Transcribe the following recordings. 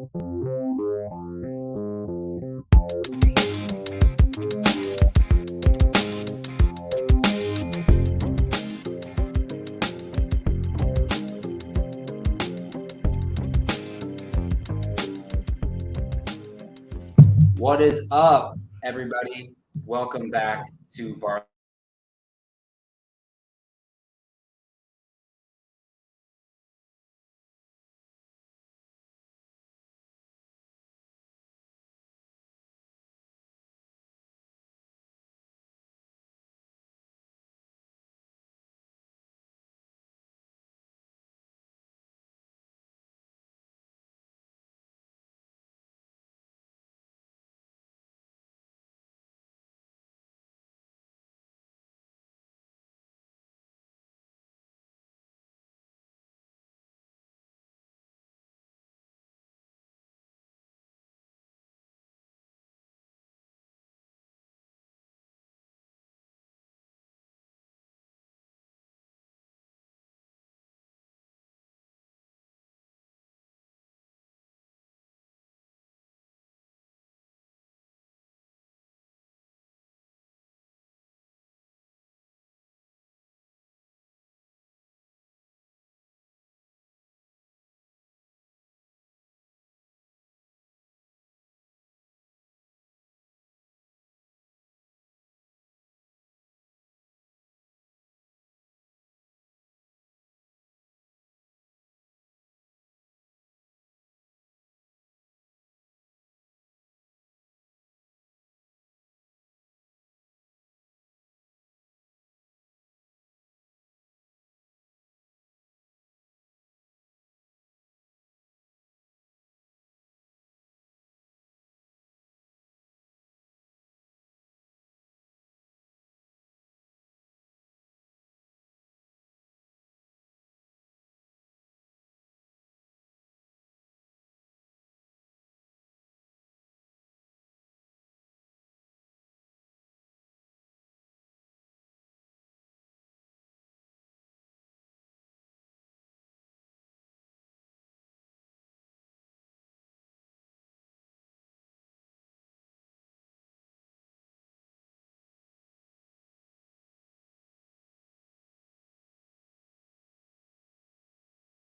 What is up, everybody? Welcome back to Bartley.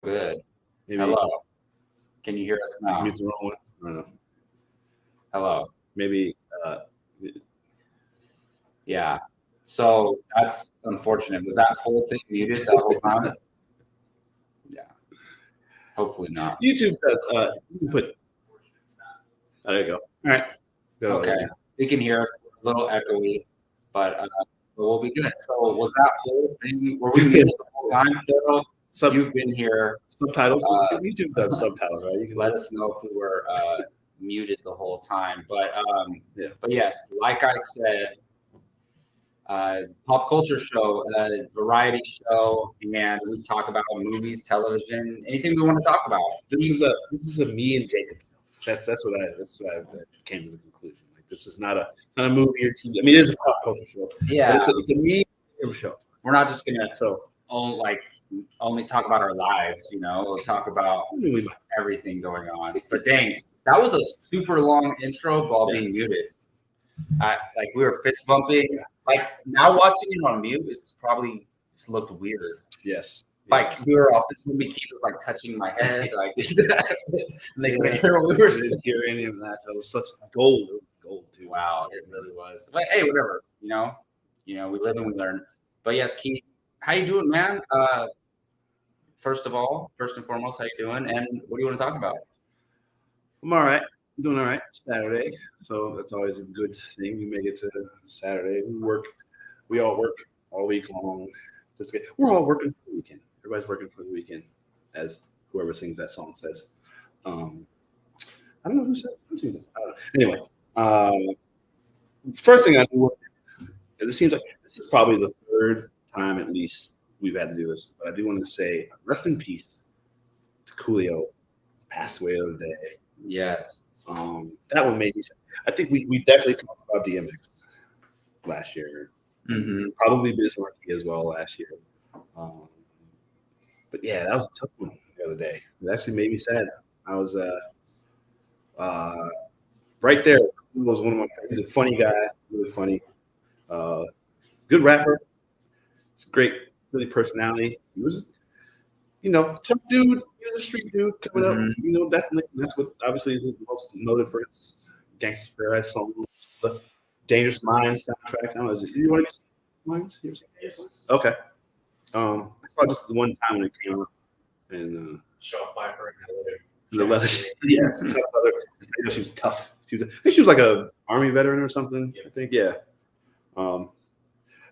Good. Maybe Hello. Can you hear us now? mute the wrong one. I don't know. Hello. Maybe Yeah. So that's unfortunate. Was that whole thing muted that whole time? Yeah. Hopefully not. YouTube does. You can put. Oh, there you go. All right. Good. Okay. You can hear us a little echoey, but we'll be good. So was that whole thing? Were we muted the whole time, Phil? You've been here. Subtitles. YouTube does subtitles, right? You can Let us know if we were muted the whole time. But yes, like I said, pop culture show, variety show, and we talk about movies, television, anything we want to talk about. This is a me and Jacob. That's what I came to the conclusion. Like, this is not a movie or TV. I mean, it is a pop culture show. Yeah, but it's a me and Jacob show. We're not just gonna only talk about our lives. We'll talk about everything going on. But dang, that was a super long intro while being muted. We were fist bumping. Like now watching it on mute is probably just looked weird. Yes. Like we were all this movie Keith was like touching my head, like they couldn't hear what we were saying. Didn't hear any of that. So it was such gold. It was gold too. Wow, it really was. But hey, whatever. We live and we learn. But yes, Keith, how you doing, man? First and foremost, how you doing? And what do you want to talk about? I'm all right. I'm doing all right. Saturday, so that's always a good thing. We make it to Saturday. We all work all week long. We're all working for the weekend. Everybody's working for the weekend, as whoever sings that song says. I don't know who sings this. Anyway, first thing I do, it seems like this is probably the third time at least we've had to do this, but I do want to say rest in peace to Coolio, passed away the other day. Yes. That one made me sad. I think we definitely talked about DMX last year. Mm-hmm. Probably Bismarck as well last year. But yeah, that was a tough one the other day. It actually made me sad. I was Right there, he was one of my friends. He's a funny guy, really funny. Good rapper. It's a great, really personality. He was, tough dude. He was a street dude coming up. Definitely. That's what obviously he's most noted for his Gangsta's Paradise song, the Dangerous Minds soundtrack. I don't know. You want to Minds? Yes. Okay. I saw just the one time when it came out, and Shaw Pfeiffer and the leather. Yes, tough leather. I know she was tough. I think she was like a army veteran or something. I think, yeah.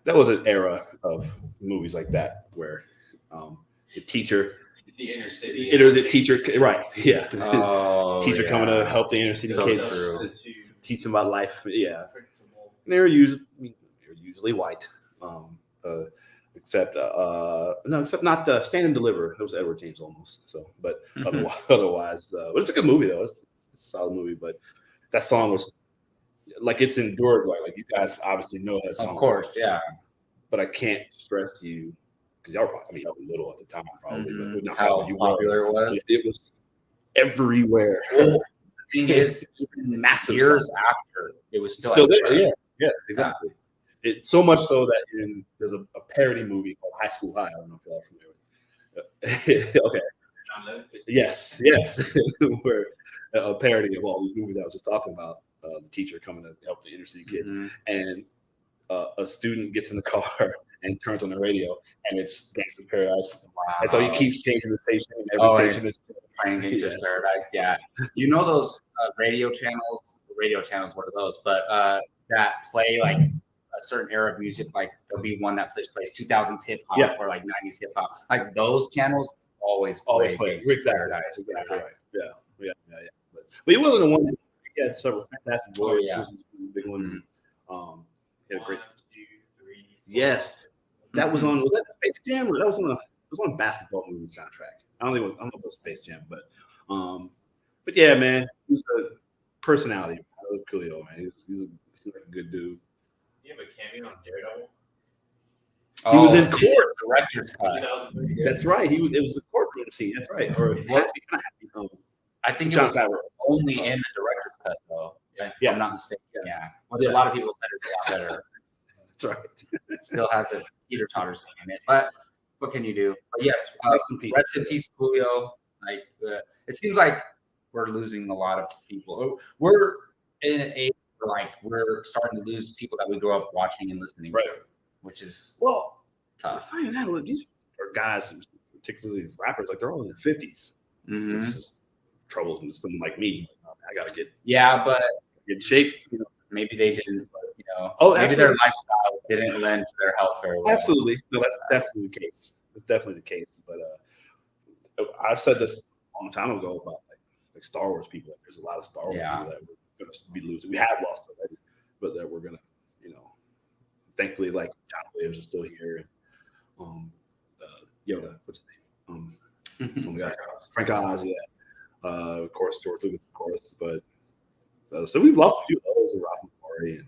That was an era of movies like that where the teacher, the inner city, the teacher, right? Yeah, teacher yeah. coming to help the inner city So kids true. teach them about life. Yeah, and they were usually white, except not the Stand and Deliver. It was Edward James almost. So, but otherwise, but it's a good movie though. It's a solid movie. But that song was like it's endured. Like you guys obviously know that song, Of course, yeah. But I can't stress to you because y'all were probably, y'all were little at the time, probably. But not How probably, popular it was. It was everywhere. Well, the thing is, even Massive years song. after, it was still Still everywhere. there. Yeah, exactly. It's so much so that there's a parody movie called High School High. I don't know if y'all are familiar with it. Okay. John Lovitz. Yes. Where a parody of all these movies I was just talking about. The teacher coming to help the inner city kids, and a student gets in the car and turns on the radio, and it's Gangsta's Paradise. Wow. And so he keeps changing the station, and every station is playing Gangsta's Paradise. Yeah, you know those radio channels. Radio channels, what are those? But that play like a certain era of music. Like there'll be one that plays 2000s hip hop or like 90s hip hop. Like those channels always play Gangsta's Paradise. Exactly right. Yeah. But he wasn't the one. He had several Fantastic Voyage. Yeah. Which is a big one. He had a great. 1, 2, 3. Yes, that was on. Was that Space Jam or that was on a? It was on a basketball movie soundtrack. I don't know if it was Space Jam, but yeah, man, he's a personality. Coolio, man. He was like a good dude. You have a cameo on Daredevil. He was in court. Director's cut. 2003. That's right. It was the courtroom scene. That's right. Or I think it was only in the director's cut, though. If I'm not mistaken. Yeah. Which a lot of people said it's a lot better. That's right. Still has a teeter-totter scene in it. But what can you do? But yes, rest in peace, Julio. Like, it seems like we're losing a lot of people. We're in an age where we're starting to lose people that we grew up watching and listening to, which is tough. Finding that these are guys, particularly rappers, like they're all in their 50s. It's just troubles with someone like me. I gotta get but in shape. Maybe they didn't. Absolutely. Maybe their lifestyle didn't lend to their health very well. Absolutely, no, that's definitely the case. That's definitely the case. But I said this a long time ago about like Star Wars people. There's a lot of Star Wars people that we're going to be losing. We have lost already, but that we're going to, thankfully, like John Williams is still here. Yoda, what's his name? Oh my God, Frank Oz, yeah. Of course, George Lucas, of course. But so we've lost a few others, Ralph McQuarrie and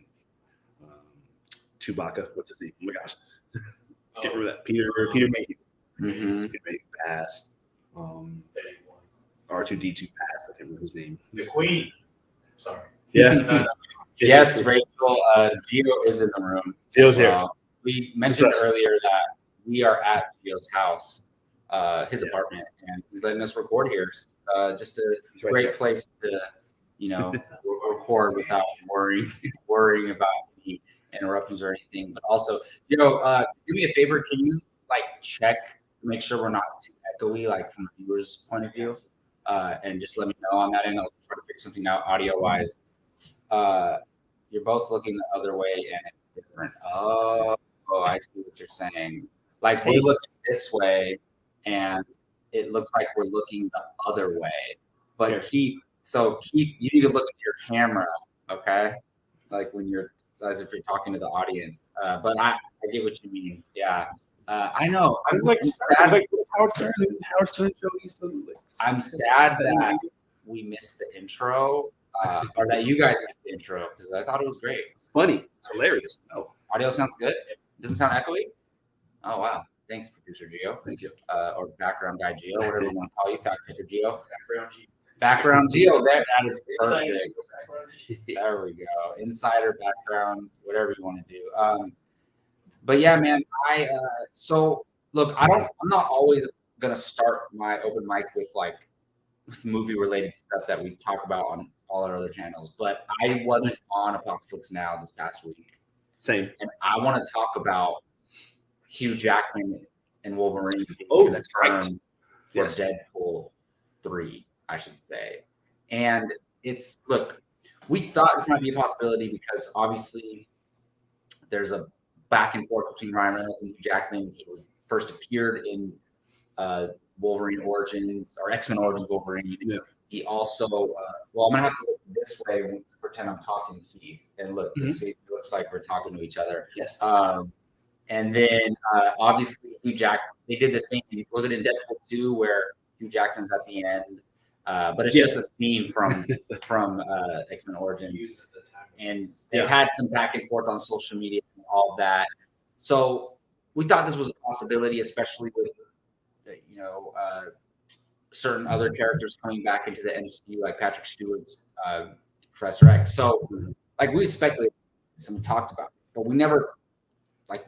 Chewbacca. What's his name? Oh my gosh, can't remember that. Peter Mayhew. Peter Mayhew passed. R2D2 passed. I can't remember his name. The Queen. Sorry. Yeah. Yes, Rachel. Gio is in the room. Gio's here. We mentioned earlier that we are at Gio's house, his apartment, and he's letting us record here. Just a great place to, record without worrying about any interruptions or anything. But also, do me a favor. Can you check to make sure we're not too echoey, from the viewer's point of view, and just let me know on that end. I'll try to figure something out audio wise. You're both looking the other way, and it's different. Oh, I see what you're saying. We're looking this way, and it looks like we're looking the other way. But Keith, you need to look at your camera, okay? As if you're talking to the audience. But I get what you mean. Yeah. I know. I was sad. Howard Stern show. I'm sad that we missed the intro, or that you guys missed the intro, because I thought it was great. Funny, hilarious. Oh, audio sounds good. It doesn't sound echoey. Oh wow! Thanks, producer Gio. Thank you. Or background guy Gio, whatever you want to call you, fact checker Gio. Background Geo, that is perfect. There we go. Insider background, whatever you want to do. But yeah, man, so look, I'm not always gonna start my open mic with movie related stuff that we talk about on all our other channels, but I wasn't on Apocalypse Now this past week. Same. And I want to talk about Hugh Jackman and Wolverine Oh, that's right. For Deadpool 3, I should say. And look, we thought this might be a possibility because obviously there's a back and forth between Ryan Reynolds and Hugh Jackman. He first appeared in Wolverine Origins or X-Men Origins Wolverine. Yeah. He also, I'm gonna have to look this way and pretend I'm talking to Keith and look to see. It looks like we're talking to each other. Yes. And then obviously Hugh Jackman. They did the thing. Was it in Deadpool 2 where Hugh Jackman's at the end? But it's just a scene from X-Men Origins, and they've had some back and forth on social media and all of that. So we thought this was a possibility, especially with certain other characters coming back into the MCU, like Patrick Stewart's Professor X. So we speculated and talked about it, but we never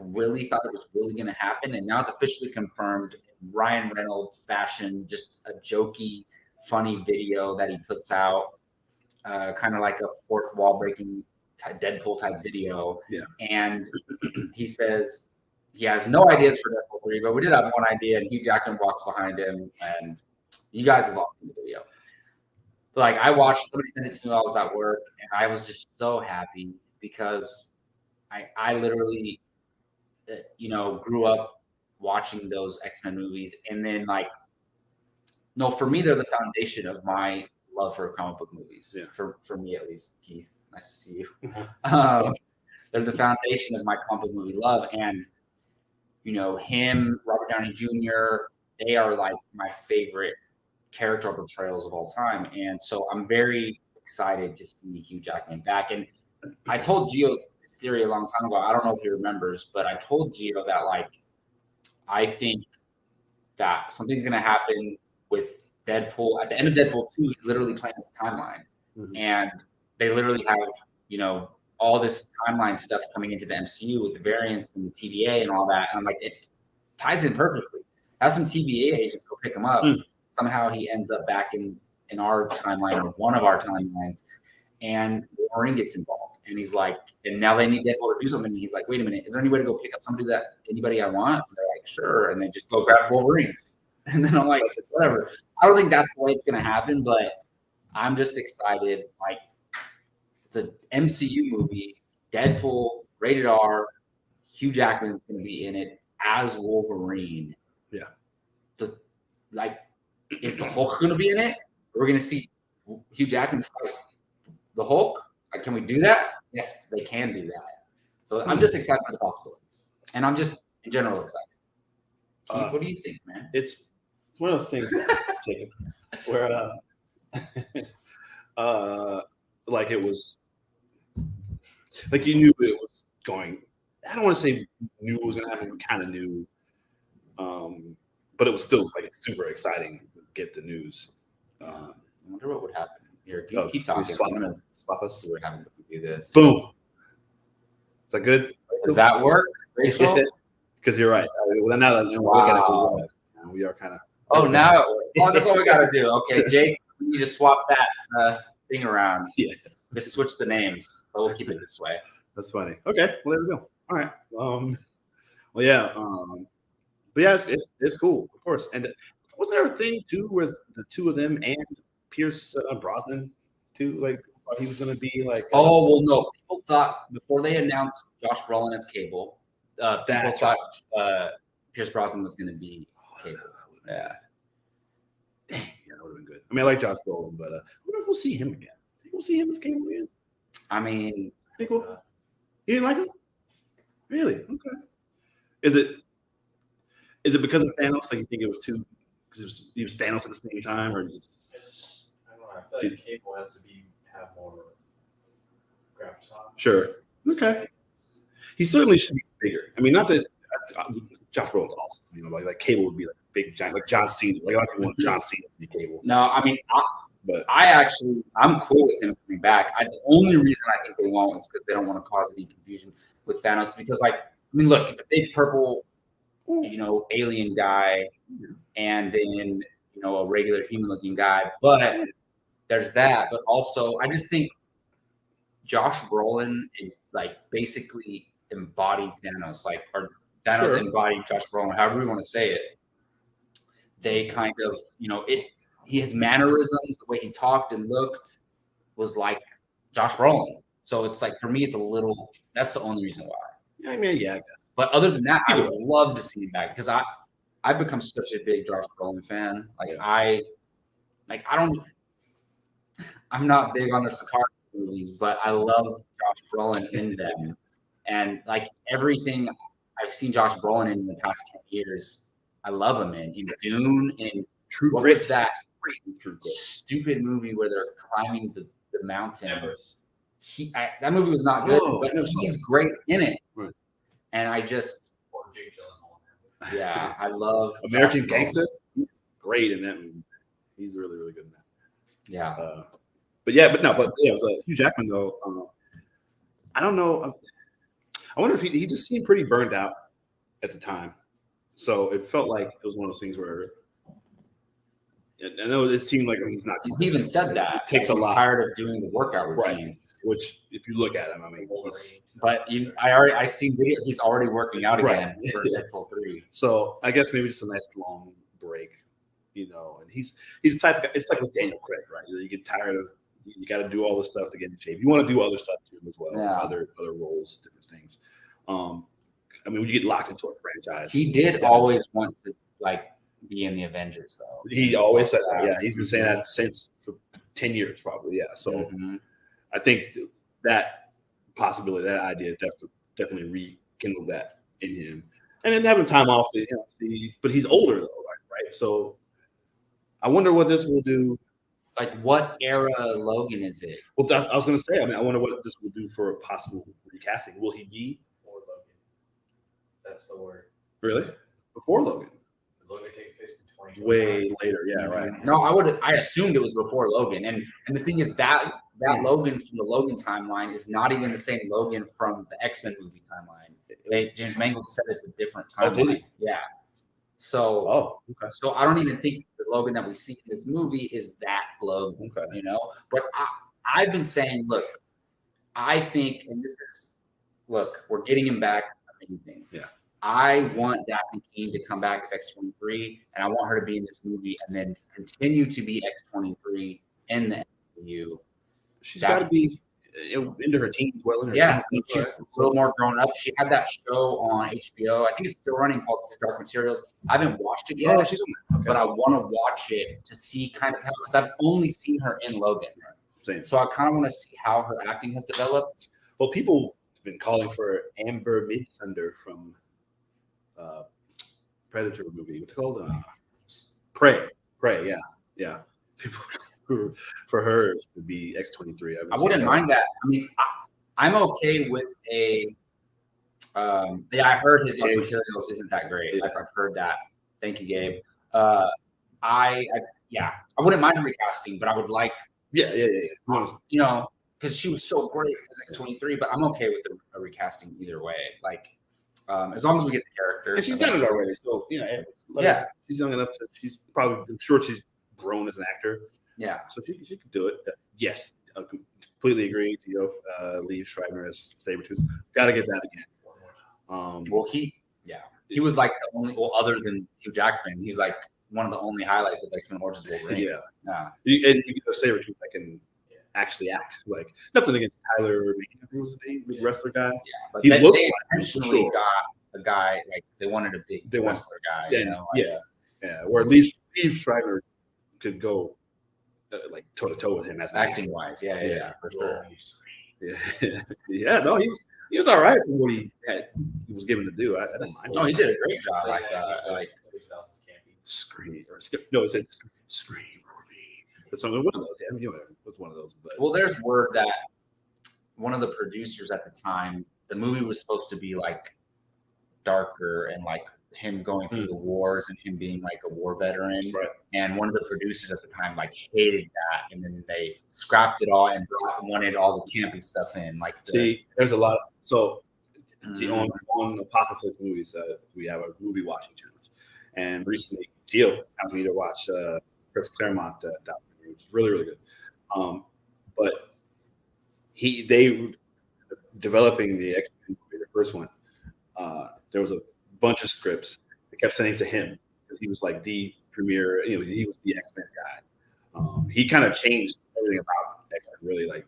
really thought it was really going to happen. And now it's officially confirmed in Ryan Reynolds fashion, just a jokey, funny video that he puts out, kind of like a fourth wall breaking Deadpool type video. Yeah. And he says he has no ideas for Deadpool 3, but we did have one idea, and Hugh Jackman walks behind him, and you guys have all seen the video. I watched, somebody sent it to me while I was at work, and I was just so happy because I literally, grew up watching those X-Men movies, and then for me, they're the foundation of my love for comic book movies. Yeah. For me, at least, Keith. Nice to see you. They're the foundation of my comic book movie love, and him, Robert Downey Jr., they are my favorite character portrayals of all time, and so I'm very excited to see Hugh Jackman back. And I told Gio Siri a long time ago. I don't know if he remembers, but I told Gio that I think that something's gonna happen with Deadpool. At the end of Deadpool 2, he's literally playing the timeline. And they literally have, all this timeline stuff coming into the MCU with the variants and the TVA and all that. And I'm like, it ties in perfectly. Have some TVA agents go pick him up. Somehow he ends up back in our timeline, or one of our timelines, and Wolverine gets involved. And he's like, and now they need Deadpool to do something. And he's like, wait a minute, is there any way to go pick up anybody I want? And they're like, sure. And they just go grab Wolverine. And then I'm like, whatever. I don't think that's the way it's going to happen, but I'm just excited. It's an MCU movie, Deadpool, rated R. Hugh Jackman's going to be in it as Wolverine. Yeah. Is the Hulk going to be in it? We're going to see Hugh Jackman fight the Hulk. Can we do that? Yes, they can do that. So I'm just excited by the possibilities, and I'm just in general excited. Keith, what do you think, man? It's one of those things, Jacob, where it was you knew it was going. I don't want to say knew it was going to happen. We kind of knew, but it was still super exciting to get the news. I wonder what would happen here. Keep talking. I'm going to swap us. We're having to do this. Boom. Is that good? Does that work, Rachel? Because you're right. Well, now that we are kind of. Oh, now that's what we got to do. Okay, Jake, we need to swap that thing around. Yeah. Just switch the names, but we'll keep it this way. That's funny. Okay, well, there we go. All right. Well, yeah. But yeah, it's cool, of course. And wasn't there a thing too with the two of them and Pierce Brosnan too? Thought he was going to be Oh well, no. People thought before they announced Josh Brolin as Cable, people thought Pierce Brosnan was going to be Cable. Yeah. Dang, yeah, that would have been good. I mean, I like Josh Brolin, but I wonder if we'll see him again. I think we'll see him as Cable again. I mean, I think we'll. You didn't like him? Really? Okay. Is it because of Thanos? You think it was too? Because he was Thanos at the same time, or just? I don't know. I feel like Cable has to have more gravitas. Sure. Okay. He certainly should be bigger. I mean, not that Josh Brolin's awesome. Like Cable would be big giant, like John Cena. A lot of people want John Cena to be Cable. No, I mean, But I'm cool with him coming back. The only reason I think they won't is because they don't want to cause any confusion with Thanos. Because, like, I mean, look, it's a big purple, alien guy, and then a regular human-looking guy. But there's that. But also, I just think Josh Brolin like basically embodied Thanos, or Thanos embodied Josh Brolin, however you want to say it. They kind of, his mannerisms, the way he talked and looked was like Josh Brolin. So it's like, for me, it's a little, that's the only reason why. I mean, yeah. I guess. But other than that, I would love to see him back because I've become such a big Josh Brolin fan. I'm not big on the Sicario movies, but I love Josh Brolin in them. And like everything I've seen Josh Brolin in the past 10 years, I love him in Dune, in True what Grit. was that stupid movie where they're climbing the mountain? That movie was not good, but he's great in it. Right. And I just, I love American Gangster. Great in that movie. He's really, really good in that. Yeah. But it was Hugh Jackman though. I don't know. I wonder if he just seemed pretty burned out at the time. So it felt like it was one of those things where I know it seemed like he's not. He even said that it takes a lot. Tired of doing the workout routines. Right. Which, if you look at him, I mean, I see videos. He's already working out again for Deadpool 3. So I guess maybe just a nice long break, and he's the type of guy. It's like with Daniel Craig, right? You get tired of. You got to do all this stuff to get in shape. You want to do other stuff too as well, other roles, different things. I mean, when you get locked into a franchise, he did always want to be in the Avengers, though. He always said that. Yeah, he's been saying that since for 10 years, probably. Yeah, so I think that possibility, that idea, definitely rekindled that in him, and then having time off to see. But he's older though, right? So I wonder what this will do. Like, what era Logan is it? Well, I was going to say. I mean, I wonder what this will do for a possible recasting. Will he be before Logan? That's the word. Really? Before Logan? Because Logan takes place in 2020. Way later, yeah, right. No, I assumed it was before Logan, and the thing is that Logan from the Logan timeline is not even the same Logan from the X-Men movie timeline. James Mangold said it's a different timeline. Oh, did he? Yeah. So, okay. So I don't even think the Logan that we see in this movie is that Logan, But I've been saying, look, I think, and this is, we're getting him back. Amazing. Yeah. I want Daphne Keane to come back as X-23, and I want her to be in this movie and then continue to be X-23 in the MCU. She's got to be into her teens, well in her teens. She's a little more grown up. She had that show on HBO. I think it's still running, called Dark Materials. I haven't watched it yet, but I want to watch it to see kind of how, because I've only seen her in Logan. Same. So I kind of want to see how her acting has developed. Well, people have been calling for Amber Midthunder from Predator movie. What's it called? Prey. Yeah. People for her to be X-23. I wouldn't mind that. I mean, I'm okay with a. I heard his Dark Materials isn't that great. Yeah. I've heard that. Thank you, Gabe. I wouldn't mind recasting, but I would like. Yeah. Because she was so great as X-23, but I'm okay with a recasting either way. As long as we get the character. And she's done it already, so she's young enough to. I'm sure she's grown as an actor. Yeah, so she could do it. Yes, I completely agree. Liev Schreiber as Sabretooth. Got to get that again. He was like the only, other than Hugh Jackman, he's like one of the only highlights of X-Men Origins Wolverine. And you get a Sabretooth that can actually act. Like, nothing against Tyler. I think was his name, big wrestler guy. Yeah, but they intentionally got a guy they wanted a big wrestler guy. Where Liev Schreiber could go toe to toe with him as acting wise. Yeah, for sure. Yeah, no, he was all right for what he was given to do. I didn't mind. No, he did a great job. Scream or no, it said scream for me. But one of those. Yeah, it was one of those. But there's word that one of the producers at the time, the movie was supposed to be darker and him going through the wars and him being like a war veteran. Right. And one of the producers at the time like hated that, and then they scrapped it all and wanted all the campy stuff in. Like, there's a lot of on apocalyptic movies. We have a movie watching challenge, and recently Gio asked me to watch Chris Claremont documentary, which is really, really good. But they developing the X-Men movie, the first one. There was a bunch of scripts. They kept sending to him because he was like the premier. He was the X-Men guy. He kind of changed everything about X-Men. Really, like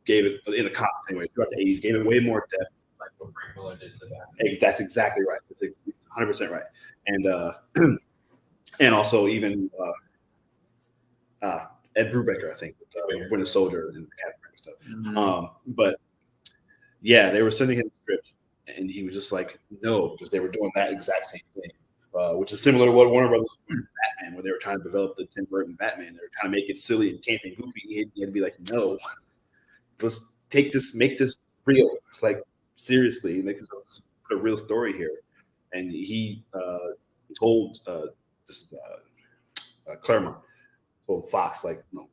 gave it in the comics anyway throughout the 80s. Gave it way more depth. Like what Frank Miller did to that. That's exactly right. It's 100% right. And and also even Ed Brubaker, I think, with Winter Soldier and Captain America stuff. But yeah, they were sending him scripts, and he was just like, no, because they were doing that exact same thing, which is similar to what Warner Brothers did with Batman, where they were trying to develop the Tim Burton Batman. They were trying to make it silly and campy and goofy. He had to be like, no, let's take this, make this real, like seriously, make this a real story here. And he told Claremont, told Fox, like, no,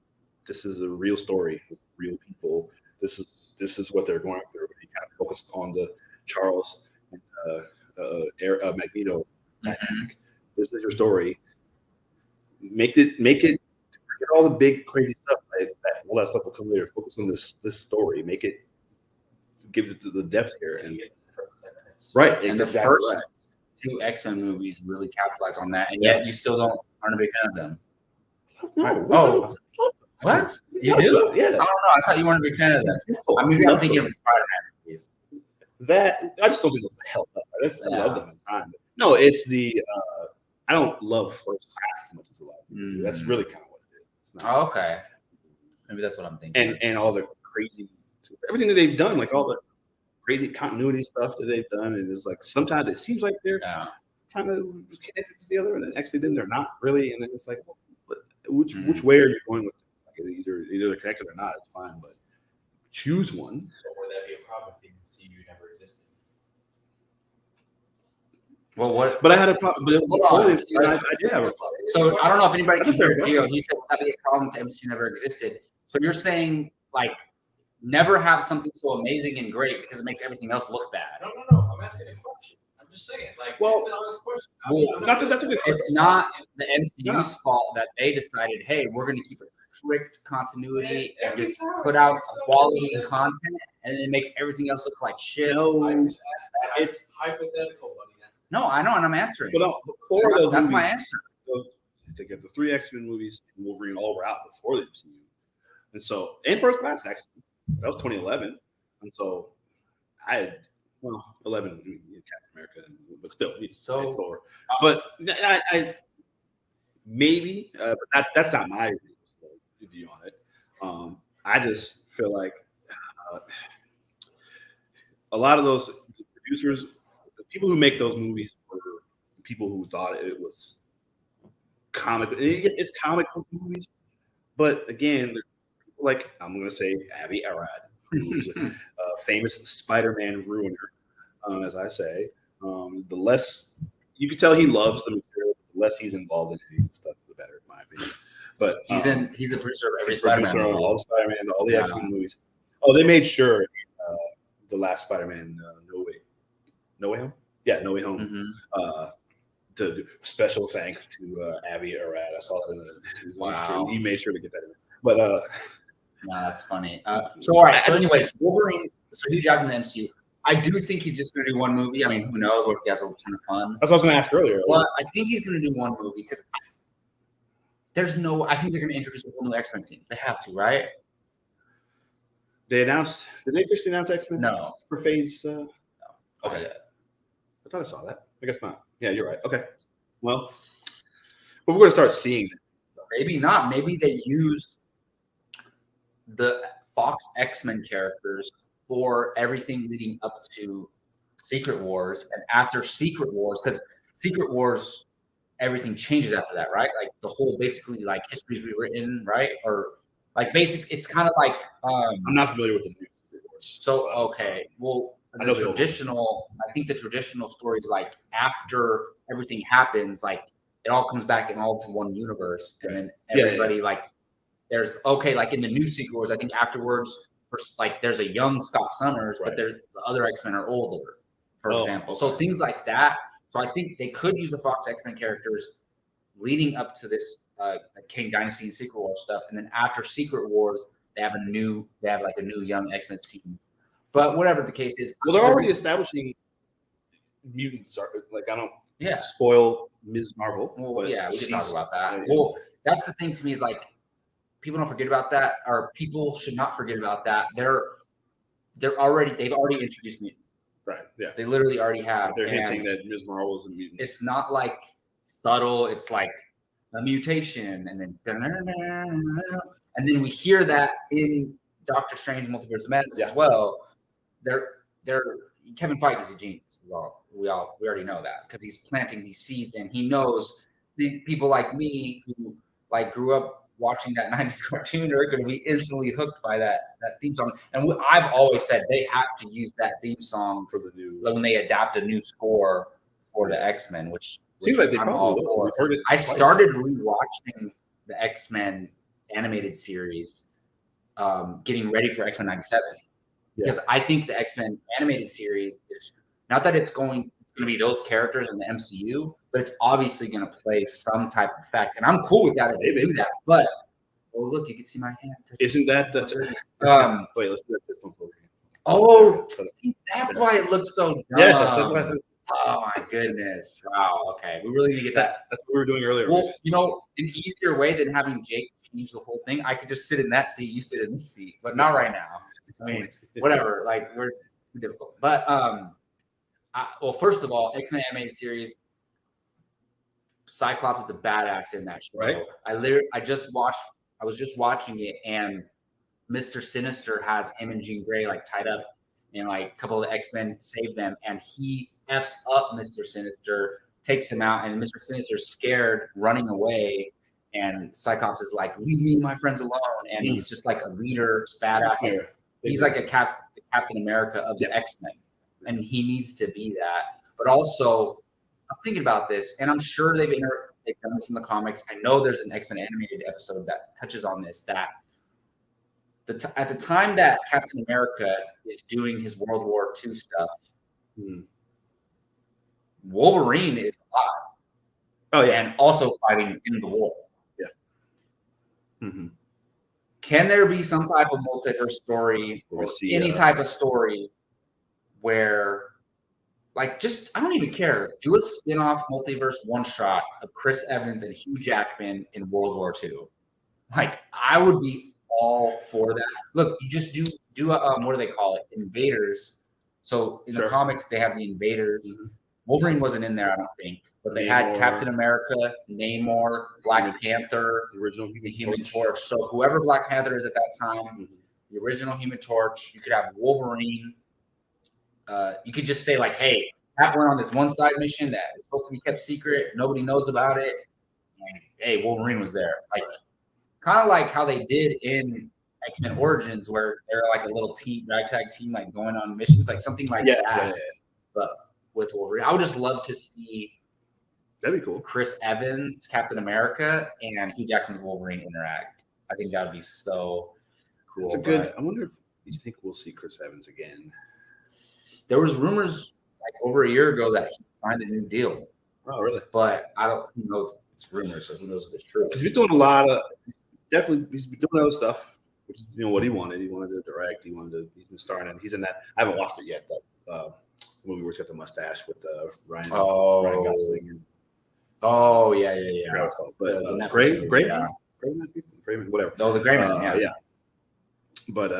this is a real story with real people. This is what they're going through. He kind of focused on the Charles and Magneto dynamic. This is your story. Make it. Forget all the big crazy stuff. All that stuff will come later. Focus on this story. Make it. Give it the depth here. And right. And the first two X-Men movies really capitalize on that, and yet you still aren't a big fan of them. No. What? You do? Yeah. I don't know. I thought you weren't a big fan of them. I mean, I'm thinking of Spider-Man movies. That I just don't think it's held up. I love them at times. No, it's the I don't love First Class as much as a lot of people do. That's really kind of what it is. It's not, okay. Maybe that's what I'm thinking. And all the crazy, everything that they've done, like all the crazy continuity stuff that they've done, and it's like sometimes it seems like they're kind of connected to the other, and then actually then they're not really, and then it's like, well, which way are you going with it? Like either they're connected or not, it's fine, but choose one. So would that be a problem if the MCU never existed? Well, what? But I had a problem. But before the MCU, I did have a problem. So I don't know if anybody can hear Gio. He said that'd be a problem if the MCU never existed. So you're saying like never have something so amazing and great because it makes everything else look bad. No. I'm asking a question. I'm just saying, like, well, it's an honest question. That's a good question. It's not the MCU's fault that they decided, hey, we're going to keep a strict continuity and just put out quality content, and it makes everything else look like shit. No, it's hypothetical. No, I know, and I'm answering. But before that's my answer. To get the 3 X-Men movies and Wolverine all were out before the MCU, and First Class actually that was 2011, and so I had 11 Captain America, but still, but I maybe, but that's not my view on it. I just feel like a lot of those producers, the people who make those movies, were people who thought it was comic. It's comic book movies, but again, people like I'm going to say Avi Arad, who's a famous Spider-Man ruiner, as I say. The less you can tell he loves the material, the less he's involved in any of the stuff, the better, in my opinion. But he's a producer of every Spider-Man movie. All the Spider-Man, all the X-Men movies. Oh, they made sure the last Spider-Man, No Way Home. Yeah, No Way Home. To do special thanks to Avi Arad. I saw that in the wow. He made sure to get that in there. But that's funny. So all right. So anyways, Wolverine. So huge out in the MCU. I do think he's just going to do one movie. I mean, who knows? What if he has a ton of fun? That's what I was going to ask earlier. Well, I think he's going to do one movie because there's no. I think they're going to introduce a whole new X-Men team. They have to, right? They announced. Did they officially announce X-Men? No. For Phase. No. Okay. I thought I saw that. I guess not. Yeah, you're right. Okay. Well, but we're going to start seeing it. Maybe not. Maybe they use the Fox X-Men characters for everything leading up to Secret Wars, and after Secret Wars, because Secret Wars, everything changes after that, right? Like the whole basically like history's rewritten, right? Or like it's kind of like I'm not familiar with the new Secret Wars. So okay, well, I know I think the traditional stories, like after everything happens, like it all comes back in all to one universe, and then everybody like there's like in the new Secret Wars, I think afterwards, like there's a young Scott Summers, but the other X-Men are older, for example. So things like that. So I think they could use the Fox X-Men characters leading up to this King Dynasty and Secret Wars stuff, and then after Secret Wars, they have like a new young X-Men team. But whatever the case is, well, they're already establishing mutants. Like I don't spoil Ms. Marvel. Well, we can talk about that. Well, that's the thing to me is like people don't forget about that, or people should not forget about that. They've already introduced mutants. Right. Yeah. They literally already have. They're hinting that Ms. Marvel is a mutant. It's not like subtle. It's like a mutation, and then we hear that in Doctor Strange Multiverse of Madness as well. They're Kevin Feige is a genius. Well, we already know that because he's planting these seeds, and he knows these people like me who like grew up watching that 90s cartoon are going to be instantly hooked by that theme song. And I've always said they have to use that theme song for the new when they adapt a new score for the X-Men, which seems like they I'm all for. I started rewatching the X-Men animated series, getting ready for X-Men 97. Because I think the X-Men animated series is not that it's going to be those characters in the MCU, but it's obviously going to play some type of effect. And I'm cool with that if they do that. But look, you can see my hand. Isn't that the wait, let's do this one over here. Oh, see, that's why it looks so dumb. Yeah, that's why. Oh my goodness. Wow. Okay. We really need to get that. That's what we were doing earlier. Well, an easier way than having Jake change the whole thing, I could just sit in that seat, you sit in this seat, but not right now. I mean, whatever. Like we're too difficult. But well, first of all, X-Men animated series, Cyclops is a badass in that show. Right. I was just watching it, and Mr. Sinister has him and Jean Grey like tied up, and like a couple of the X-Men save them, and he F's up Mr. Sinister, takes him out, and Mr. Sinister's scared, running away. And Cyclops is like, leave me and my friends alone. And he's just like a leader, badass. He's like a Captain America of the X-Men. And he needs to be that. But also, I'm thinking about this, and I'm sure they've done this in the comics. I know there's an X-Men animated episode that touches on this, that at the time that Captain America is doing his World War II stuff, Wolverine is alive. Oh, yeah. And also fighting in the war. Yeah. Mm-hmm. Can there be some type of multiverse story or any type of story where, like, just, I don't even care. Do a spin-off multiverse one-shot of Chris Evans and Hugh Jackman in World War II. Like, I would be all for that. Look, you just do what do they call it? Invaders. So in the comics, they have the Invaders. Mm-hmm. Wolverine wasn't in there, I don't think. But they had Captain America, Namor, Black Panther, the original Human Torch. So whoever Black Panther is at that time, the original Human Torch, you could have Wolverine. You could just say like, hey, Cap went on this one side mission that is supposed to be kept secret. Nobody knows about it. And hey, Wolverine was there. Like, kind of like how they did in X-Men Origins, where they're like a little team, ragtag team, like going on missions, like something like that. Yeah. But with Wolverine, I would just love to see. That'd be cool. Chris Evans, Captain America, and Hugh Jackman's Wolverine interact. I think that would be so cool. It's a good. I wonder if you think we'll see Chris Evans again. There was rumors like over a year ago that he signed a new deal. Oh, really? But I don't. Who knows? It's rumors, so who knows if it's true? He's been doing a lot of. Definitely, he's been doing other stuff. Which is, what he wanted. He wanted to direct. He's been starring, and he's in that. I haven't watched it yet. That movie where he's got the mustache with Ryan Gosling. And, oh yeah. But Grayman, whatever. Oh, the Grayman, yeah. But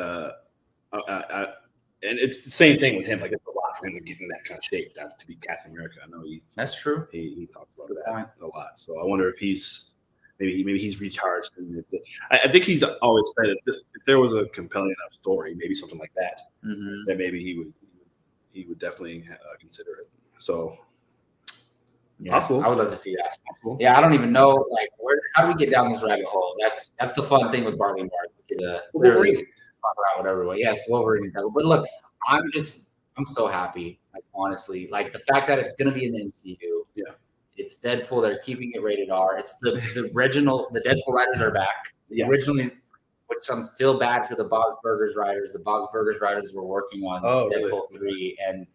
and it's the same thing with him. Like it's a lot for him to get in that kind of shape to be Captain America. I know that's true. He talks about that a lot. So I wonder if he's maybe he's recharged. And I think he's always said if there was a compelling enough story, maybe something like that, that maybe he would definitely consider it. So. Yeah, possible. I would love to see that. Possible. Yeah, I don't even know like how do we get down this rabbit hole? That's the fun thing with Bartley and Bart. We could literally talk about whatever way. Yes, Wolverine. But look, I'm just I'm so happy. Like honestly, like the fact that it's gonna be in the MCU. Yeah. It's Deadpool. They're keeping it rated R. It's the original. The Deadpool writers are back. Yeah. Originally, which I feel bad for the Bob's Burgers writers. The Bob's Burgers writers were working on Deadpool 3, and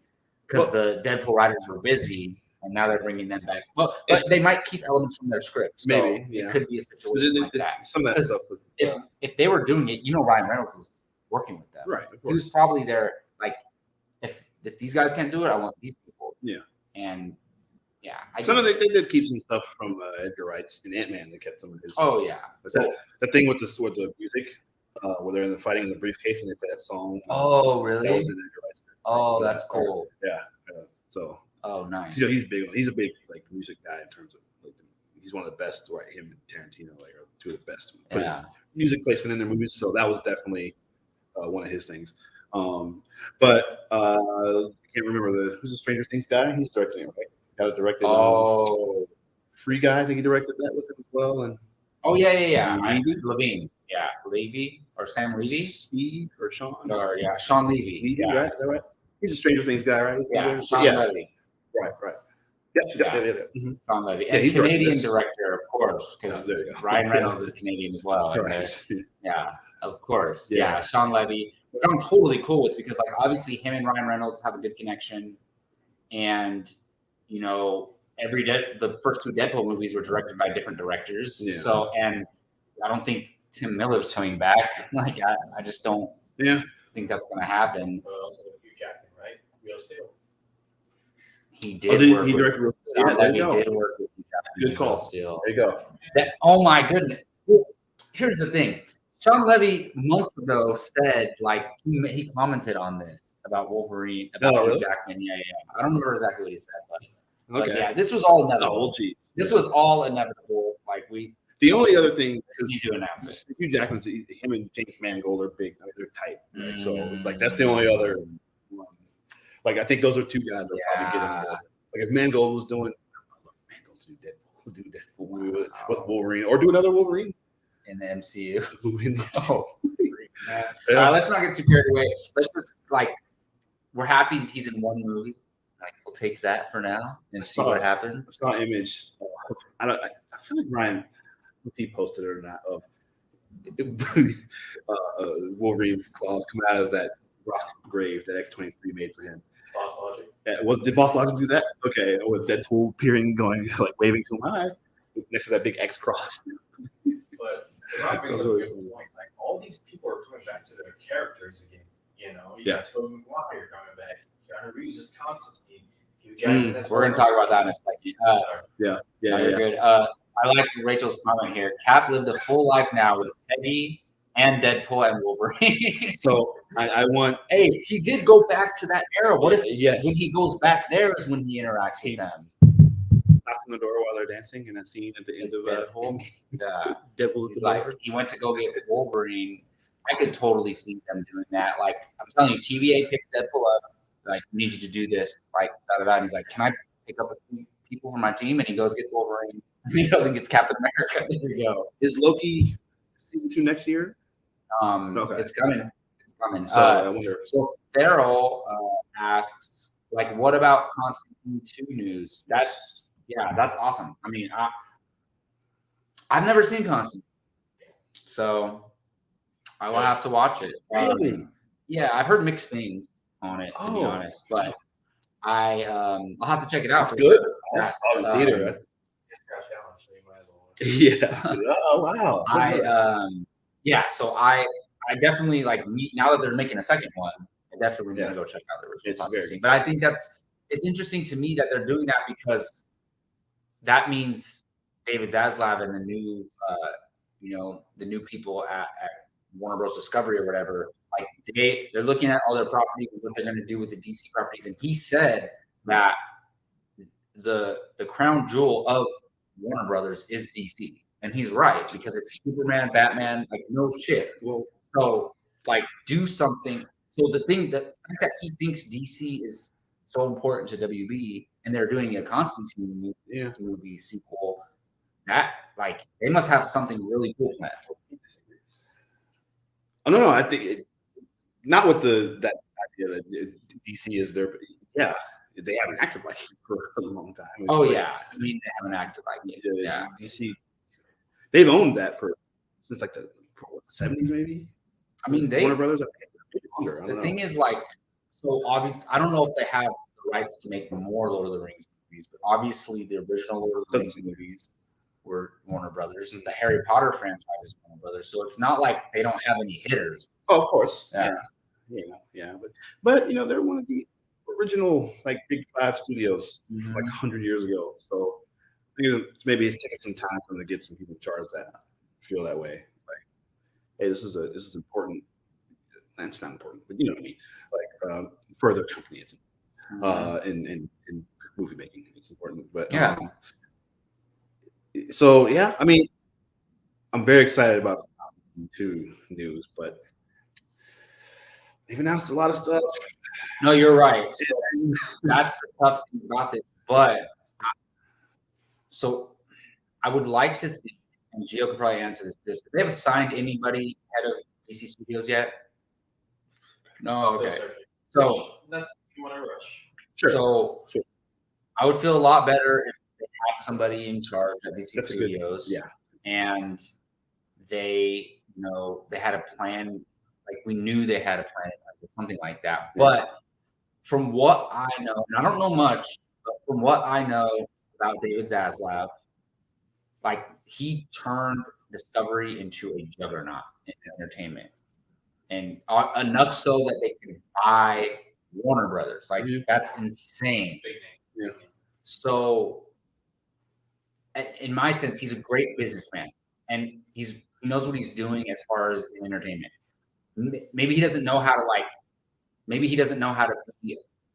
because the Deadpool writers were busy, and now they're bringing them back. Well, but they might keep elements from their script. So maybe it could be a situation like that. Some of that stuff was if they were doing it, Ryan Reynolds was working with them. Right. He was probably there. Like, if these guys can't do it, I want these people. Yeah. And yeah, they did keep some stuff from Edgar Wright's and Ant-Man. They kept some of his. Oh yeah. So the thing with the music, where they're in the fighting in the briefcase and they play that song. Oh really? That was in Edgar Wright's. Oh, that's cool. Yeah. So. Oh, nice. He's big. He's a big like music guy in terms of like he's one of the best. Right, him and Tarantino like are two of the best. Music placement in their movies. So that was definitely one of his things. But I can't remember who's the Stranger Things guy. He's directing it, right? Got it directed. Free Guy. I think he directed that with him as well. And Levine. Yeah, Levy or Sam Levy. Steve or Sean. Or Sean Levy. Right? Is that right? He's a Stranger Things guy, right? Yeah, Sean Levy. Right. Yeah. Mm-hmm. Sean Levy. And Canadian director, of course, because Ryan Reynolds is Canadian as well. Right. Yeah, of course. Yeah, Sean Levy, which I'm totally cool with because, like, obviously him and Ryan Reynolds have a good connection. And, the first two Deadpool movies were directed by different directors. Yeah. So, and I don't think Tim Miller's coming back. Like, I just don't think that's going to happen. Well, also Hugh Jackman, right? Real Steel. He did. He directed Real Steel. He did work with Hugh Jackman. Good call. Steel. There you go. Oh my goodness. Here's the thing. Sean Levy months ago said, like, he commented on this about Wolverine, about Hugh Jackman. Yeah. I don't remember exactly what he said, but yeah, this was all inevitable. This was all inevitable. Like the only other thing is you do announce it. Hugh Jackman's him and James Mangold are big. I mean, they're tight, right? So like that's the only other one. Like I think those are two guys that probably get involved. Like if Mangold was doing, Mangold do Deadpool with Wolverine or do another Wolverine in the MCU. Let's not get too carried away. Let's just we're happy he's in one movie. Like we'll take that for now and see what happens. I saw an image. I feel like Ryan, if he posted it or not, of Wolverine's claws coming out of that rock grave that X-23 made for him. Boss Logic. Did Boss Logic do that? Okay, with Deadpool peering, going like waving to him, hi, next to that big X cross. But Rock brings up a good point. Like all these people are coming back to their characters again. You got Tobey Maguire coming back. Keanu Reeves is constantly. We're going to talk about that in a second. You're good. I like Rachel's comment here. Cap lived a full life now with Peggy and Deadpool and Wolverine. So I want. Hey, he did go back to that era. What if when he goes back there is when he interacts with them? Knocked on the door while they're dancing in a scene at the end of Deadpool. Deadpool's he went to go get Wolverine. I could totally see them doing that. Like I'm telling you, TVA picks Deadpool up. Like, I need you to do this. Like, And he's like, can I pick up a few people from my team? And he goes get Wolverine. He goes and gets Captain America. There we go. Is Loki season 2 next year? It's coming. So I wonder. So Farrell asks, like, what about Constantine 2 news? That's awesome. I mean, I've never seen Constantine, so I will have to watch it. Really? Yeah, I've heard mixed things on it, to be honest, but I'll have to check it out. It's good. That's theater, right? Yeah. Oh wow. So I definitely now that they're making a second one, I definitely gonna go check out the original Constantine. But I think it's interesting to me that they're doing that because that means David Zaslav and the new the new people at Warner Bros. Discovery or whatever, like they're looking at all their properties and what they're going to do with the DC properties. And he said that the crown jewel of Warner Brothers is DC, and he's right because it's Superman, Batman, like no shit. Well, so do something. So the fact that he thinks DC is so important to WB, and they're doing a Constantine movie sequel, that they must have something really cool planned. No, I think not with that DC is their they haven't acted like it for a long time. Oh yeah, I mean they haven't acted like it. Yeah, DC, they've owned that since like the 70s maybe. I mean Warner Brothers. Longer. The thing is like so obvious. I don't know if they have the rights to make more Lord of the Rings movies, but obviously the original Lord of the Rings movies were Warner Brothers. The Harry Potter franchise is Warner Brothers, so it's not like they don't have any hitters. Oh, of course, yeah. But they're one of the original like Big Five studios like 100 years ago. So maybe it's taking some time for them to get some people in charge that feel that way. Like, hey, this is important. That's not important, but you know what I mean. Like for the company, it's in movie making, it's important. But so yeah, I mean, I'm very excited about the 2 news, but they've announced a lot of stuff. No, you're right. So that's the tough thing about this. But so I would like to think, and Gio could probably answer this. They haven't signed anybody head of DC Studios yet. No, okay. So that's you want to rush. Sure. So I would feel a lot better if they had somebody in charge at DC Studios. Yeah. And they, they had a plan. Like we knew they had a plan, or something like that. Yeah. But from what I know, and I don't know much, but from what I know about David Zaslav, like he turned Discovery into a juggernaut in entertainment. And enough so that they can buy Warner Brothers. Like that's insane. Yeah. So, in my sense, he's a great businessman, and he knows what he's doing as far as entertainment. Maybe he doesn't know how to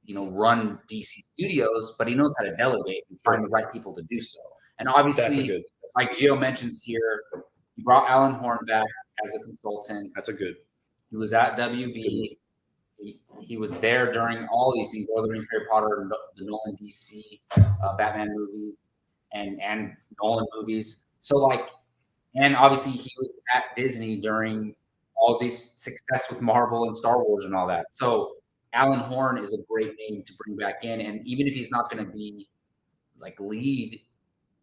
run DC Studios, but he knows how to delegate and find the right people to do so. And obviously, like Gio mentions here, he brought Alan Horn back as a consultant. That's a good. He was at WB. He was there during all these things: Lord of the Rings, Harry Potter, the Nolan DC, Batman movies, and Nolan movies. So and obviously he was at Disney during all these success with Marvel and Star Wars and all that. So Alan Horn is a great name to bring back in, and even if he's not going to be lead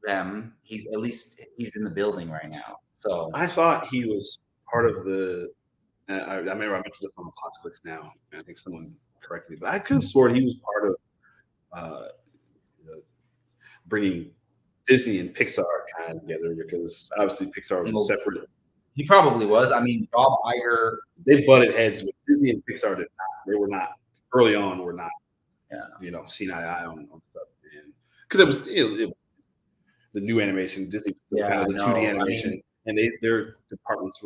them, he's in the building right now. So I thought he was part of the. I remember I mentioned this on Apocalypse Now, and I think someone corrected me, but I could have sworn he was part of bringing Disney and Pixar kind of together, because obviously Pixar was separate. He probably was. I mean, Bob Iger. They butted heads with Disney and Pixar. Did not. They were not early on. Were not. Seen eye to eye on stuff, and because it was the new animation, Disney kind of the 2D animation, and their departments.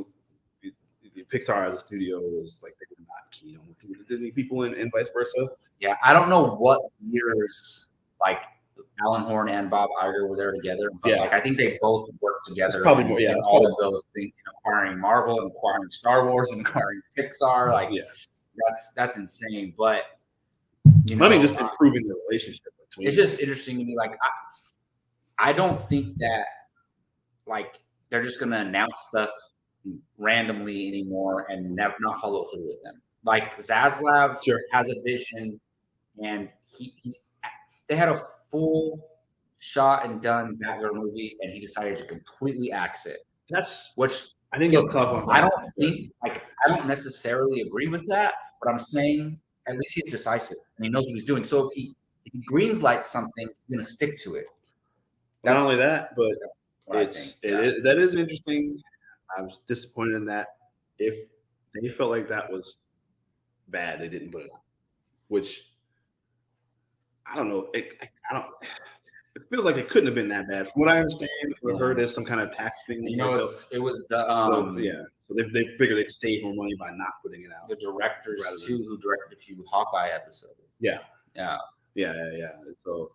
Pixar as a studio was they were not keen on working with the Disney people and vice versa. Yeah, I don't know what years Alan Horn and Bob Iger were there together, but I think they both worked together. It's probably more, in all of those things, acquiring Marvel, and acquiring Star Wars, and acquiring Pixar. That's insane. But just improving the relationship between. It's just interesting to me. I don't think that they're just going to announce stuff randomly anymore and not follow through with them. Zaslav has a vision, and they had a full shot and done Batgirl movie, and he decided to completely axe it. Which I think you'll talk about. I don't think I don't necessarily agree with that, but I'm saying at least he's decisive and he knows what he's doing. So if he greenslights something, he's gonna stick to it. Not only that, but that is interesting. I was disappointed in that. If they felt like that was bad, they didn't put it on. Which I don't know. It feels like it couldn't have been that bad. From what I understand, I've heard there's some kind of tax thing. It was the So they figured they'd save more money by not putting it out. The directors who directed a few Hawkeye episodes. Yeah. So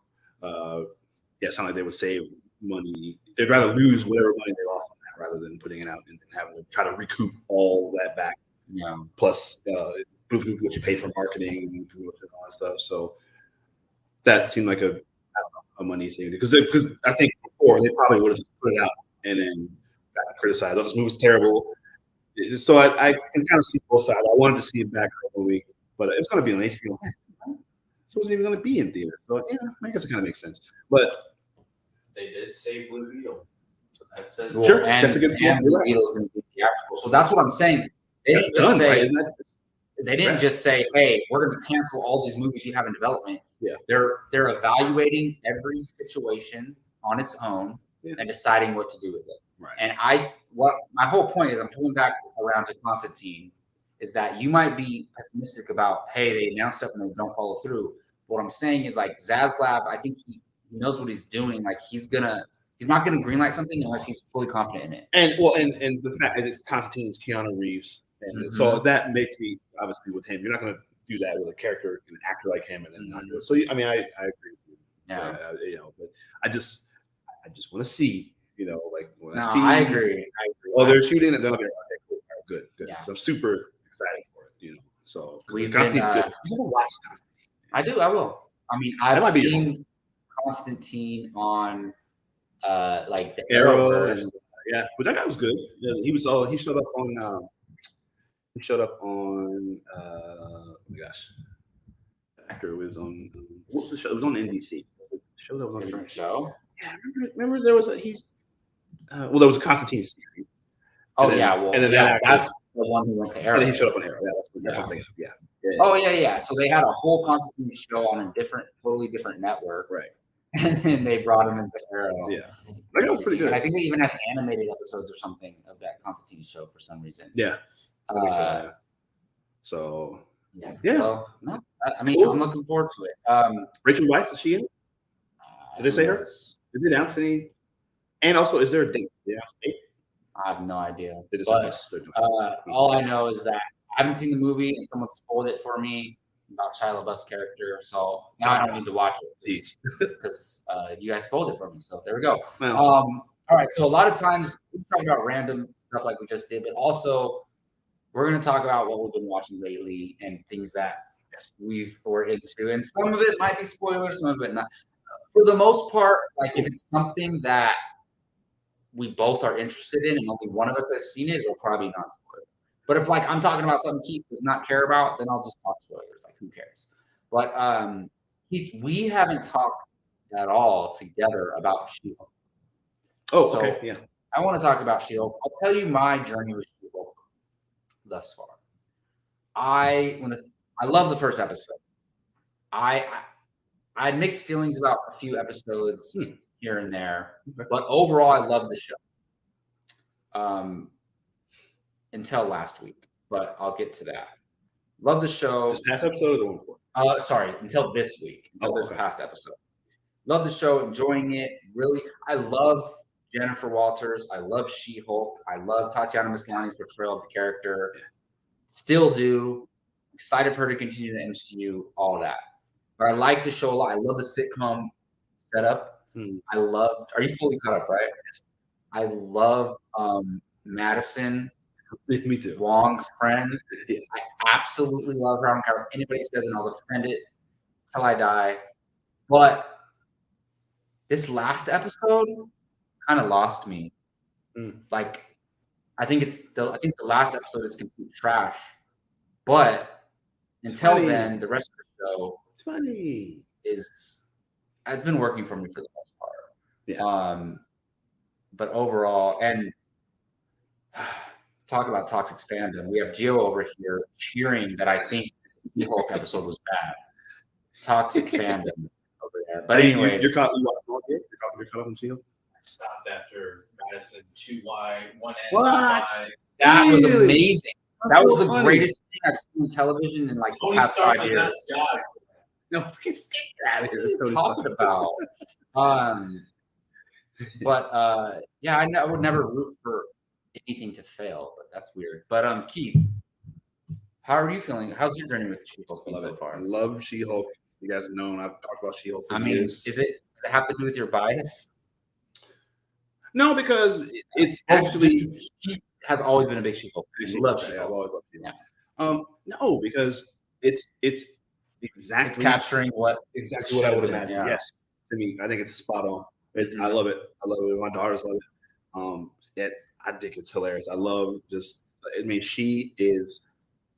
it sounded like they would save money. They'd rather lose whatever money they lost on that rather than putting it out and having to try to recoup all that back. Yeah. Plus what you pay for marketing and all that stuff. So that seemed like a money saving, because I think before they probably would have just put it out and then got criticized. Oh, this movie's terrible. So I can kind of see both sides. I wanted to see it back movie. but it's going to be on HBO. So it wasn't even going to be in theaters. So yeah, I guess it kind of makes sense. But they did say Blue Beetle. So that says sure, and, that's a good point. And Blue Beetle's going to be theatrical. So that's what I'm saying. They didn't just say. Right? They didn't just say, "Hey, we're going to cancel all these movies you have in development." Yeah, they're evaluating every situation on its own and deciding what to do with it. Right. And my whole point is, I'm pulling back around to Constantine, is that you might be pessimistic about, hey, they announce stuff and they don't follow through. What I'm saying is, like, Zaslav, I think he knows what he's doing. Like, he's not gonna greenlight something unless he's fully confident in it. And the fact that it's Constantine's Keanu Reeves, and so that makes me obviously with him. You're not gonna do that with a character, an actor like him, and then not do it. So I mean, I agree with you. Yeah. But I just want to see, like when I see. I agree. Oh, they're shooting it. Then I'll be like, okay, cool, good. Yeah. So I'm super excited for it, So We've Constantine's been, good. You gotta watch Constantine. I do. I will. I mean, I've seen Constantine on like the Arrowverse. Yeah, but that guy was good. Yeah, he showed up on. Oh my gosh, the actor was on. What was the show? It was on NBC. The show that was on Different show. Yeah, remember there was there was a Constantine series. Oh, and then that's the one who went to Arrow. And then he showed up on Arrow. Yeah, that's what I'm thinking of. Yeah. Oh yeah. So they had a whole Constantine show on a totally different network, right? And then they brought him into Arrow. Yeah, that was pretty good. And I think they even had animated episodes or something of that Constantine show for some reason. Yeah. So yeah. So no, I mean, cool. I'm looking forward to it. Rachel Weisz, is she in it? Did they say her? Did they announce any? And also, is there a date? Did they announce a date? I have no idea. But all I know is that I haven't seen the movie and someone spoiled it for me about Shia LaBeouf's character. So now I don't need to watch it because you guys spoiled it for me. So there we go. Well, all right. So a lot of times we talk about random stuff like we just did, but also we're going to talk about what we've been watching lately and things that we're into. And some of it might be spoilers, some of it not. For the most part, like if it's something that we both are interested in and only one of us has seen it, it'll probably not spoil. But if like I'm talking about something Keith does not care about, then I'll just talk spoilers. Like who cares? But Keith, we haven't talked at all together about She-Hulk. Oh, so, okay, yeah. I want to talk about She-Hulk. I'll tell you my journey with She-Hulk thus far. I love the first episode. I had mixed feelings about a few episodes here and there, but overall, I love the show. Until last week, but I'll get to that. Love the show. This past episode or the one before? Sorry, until this week, this past episode. Love the show, enjoying it. Really, I love Jennifer Walters. I love She-Hulk. I love Tatiana Maslany's portrayal of the character. Still do. Excited for her to continue the MCU, all that. But I like the show a lot. I love the sitcom setup. I love. Are you fully caught up, right? I love Madison. Me too. Wong's friend. I absolutely love her. I don't care what anybody says, and I'll defend it till I die. But this last episode kind of lost me. Like, I think the last episode is complete trash. But until then, the rest of the show has been working for me for the most part. Yeah. But overall, and talk about toxic fandom. We have Gio over here cheering that I think the Hulk episode was bad. Toxic fandom over there. But anyways, you're caught up on She-Hulk? I stopped after Madison 2Y, 1N. What? That was amazing. That was the greatest thing I've seen on television in like the past 5 years. No, get out of here. What are you talking about? But yeah, I would never root for anything to fail, but that's weird. But Keith, how are you feeling? How's your journey with She-Hulk so far? I love She-Hulk. You guys have known I've talked about She-Hulk for years. Does it have to do with your bias? No, because it's actually she has always been a big She-Hulk. I love She-Hulk. I've always loved She-Hulk. No, because it's exactly it's capturing what I would imagine. Yeah. Yes, to me, I think it's spot on. I love it. I love it. My daughters love it. I think it's hilarious. I love she is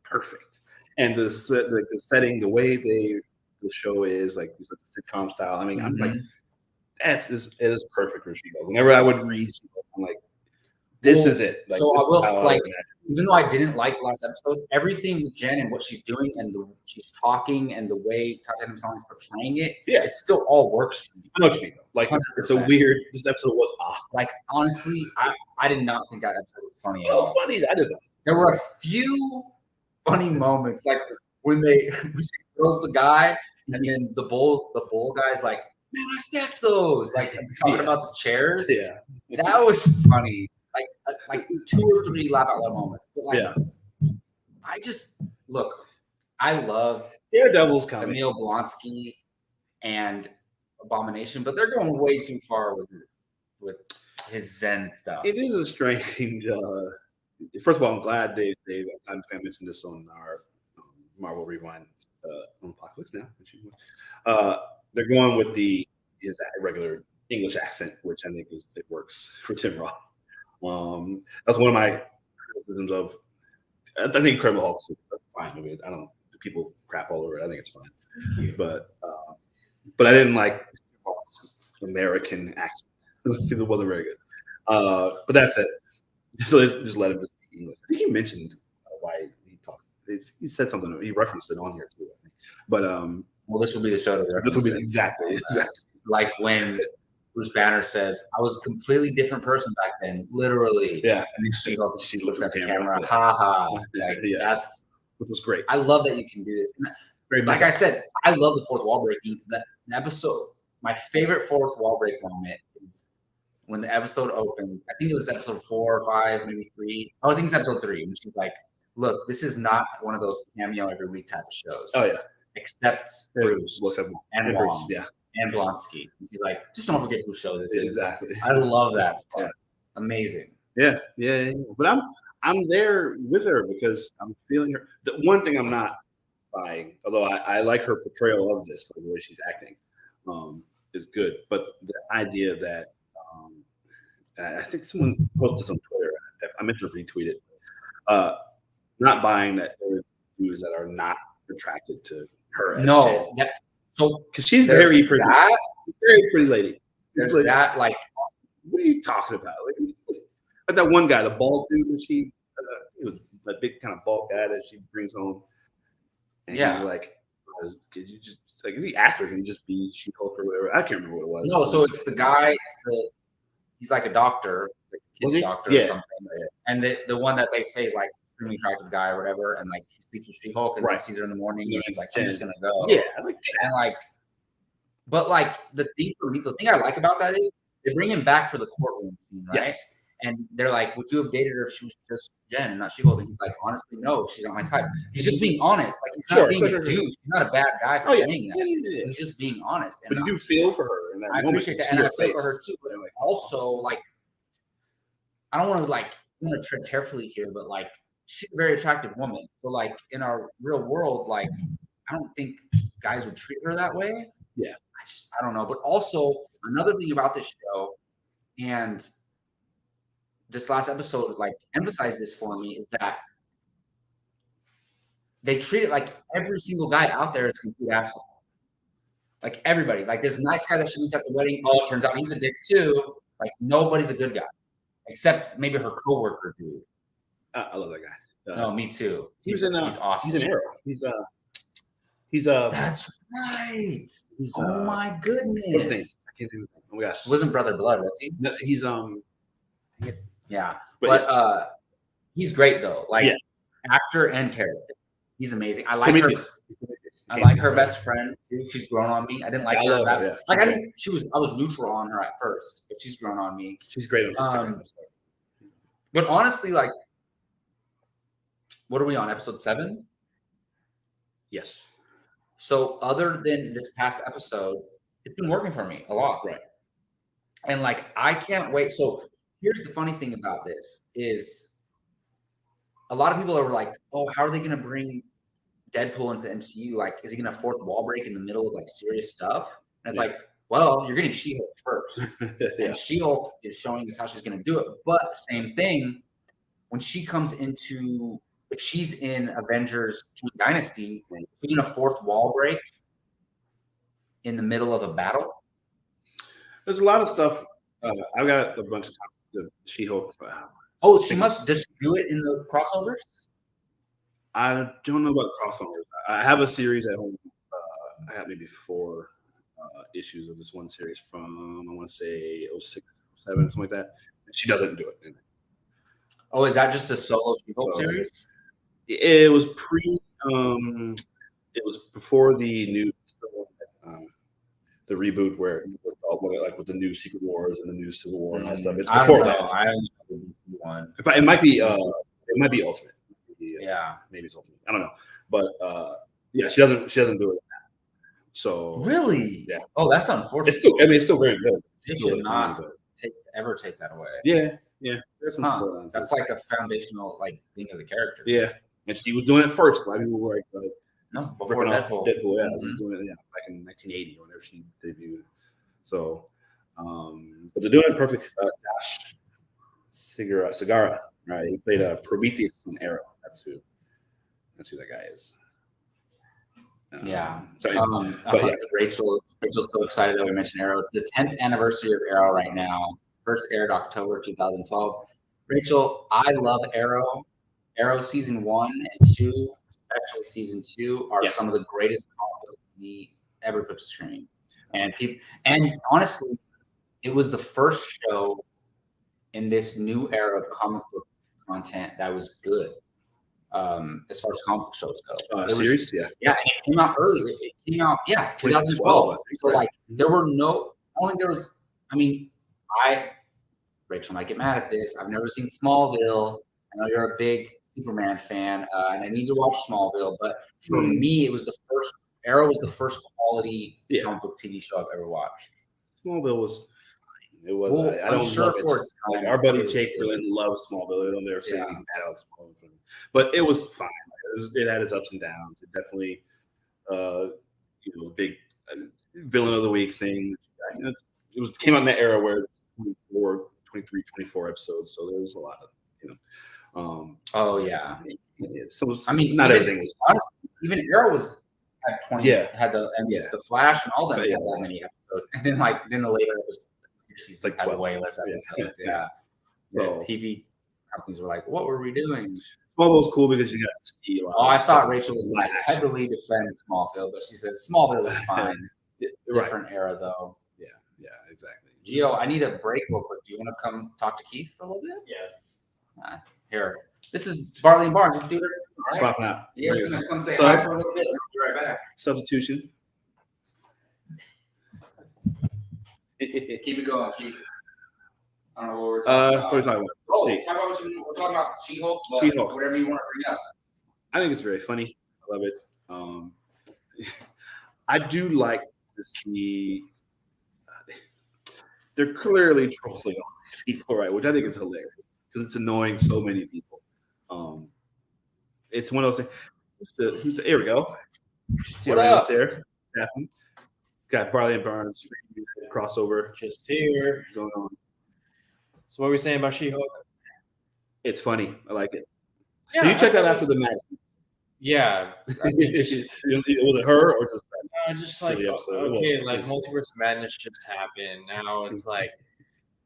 perfect. and the setting, the way the show is like the sitcom style. I mean, I'm like, it is perfect for She-Hulk. Whenever I would read She-Hulk, I'm like, this is it. Like, so I will like, even though I didn't like last episode, everything with Jen and what she's doing and she's talking and the way Tatiana Maslany is portraying it, it still all works for me. I know what you mean. Like, 100%. It's a weird. This episode was off. Like, honestly, I did not think that episode was funny at all. It was funny. I didn't. There were a few funny moments, like when she throws the guy, and then the bull guy's like, "Man, I stacked those." Like talking about the chairs. Yeah, that was funny. Like 2 or 3 laugh out loud moments. But like, I just look. I love Daredevil's coming. Emil Blonsky and Abomination, but they're going way too far with his Zen stuff. It is a strange. First of all, I'm glad Dave. I mentioned this on our Marvel Rewind on Apocalypse Now. They're going with his regular English accent, which I think it works for Tim Roth. That's one of my criticisms of. I think Incredible Hulk is a fine movie. I don't. People crap all over it. I think it's fine, but I didn't like American accent. It wasn't very good. But that's it. So just let him just be English. I think he mentioned why he talked. He said something. He referenced it on here too. I think. But well, this will be the show to reference. This will be exactly. Like when Bruce Banner says, "I was a completely different person back then," literally. Yeah. And then she looks at the camera. Yeah. Ha ha. Like, that's which was great. I love that you can do this. And like I said, I love the fourth wall breaking. That episode. My favorite fourth wall break moment is when the episode opens. I think it was episode 4 or 5, maybe 3. Oh, I think it's episode 3. And she's like, "Look, this is not one of those cameo every week type of shows." Oh yeah. Except Bruce and Wong, yeah, and Blonsky. He's like, just don't forget who show this is. Exactly. I love that stuff. Yeah. Amazing. Yeah. But I'm there with her because I'm feeling her. The one thing I'm not buying, although I like her portrayal of this, the way she's acting, is good. But the idea that I think someone posted this on Twitter. I meant to retweet it. Not buying that there are dudes that are not attracted to her. No, so because she's very pretty, very pretty lady. There's that, like, what are you talking about? Like that one guy, the bald dude that he was a big kind of bald guy that she brings home. And he was like, could you just like if he asked her, can he just be She-Hulk or whatever? I can't remember what it was. No, so it's the guy. He's like a doctor, like a kid's doctor or something. And the one that they say is like extremely attractive guy or whatever, and like he speaks with She-Hulk and sees her in the morning and he's like, I'm just gonna go. Yeah, and like, but like the thing for me, the thing I like about that is they bring him back for the courtroom scene, right? Yes. And they're like, would you have dated her if she was just Jen and not She-Hulk? And he's like, honestly, no, she's not my type. He's just being honest. Like, he's not being a dude. He's not a bad guy for saying that. Yeah. He's just being honest. And but you do feel for her in that moment. I appreciate that. And I feel for her too. But also, like, I don't want to tread carefully here, but like, she's a very attractive woman. So like in our real world, like, I don't think guys would treat her that way. Yeah. I don't know. But also another thing about this show, and this last episode like emphasized this for me, is that they treat it like every single guy out there is a complete asshole. Like everybody, like this nice guy that she meets at the wedding, it turns out he's a dick too. Like nobody's a good guy, except maybe her coworker dude. I love that guy. No, me too. He's awesome. He's an Arrow. He's That's right. Oh my goodness. What's his name? I can't do it. Oh my gosh. It wasn't Brother Blood, was he? No, he's Yeah, but he's great though. Like actor and character, he's amazing. I like her. I like her best friend too. She's grown on me. I didn't like her. Like I didn't. I was neutral on her at first, but she's grown on me. She's great on Instagram. But honestly, like, what are we on? Episode 7? Yes. So other than this past episode, it's been working for me a lot. Right. And like, I can't wait. So here's the funny thing about this is a lot of people are like, oh, how are they going to bring Deadpool into the MCU? Like, is he going to fourth wall break in the middle of like serious stuff? And it's like, well, you're getting She-Hulk first. And She-Hulk is showing us how she's going to do it. But same thing, when she comes into if she's in Avengers Dynasty, she's in a fourth wall break in the middle of a battle. There's a lot of stuff. I've got a bunch of She-Hulk. Does she do it in the crossovers? I don't know about crossovers. I have a series at home. I have maybe 4 issues of this one series from, I want to say 06, 07, something like that. And she doesn't do it. Oh, is that just a solo She-Hulk series? It was it was before the new the reboot where like with the new Secret Wars and the new Civil War and all that stuff. It's before that. I don't know one. It might be Ultimate. Yeah, maybe it's Ultimate. I don't know, but yeah, she doesn't do it. So really, yeah. Oh, that's unfortunate. It's still very good. They should not ever take that away. Yeah. That's like a foundational thing of the character. Yeah, and she was doing it first. A lot of people were like no, before Deadpool. Yeah, doing it back in 1980 whenever she debuted. So, but they're doing it perfectly. Dash Segura, right? He played Prometheus in Arrow. That's who that guy is. But yeah, Rachel's so excited that we mentioned Arrow. It's the 10th anniversary of Arrow right now. First aired October 2012. Rachel, I love Arrow. Arrow season 1 and 2, especially season 2, are some of the greatest comic we ever put to screen. And honestly, it was the first show in this new era of comic book content that was good. As far as comic book shows go, series, and it came out early. It came out, 2012. So there were no. Only there was. I mean, Rachel might get mad at this. I've never seen Smallville. I know you're a big Superman fan, and I need to watch Smallville. But for me, it was the first. Arrow was the first quality comic book TV show I've ever watched. Smallville was fine. It was. Well, I don't love it. Our buddy Jake Berlin loves Smallville. I don't ever say anything bad about Smallville, but it was fine. It had its ups and downs. It definitely, big villain of the week thing. It came out in that era where 23, 24 episodes. So there was a lot of, So not everything was. Honestly, even Arrow had 20. Had the Flash and all them had that many episodes, and then the later seasons had way less episodes. So TV companies were like, "What were we doing?" Smallville was cool because you got to see a lot. I thought Rachel was going to heavily defend Smallville, but she said Smallville was fine. Different era though. Yeah, exactly. Gio, I need a break real quick. Do you want to come talk to Keith for a little bit? Yes. Here. This is Bartley and Barnes. You can do it. Right. Swapping out. Yeah, we're going to come say hi for a little bit. We'll be right back. Substitution. Keep it going, Keith. I don't know what we're talking about. What are we talking about? Talk about we're talking about She-Hulk. She-Hulk. Whatever you want to bring up. I think it's very funny. I love it. I do like to see. They're clearly trolling all these people, right? Which I think is hilarious because it's annoying so many people. It's one of those things. Who's the? Here we go. What up? There. Got Bartley and Barnes crossover. Just here. Going on. So what were we saying about She-Hulk? It's funny. I like it. Yeah, you check that after the match. Yeah. Was it her or just that? Just like Multiverse of Madness just happened. Now it's like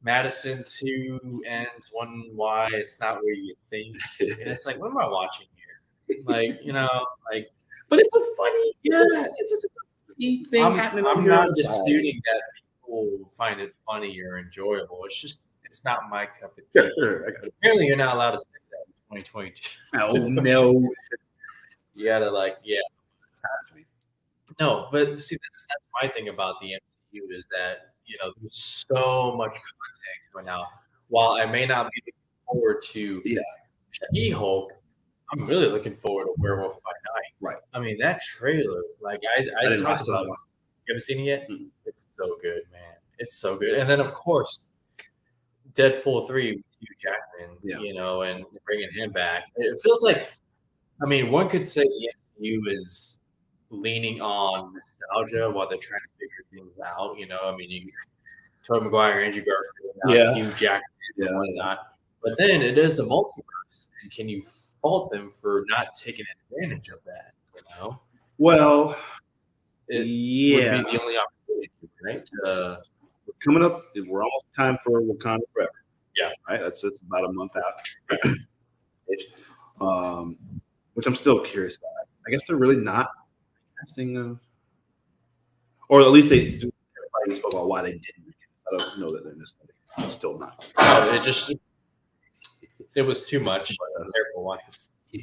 Madison 2 ends 1Y. It's not where you think, and it's like, what am I watching here? But it's a funny. It's a funny thing happening. I'm not disputing that people find it funny or enjoyable. It's not my cup of tea. Sure. Apparently, you're not allowed to say that in 2022. Oh no. You gotta No, but see, that's my thing about the MCU is that there's so much content coming out. While I may not be looking forward to She-Hulk, I'm really looking forward to Werewolf by Night. Right. I mean, that trailer, I talked about it. You haven't seen it yet? Mm-hmm. It's so good, man. It's so good. And then of course, Deadpool 3 with Hugh Jackman, and bringing him back. It feels like, one could say the MCU is leaning on nostalgia while they're trying to figure things out. You Tobey Maguire, Andrew Garfield, Hugh Jackman, and whatnot. But then it is the multiverse. And can you fault them for not taking advantage of that. You know, Well, it would yeah. be the only opportunity, right? Coming up, we're almost time for Wakanda Forever. Yeah. Right. That's about a month out. Which I'm still curious about. I guess they're really not casting, or at least they do. Everybody spoke about why they didn't. I don't know that they're necessarily. I'm still not. It was too much. Careful, why?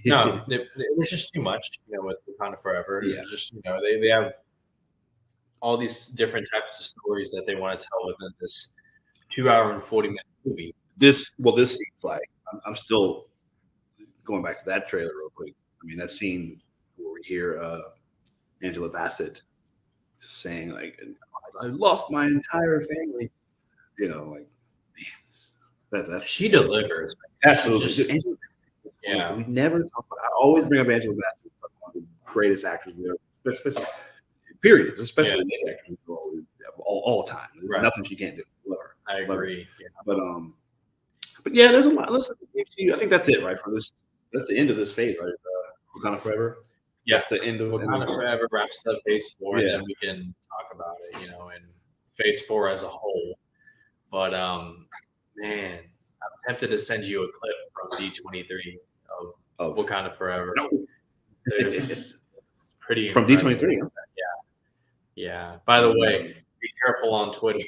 No, it was just too much. You know, with Wakanda Forever. It was just they have all these different types of stories that they want to tell within this 2 hour and 40-minute movie. This seems like I'm still going back to that trailer real quick. I mean, that scene where we hear Angela Bassett saying like, "I lost my entire family," you know, like that's she delivers. Absolutely. Yeah, we never talk about. I always bring up Angela Bassett, one of the greatest actors we ever, especially period, especially all time. There's nothing she can't do. Love her. I agree. Yeah. But yeah, there's a lot. Listen, I think that's it, right? For this, that's the end of this phase, right? Wakanda Forever. Yes, the end of Wakanda Forever wraps up Phase 4, and then we can talk about it, you know, in Phase 4 as a whole. But man, I'm tempted to send you a clip from D23 of Wakanda Forever. No. It's pretty from D23. Yeah. By the way, be careful on Twitter.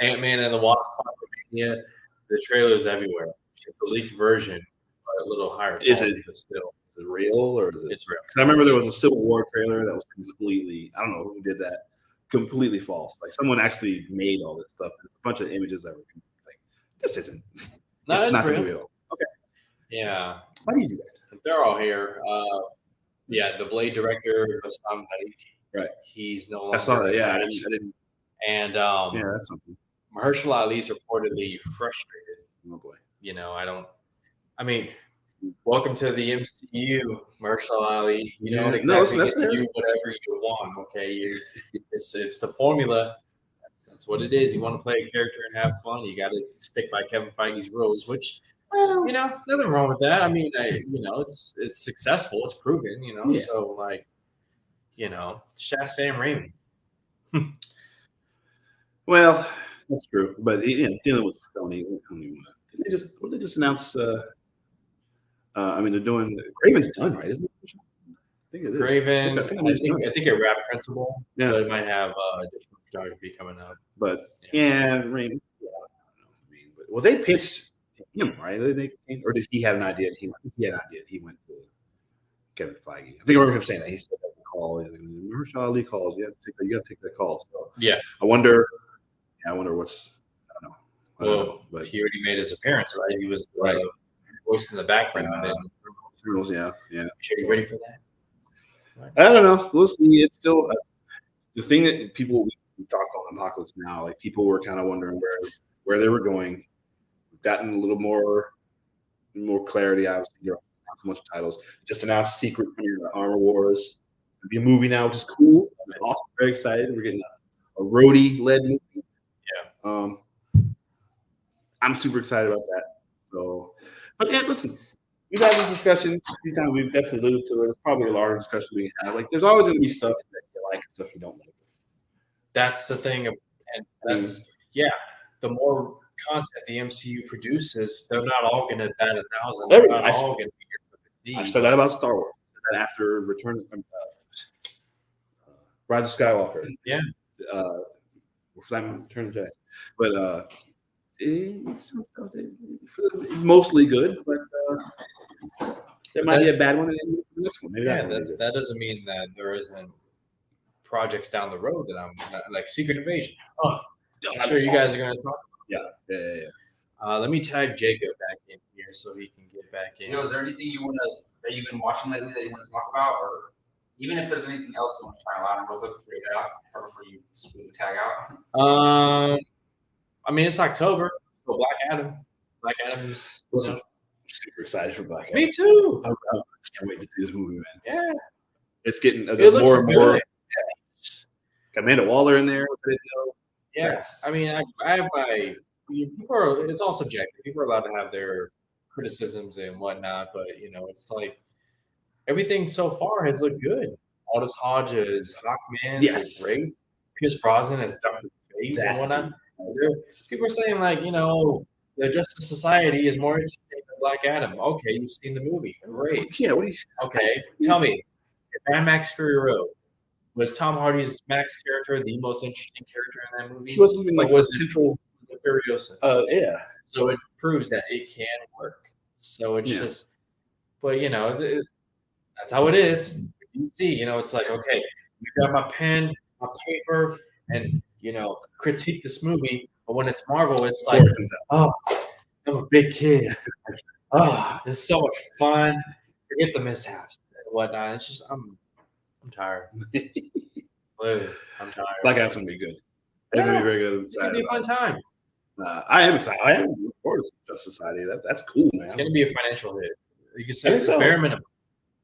Ant-Man and the Wasp: Quantumania, the trailer's everywhere. It's a leaked version, but a little higher quality. Is it still? Is it real or is it? It's real. I remember there was a Civil War trailer that was completely. I don't know who did that. Completely false. Like someone actually made all this stuff. There's a bunch of images that were like, this isn't. No, it's not real. real. Okay. Yeah. Why do you do that? They're all here. The Blade director, Bassam Tariq. Right. He's no longer. I saw that. Yeah, I didn't. And that's something. Mahershala Ali's reportedly frustrated. Oh boy. You know, I mean, welcome to the MCU, Mahershala Ali. You know exactly get to do whatever you want. Okay, it's the formula. That's what it is. You want to play a character and have fun. You got to stick by Kevin Feige's rules, which you know, nothing wrong with that. I mean, it's successful. It's proven. You know, so like, you know, shaft Sam Raimi. Well, that's true, but dealing with Sony, they just announced. I mean, they're doing Craven's done, right? Isn't it? I think it is. Craven. I think it wrapped principal. Yeah, but it might have additional photography coming up. But Raimi. Well, they pitched him, right? Or did he have an idea? He had an idea. He went to Kevin Feige. I think I remember him saying that. He said that call. Mahershala Ali calls. You got to take that call. So I wonder what's. I don't know. But he already made his appearance, right? He was voice in the background. Yeah. Sure, you ready for that? Right. I don't know. We'll see. It's still the thing that people we talked on Apocalypse Now. Like people were kind of wondering where they were going. We've gotten a little more clarity. Obviously, there are not so much titles. Just announced Secret Armor Wars. It'll be a movie now, which is cool. I'm awesome. Very excited. We're getting a Rhodey-led movie. Yeah. I'm super excited about that. So, but listen, we've had this discussion. We've definitely alluded to it. It's probably a larger discussion we have. Like, there's always going to be stuff that you like and stuff you don't like. That's the thing, and that's the more content the MCU produces, they're not all going to bat 1,000. They're not all going to be I said that about Star Wars. After Rise of Skywalker. Yeah. Return of Jedi. But it's mostly good, but there might be a bad one in the next one. Maybe that doesn't mean that there isn't projects down the road that I'm like Secret Invasion. Oh, I'm sure you guys are going to talk about. Yeah. Let me tag Jacob back in here so he can get back in. Is there anything that you've been watching lately that you want to talk about, or even if there's anything else you want to try out real quick before you head out, or before you tag out? I mean, it's October, so Black Adam's. Listen, I'm super excited for Black Adam. Me too. I can't wait to see this movie, man. Yeah. It's getting more and more. Got Amanda Waller in there. Yes. I mean, I have my. It's all subjective. People are allowed to have their criticisms and whatnot, but it's like everything so far has looked good. Aldous Hodges, Hawkman, is great. Pierce Brosnan as Dr. Fate and whatnot. People are saying like, the Justice Society is more interesting than Black Adam. Okay, you've seen the movie. Great. Yeah, what do you Okay, tell me, Mad Max Fury Road, was Tom Hardy's Max character the most interesting character in that movie? He wasn't even like was central Furiosa. Yeah. So it proves that it can work. So it's just, but that's how it is. You see, it's like, okay, you got my pen, my paper, and critique this movie. But when it's Marvel, it's like, oh, I'm a big kid. Oh, it's so much fun. Forget the mishaps and whatnot. It's just I'm tired. I'm tired. Black Adam's gonna be good. It's gonna be very good. It's gonna be a fun time. I am excited. I am looking forward to Justice Society. That's cool, man. It's gonna be a financial hit. You can say it's bare minimum.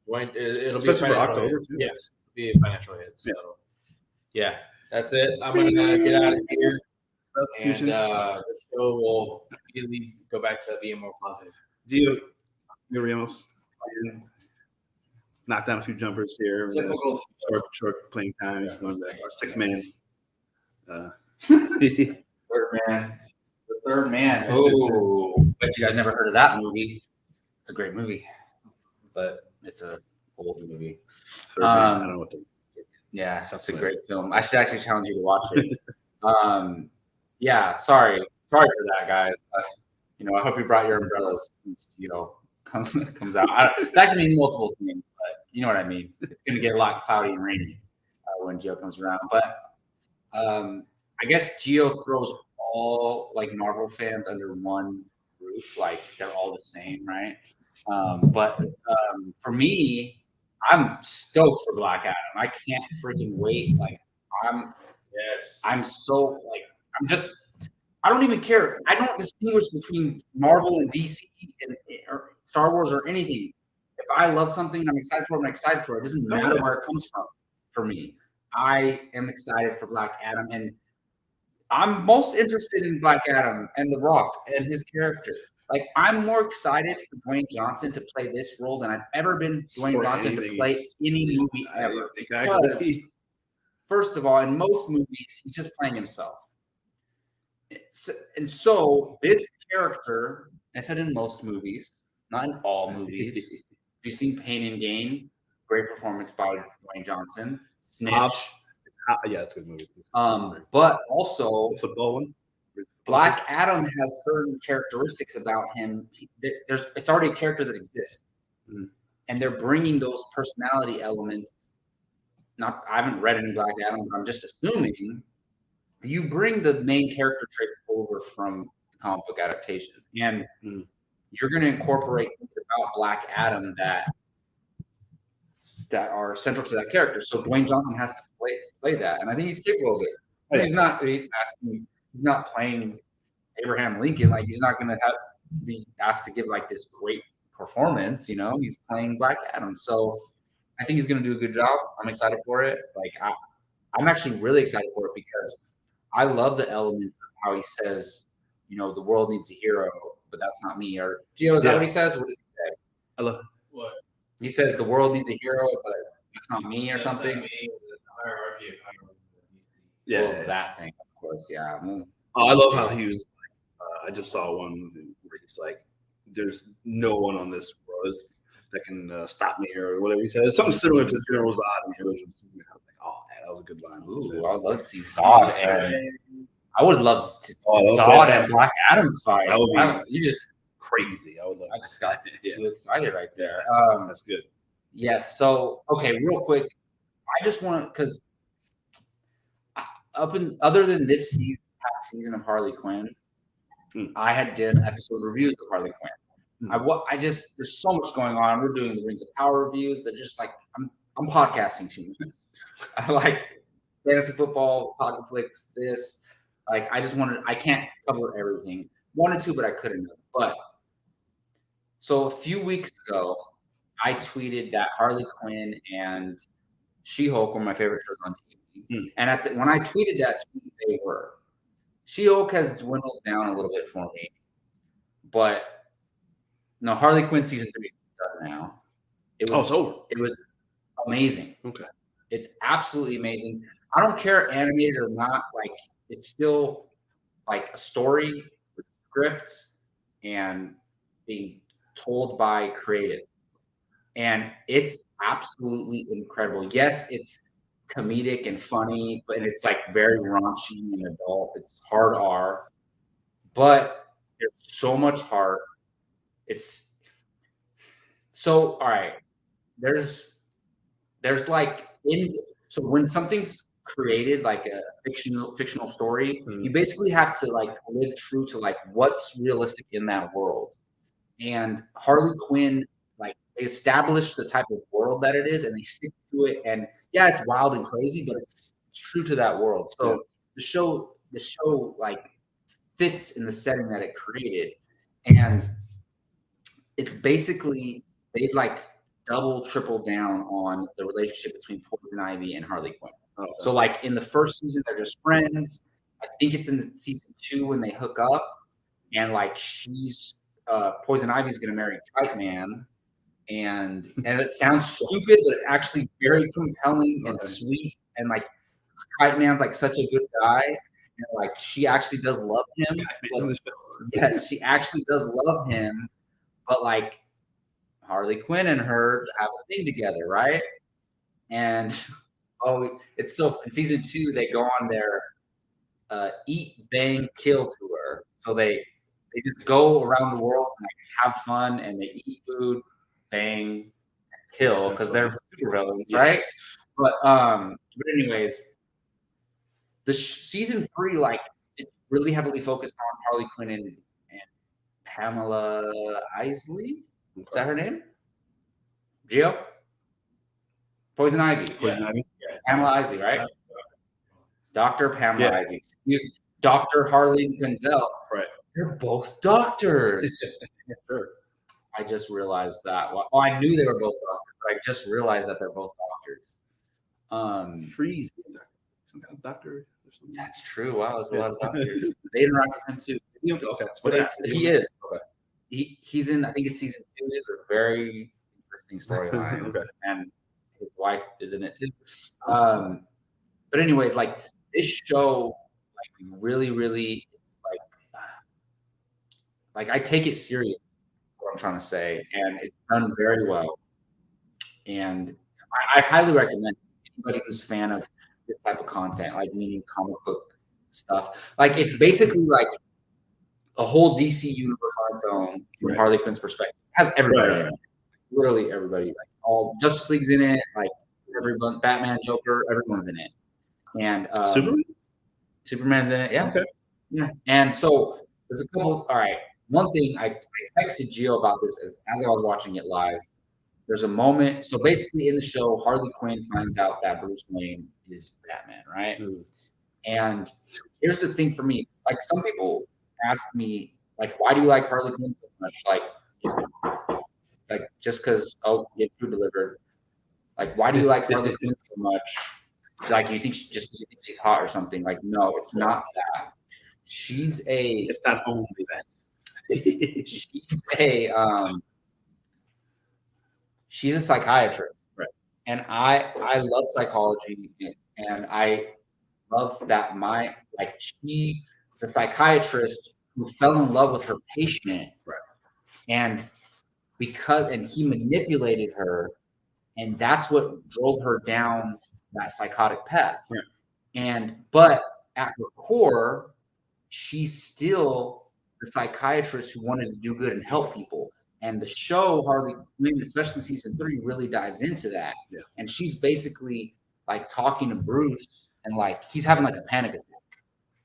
It'll especially be for October hit. too. Yes, it'll be a financial hit. So yeah, that's it. I'm gonna get out of here. And the show will immediately go back to being more positive. Gio Ramos knocked down a few jumpers here. Short playing time. He's going back. 6-man. The third man. Oh, bet you guys never heard of that movie. It's a great movie, but it's a old movie. Third Man. I don't know what yeah, it's a great film. I should actually challenge you to watch it. Yeah, sorry for that, guys. I hope you brought your umbrellas. Comes out. That can mean multiple things, but you know what I mean. It's gonna get a lot cloudy and rainy when Gio comes around. But I guess Gio throws all like Marvel fans under one roof, like they're all the same, right? But for me, I'm stoked for Black Adam. I can't freaking wait. Like I'm so like I don't even care. I don't distinguish between Marvel and DC or Star Wars or anything. If I love something and I'm excited for it, I'm excited for it. It doesn't matter where it comes from for me. I am excited for Black Adam, and I'm most interested in Black Adam and The Rock and his character. Like, I'm more excited for Dwayne Johnson to play this role than I've ever been Dwayne Johnson to play any movie ever. Because, first of all, in most movies, he's just playing himself. And so this character, I said in most movies, not in all movies. You've seen Pain and Gain, great performance by Dwayne Johnson. Snitch. Yeah, it's a good movie. But also the football one. Black Adam has certain characteristics about him. It's already a character that exists, and they're bringing those personality elements. I haven't read any Black Adam, but I'm just assuming you bring the main character traits over from the comic book adaptations, and you're going to incorporate things about Black Adam that are central to that character. So Dwayne Johnson has to play that, and I think he's capable of it. He's not playing Abraham Lincoln. Like, he's not going to be asked to give like this great performance. He's playing Black Adam, so I think he's going to do a good job. I'm excited for it. Like, I'm actually really excited for it because I love the elements of how he says, the world needs a hero, but that's not me. Or Gio, is that what he says? What does he say? I love what he says. The world needs a hero, but it's not me, or something. That thing, of course. Yeah. I love how he was. I just saw one where he's like, "There's no one on this world that can stop me," or whatever he says. Something similar to General Zod in the original. I was like, "Oh, man, that was a good line." Ooh, I'd love to see Zod, and I would love to see Zod and Black Adam fight. That would be just crazy. I just got too excited right there. That's good. Yes. So, okay, real quick, I just want to, because other than this past season of Harley Quinn, I had done episode reviews of Harley Quinn. There's so much going on. We're doing the Rings of Power reviews that just like I'm podcasting too much. I like fantasy football, pocket flicks, this. Like, I can't cover everything. Wanted to, but I couldn't. But so a few weeks ago, I tweeted that Harley Quinn and She-Hulk were my favorite shows on TV. And when I tweeted that tweet, they were. She-Hulk has dwindled down a little bit for me, but No, Harley Quinn season 3 is done now. It was it's over. It was amazing. Okay. It's absolutely amazing. I don't care animated or not. Like it's still like a story with script and being told by creative. And it's absolutely incredible. Yes, it's comedic and funny, but it's like very raunchy and adult. It's hard R, but there's so much heart. It's so all right. There's like so when something's created like a fictional story, you basically have to like live true to like what's realistic in that world. And Harley Quinn, like they established the type of world that it is, and they stick to it. And yeah, it's wild and crazy, but it's true to that world. So the show like fits in the setting that it created, and it's basically they've like double, triple down on the relationship between Poison Ivy and Harley Quinn. Okay. So like in the first season, they're just friends. I think it's in season 2 when they hook up, and like she's Poison Ivy's gonna marry Kite Man, and it sounds stupid, but it's actually very compelling and sweet, and like Kite Man's like such a good guy, and like she actually does love him. Yes, she actually does love him, but like Harley Quinn and her have a thing together, right? And it's so in season 2 they go on their eat, bang, kill tour. So they just go around the world and like have fun, and they eat food, bang, kill because they're super villains, right? But anyways, the season 3 like it's really heavily focused on Harley Quinn and Pamela Isley. Is that her name? Gio? Poison Ivy. Poison Ivy. Yeah. Pamela Isley, right? Dr. Pamela Isley. Dr. Harleen Quinzel. Right. They're both doctors. Sure. I just realized that. Well, I knew they were both doctors, but I just realized that they're both doctors. Freeze. Some kind of doctor or something. That's true. Wow, there's a lot of doctors. They interact with him too. Okay. But he is. Okay. He's in, I think it's season 2. It's a very interesting storyline. Okay. And his wife is in it too. But anyways, like this show, like really, really, it's like I take it serious. What I'm trying to say, and it's done very well. And I highly recommend anybody who's a fan of this type of content, like meaning comic book stuff. Like it's basically like a whole DC universe on its own from Harley Quinn's perspective. It has everybody in it. Literally everybody. Like all Justice League's in it, like everyone, Batman, Joker, everyone's in it. And Superman's in it, yeah. Okay. Yeah. And so there's a couple. All right. One thing I texted Gio about this as I was watching it live. There's a moment. So basically in the show, Harley Quinn finds out that Bruce Wayne is Batman, right? And here's the thing for me. Like some people ask me, like, why do you like Harley Quinn so much? Like just because get food delivered. Like, why do you like Harley Quinn so much? Like, you think she's hot or something? Like, no, it's not that. It's not only that. She's a psychiatrist, right? And I love psychology, and I love that she's a psychiatrist who fell in love with her patient, right? And he manipulated her, and that's what drove her down that psychotic path. Right. But at her core, she's still the psychiatrist who wanted to do good and help people. And the show, Harley Quinn, especially season 3, really dives into that. Yeah. And she's basically like talking to Bruce, and like he's having like a panic attack.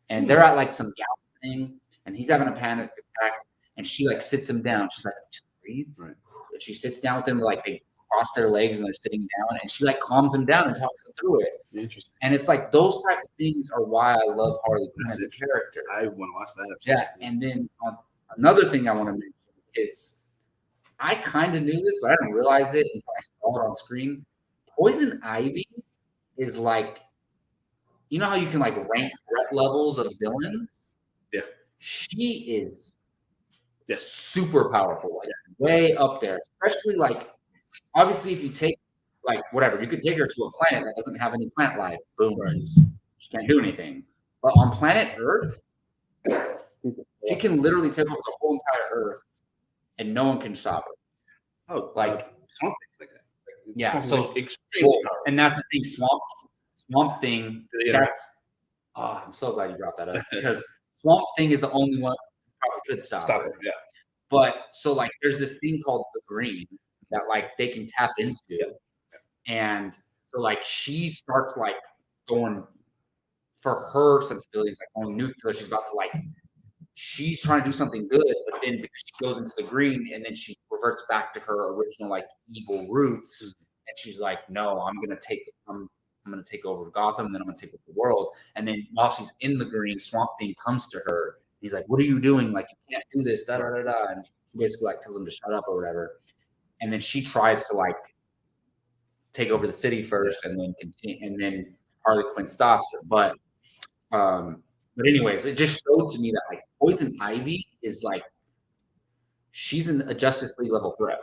And they're at like some gal thing, and he's having a panic attack, and she like sits him down. She's like, just breathe. Right. And she sits down with him, like they cross their legs and they're sitting down, and she like calms him down and talks him through it. Interesting. And it's like those type of things are why I love Harley Quinn as a character. I want to watch that. Yeah. And then another thing I want to mention is I kind of knew this, but I didn't realize it until I saw it on screen. Poison Ivy is like, you know how you can like rank threat levels of villains? Yeah. She is super powerful. Like way up there, especially like obviously if you take like whatever, you could take her to a planet that doesn't have any plant life. Boom, she can't do anything. But on planet Earth, she can literally take over the whole entire Earth, and no one can stop her. Oh, like something like that. Yeah, so extremely and that's the thing, Swamp Thing. That's I'm so glad you brought that up because Swamp Thing is the only one that probably could stop her. Yeah. But so like there's this thing called the green that like they can tap into. And so like she starts like going for her sensibilities, like going nuclear. She's about to like she's trying to do something good, but then because she goes into the green and then she reverts back to her original like evil roots, and she's like, no, I'm gonna take over Gotham, and then I'm gonna take over the world. And then while she's in the green, Swamp Thing comes to her. He's like, what are you doing? Like, you can't do this, da da da da. And she basically like tells him to shut up or whatever. And then she tries to like take over the city first, and then continue, and then Harley Quinn stops her. But anyways, it just showed to me that like Poison Ivy is like she's a Justice League level threat.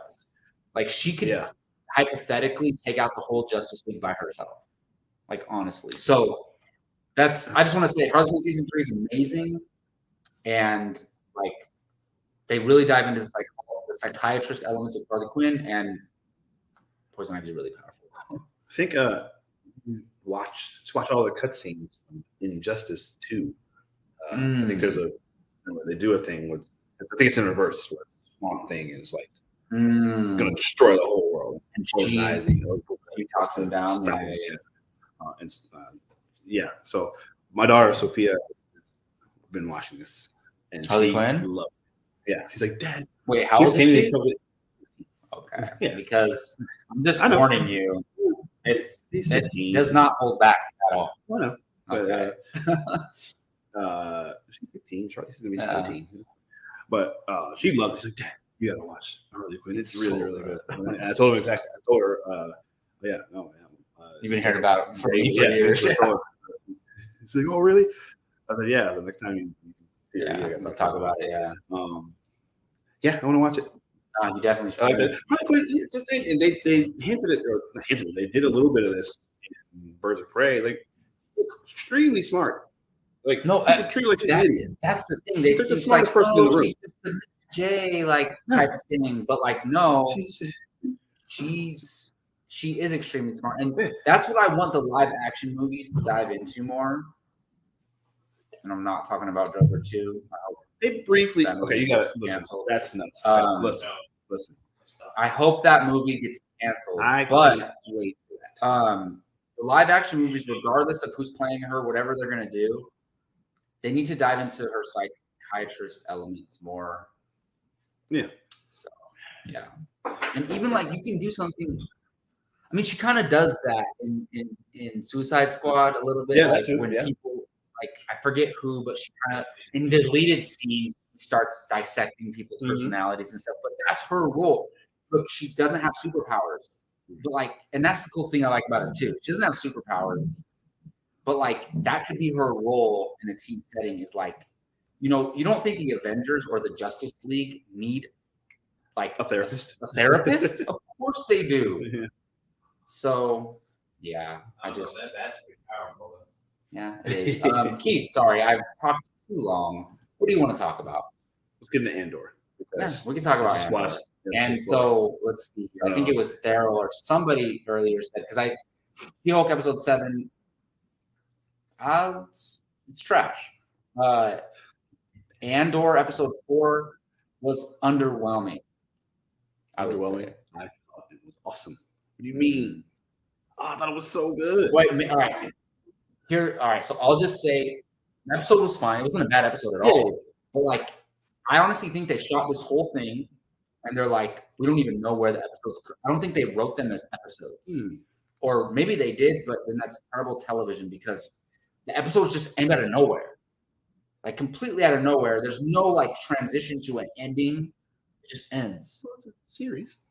Like she could hypothetically take out the whole Justice League by herself. Like honestly. So I just want to say Harley Quinn season 3 is amazing. And like they really dive into the psychiatrist elements of Harley Quinn, and Poison Ivy is really powerful. I think watch all the cutscenes in Injustice 2. I think they do a thing with, I think it's in reverse, where Swamp Thing is like going to destroy the whole world. And she talks him down. So my daughter Sophia has been watching this, and Harley she Quinn loves it. Yeah, she's like, Dad. Wait, how old is she? Okay, because I'm just warning you, it does not hold back at all. I know. Okay. She's 15. She's gonna be 17. But she loved it. She's like, Dad, you gotta watch Harley Quinn. It's really, really good. And I told her exactly. I told her, you've been hearing about it for years. She's like, oh, really? I said, yeah. The next time you see her, we'll talk about it. Yeah. I want to watch it. You definitely should. It's the thing, and they hinted it, or not hinted. They did a little bit of this in Birds of Prey. Like, extremely smart. Like, no, treat her like she's an idiot. That's the thing. They're the smartest person in the room. She's just the J like type of thing, but like no, she is extremely smart, and that's what I want the live action movies to dive into more. And I'm not talking about Joker 2. They briefly you got to listen. That's nuts. Listen. I hope that movie gets canceled. But wait for that. The live action movies, regardless of who's playing her, whatever they're gonna do, they need to dive into her psychiatrist elements more. Yeah. So and even like you can do something. I mean, she kind of does that in Suicide Squad a little bit. Yeah, like when people like I forget who, but she kind of in deleted scenes starts dissecting people's personalities and stuff. But that's her role. Look, she doesn't have superpowers, but like, and that's the cool thing I like about her too. She doesn't have superpowers, but like that could be her role in a team setting. Is like, you don't think the Avengers or the Justice League need like a therapist? A therapist? Of course they do. Yeah. So I just that's pretty powerful. Yeah, it is. Keith, sorry, I've talked too long. What do you want to talk about? Let's get into Andor. Yeah, we can talk about Andor. And so let's see. I think it was Theral or somebody earlier said because She-Hulk episode 7. It's trash. Andor episode 4 was underwhelming. Underwhelming. I thought it was awesome. What do you mean? Oh, I thought it was so good. Wait, all right. All right. So I'll just say the episode was fine. It wasn't a bad episode at all. But like, I honestly think they shot this whole thing, and they're like, we don't even know where the episodes. I don't think they wrote them as episodes, or maybe they did, but then that's terrible television because the episodes just end out of nowhere, like completely out of nowhere. There's no like transition to an ending. It just ends. It's a series.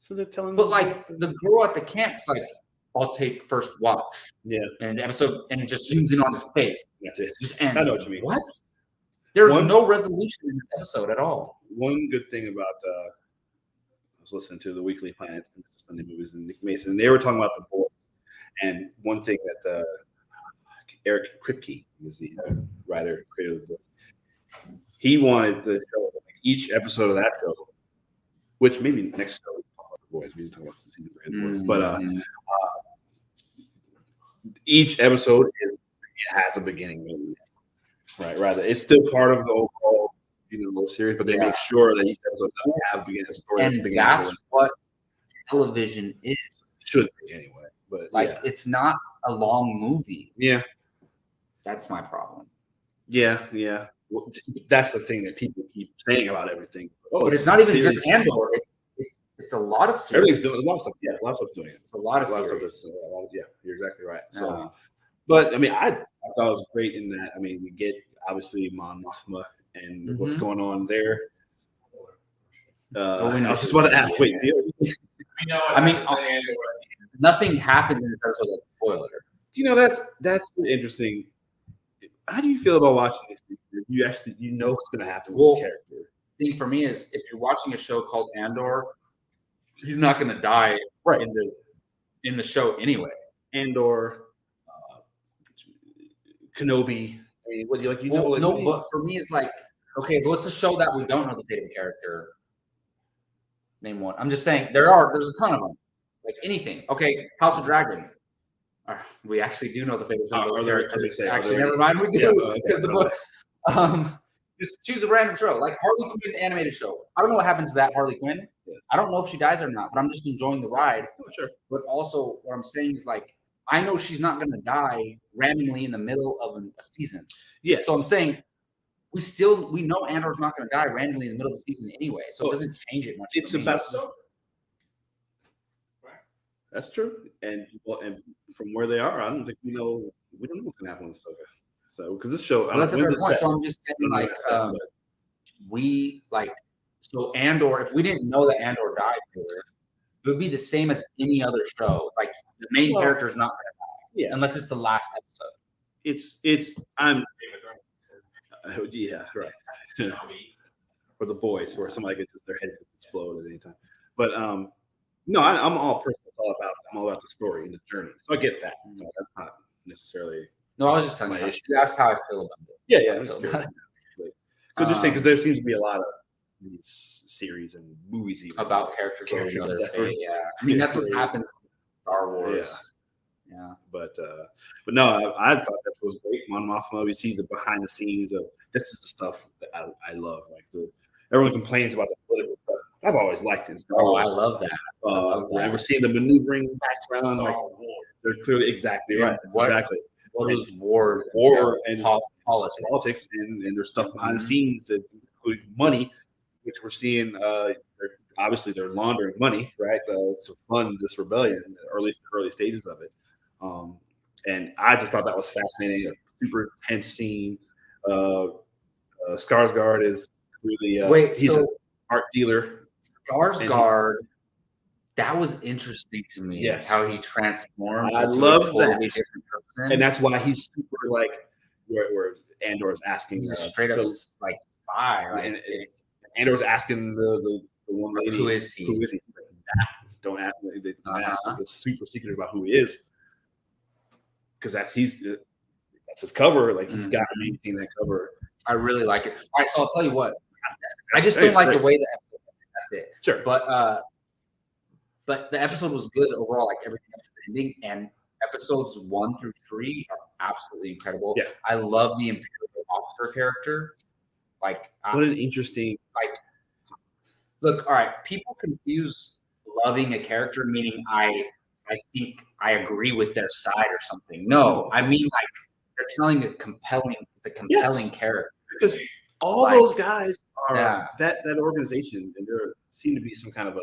So they're telling. But like the girl at the camp's like, I'll take first watch. Yeah. And the episode, and it just zooms in on his face. That's it. It just ends. I know what you mean. What? There's no resolution in this episode at all. One good thing about was listening to the Weekly Planet Sunday Movies and Nick Mason, and they were talking about The Boys. And one thing that Eric Kripke was the writer, creator of The Boys. He wanted the show, each episode of that show, which maybe next show we'll talk about The Boys. We didn't talk about the season of The Boys, but each episode has a beginning, right? Rather, it's still part of the overall series, but they make sure that each episode does have a beginning story. And that's what television is. Should be anyway, but it's not a long movie. Yeah, that's my problem. Yeah. Well, that's the thing that people keep saying about everything. But it's not even just Andor. It's a lot of series. Everything's doing a lot of stuff. Yeah, a lot of stuff's doing it. It's a lot of series. Yeah, you're exactly right. So, but I mean, I thought it was great in that. I mean, we get obviously Mon Mothma and what's going on there. I was just about to ask. Wait, I mean, nothing happens in the episode like spoiler. That's interesting. How do you feel about watching this? You actually what's going to happen with the character. The thing for me is, if you're watching a show called Andor, he's not going to die in the show anyway. Andor, Kenobi. I mean, what do you like? But for me, it's like, okay, what's a show that we don't know the fate of a character? Name one. I'm just saying there's a ton of them. Like anything. Okay, House of Dragon. We actually do know the fate of some of those characters. Actually, never mind, we do because the books. Just choose a random show, like Harley Quinn animated show. I don't know what happens to that Harley Quinn. Yeah. I don't know if she dies or not, but I'm just enjoying the ride. Oh, sure. But also, what I'm saying is like, I know she's not going to die randomly in the middle of a season. Yes. So I'm saying we know Andor's not going to die randomly in the middle of the season anyway, so it doesn't change it much. It's about that's true, and from where they are, I don't think we don't know what's going to happen with Ahsoka. So, because this show, that's a fair point. So I'm just saying, so Andor. If we didn't know that Andor died, it would be the same as any other show. Like the main character is not going to die, unless it's the last episode. Right. For the boys, where somebody gets their head explode at any time. But no, I'm all personal. I'm all about the story and the journey. So I get that. No, that's not necessarily. No, I was just telling you. That's how I feel about it. Yeah. I'm just curious. Good to say, because there seems to be a lot of these series and movies even about characters Yeah, I mean that's what happens with Star Wars. Yeah. But no, I thought that was great. Mon Mothma, we see the behind the scenes of this is the stuff that I love. Like everyone complains about the political stuff. I've always liked it in Star Wars. I love that. We're seeing the maneuvering background. Like they're clearly exactly right. Exactly. What is war and politics and there's stuff behind the scenes that include money, which we're seeing. Obviously, they're laundering money, right, to fund this rebellion, or at least the early stages of it. And I just thought that was fascinating. A super intense scene. Skarsgård is really he's an art dealer. Skarsgård. That was interesting to me. Yes. How he transformed. I love that. And that's why he's super like where Andor's asking straight up like spy. Right? And Andor's asking the one lady, who is he? Don't ask. They don't ask. It's super secret about who he is, because that's his cover. Like he's got to maintain that cover. I really like it. All right, so I'll tell you what. I just don't like the way that. That's it. Sure, but the episode was good overall. Like everything up to the ending, and episodes 1 through 3 are absolutely incredible. Yeah, I love the Imperial officer character. Like, what an interesting. Look, all right. People confuse loving a character meaning I think I agree with their side or something. No, I mean like they're telling a compelling character. Because all those guys are that organization, and there seem to be some kind of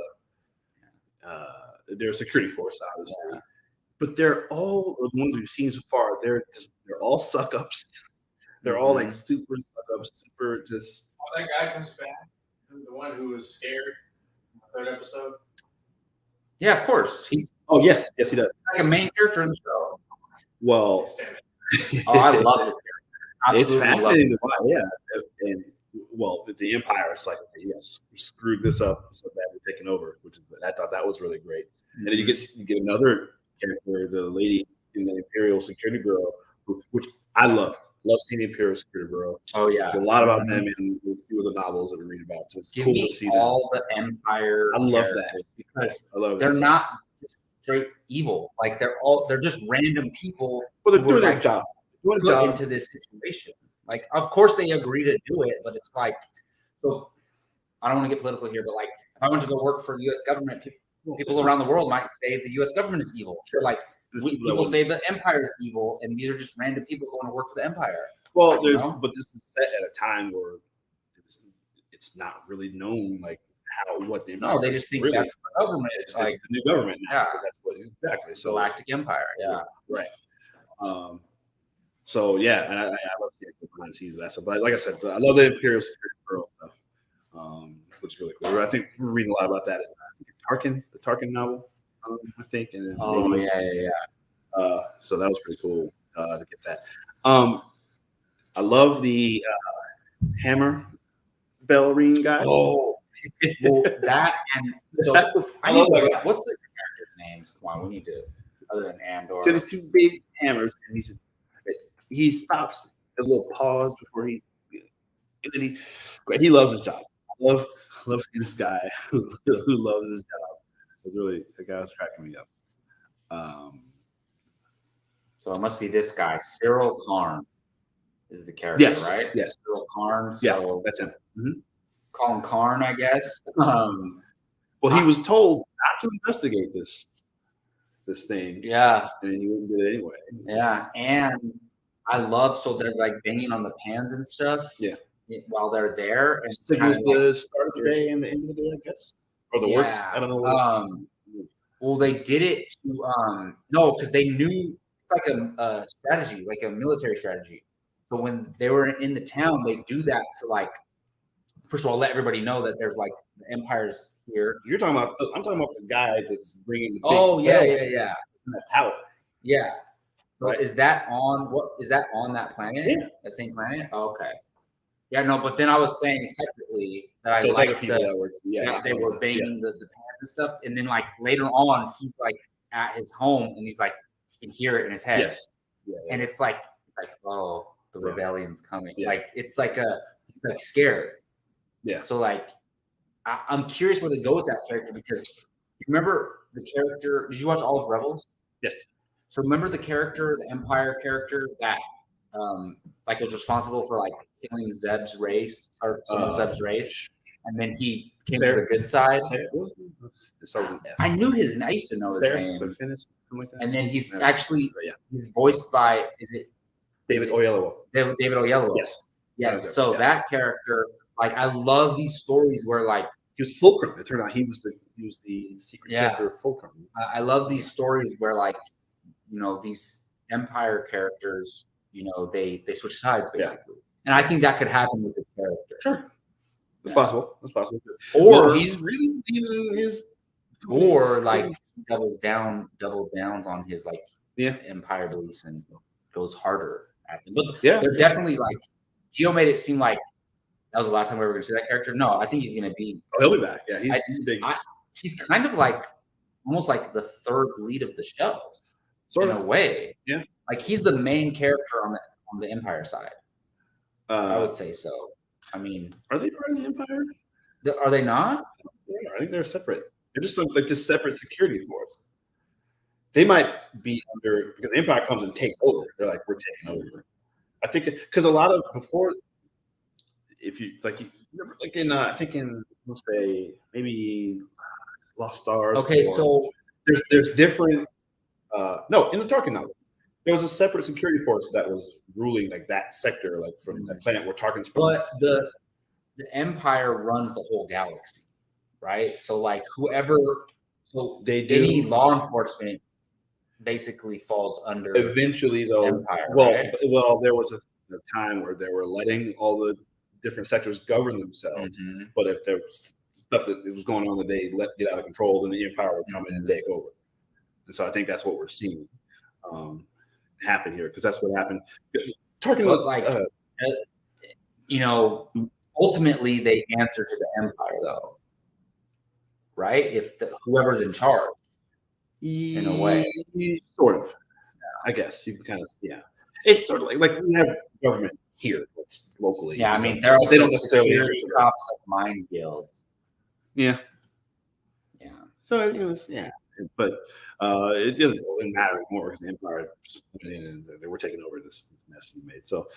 they're a security force, obviously. But they're all the ones we've seen so far. They're all suck ups. They're all like super suck ups, super just. Oh, that guy comes back. The one who was scared in the 3rd episode. Yeah, of course. Yes, he does. Like a main character in the show. Well, I love this character. It's fascinating to watch. Yeah, and well, the Empire, it's like, okay, yes, we screwed this up so bad we're taking over, I thought that was really great. And then you get another character, the lady in the Imperial Security Bureau, which I love seeing the Imperial Security Bureau. Oh yeah, there's a lot about them in a few of the novels that we read about. So it's Give cool me to see all the Empire. I love that because I love they're that. not straight evil. Like they're just random people. Well, they're who doing were, their job. Put into this situation. Like, of course they agree to do it, but it's like, so I don't want to get political here, but like, if I went to go work for the U.S. government, people around the world might say the U.S. government is evil. Sure. Like, people say the Empire is evil, and these are just random people going to work for the Empire. Well, but this is set at a time where it's not really known, like what the Empire. No, they just think really, that's the government. It's like the new government. Now, yeah, that's what exactly. So Galactic Empire. Yeah, right. So yeah, and I love the season of that stuff. But like I said, I love the Imperial Security Bureau stuff, which is really cool. I think we're reading a lot about that. The Tarkin novel, I think. And so that was pretty cool to get that. I love the hammer bell ring guy. Oh, well, that and so I need to, what's the character's names? Come on, we need to, other than Andor. So there's two big hammers, and he stops a little pause before he loves his job. I love this guy who loves his job. It really, the guy was cracking me up. So it must be this guy, Cyril Karn, is the character, right? Yes, Cyril Karn. So yeah, that's him. Mm-hmm. Call him Karn, I guess. Well, he was told not to investigate this thing. Yeah, and he wouldn't do it anyway. Yeah, and I love they're like banging on the pans and stuff. Yeah, while they're there, and signals the start of the day and the end of the day, I guess, or the works. I don't know. Well, they did it to no, because they knew it's like a strategy, like a military strategy. So when they were in the town, they do that to like, first of all, let everybody know that there's like the Empire's here. I'm talking about the guy that's bringing the big yeah. In that tower. Yeah. So right. Is that on that planet? Yeah. That same planet? Oh, okay. Yeah, no, but then I was saying separately that I like they were banging the pans and stuff, and then like later on, he's like at his home and he's like he can hear it in his head. Yes. Yeah. And it's like oh, the rebellion's coming. Yeah. Like it's like he's like scared. Yeah. So like I'm curious where they go with that character, because you remember the character. Did you watch all of Rebels? Yes. So remember the character, the Empire character that like was responsible for like killing Zeb's race or some of Zeb's race, and then he came to the good side. I knew his name. I used to know his name. And then he's actually he's voiced by David Oyelowo. David Oyelowo. Yes. Yes. So that character, like I love these stories where like he was Fulcrum. It turned out he was the secret character of Fulcrum. I love these stories where like these Empire characters, they switch sides basically. And I think that could happen with this character. Sure. It's possible. It's possible. Or he's really using his like doubles downs on his like Empire beliefs and goes harder at them. But they're definitely like Gio made it seem like that was the last time we were going to see that character. No, I think he's going to be. Oh, he'll be back. Yeah, he's big. He's kind of like almost like the third lead of the show, in a way. Yeah, like he's the main character on the Empire side. I would say so. I mean, are they part of the Empire? Are they not? Yeah, I think they're separate. They're just like this separate security force. They might be under, because the Empire comes and takes over. They're like, we're taking over. I think because a lot of before, if you remember, like in I think in let's say maybe Lost Stars. Okay, so there's different. No, in the Tarkin novel, there was a separate security force that was ruling like that sector, like from the planet where Tarkin's from. But the Empire runs the whole galaxy, right? So like they do. Any law enforcement basically falls under. Eventually, though, Empire, well, there was a time where they were letting all the different sectors govern themselves, but if there was stuff that was going on that they let get out of control, then the Empire would come in and take over. And so I think that's what we're seeing happen here, because that's what happened. Tarkin, ultimately they answer to the Empire, though, right? If whoever's in charge, in a way, sort of. I guess you can kind of, It's sort of like we have government here locally. Yeah, I mean, they're also they don't necessarily cops of mine guilds. Yeah. Yeah. So it was, but it didn't matter anymore because the Empire and they were taking over this mess we made. So,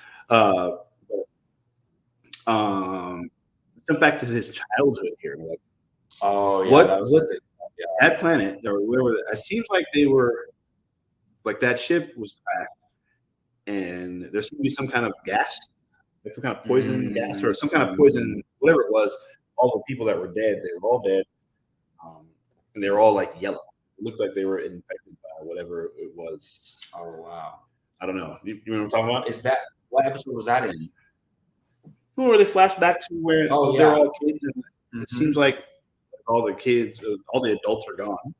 jump back to his childhood here. Like, oh yeah, what that was that planet or whatever? It seems like they were like that ship was cracked, and there's going to be some kind of gas, like some kind of poison gas or some kind of poison, whatever it was. All the people that were dead, they were all dead, and they were all like yellow. It looked like they were infected by whatever it was. Oh wow! I don't know. You know what I'm talking about? Is that what episode was that in? Where they flash back to where they're all kids, and it seems like all the kids, all the adults are gone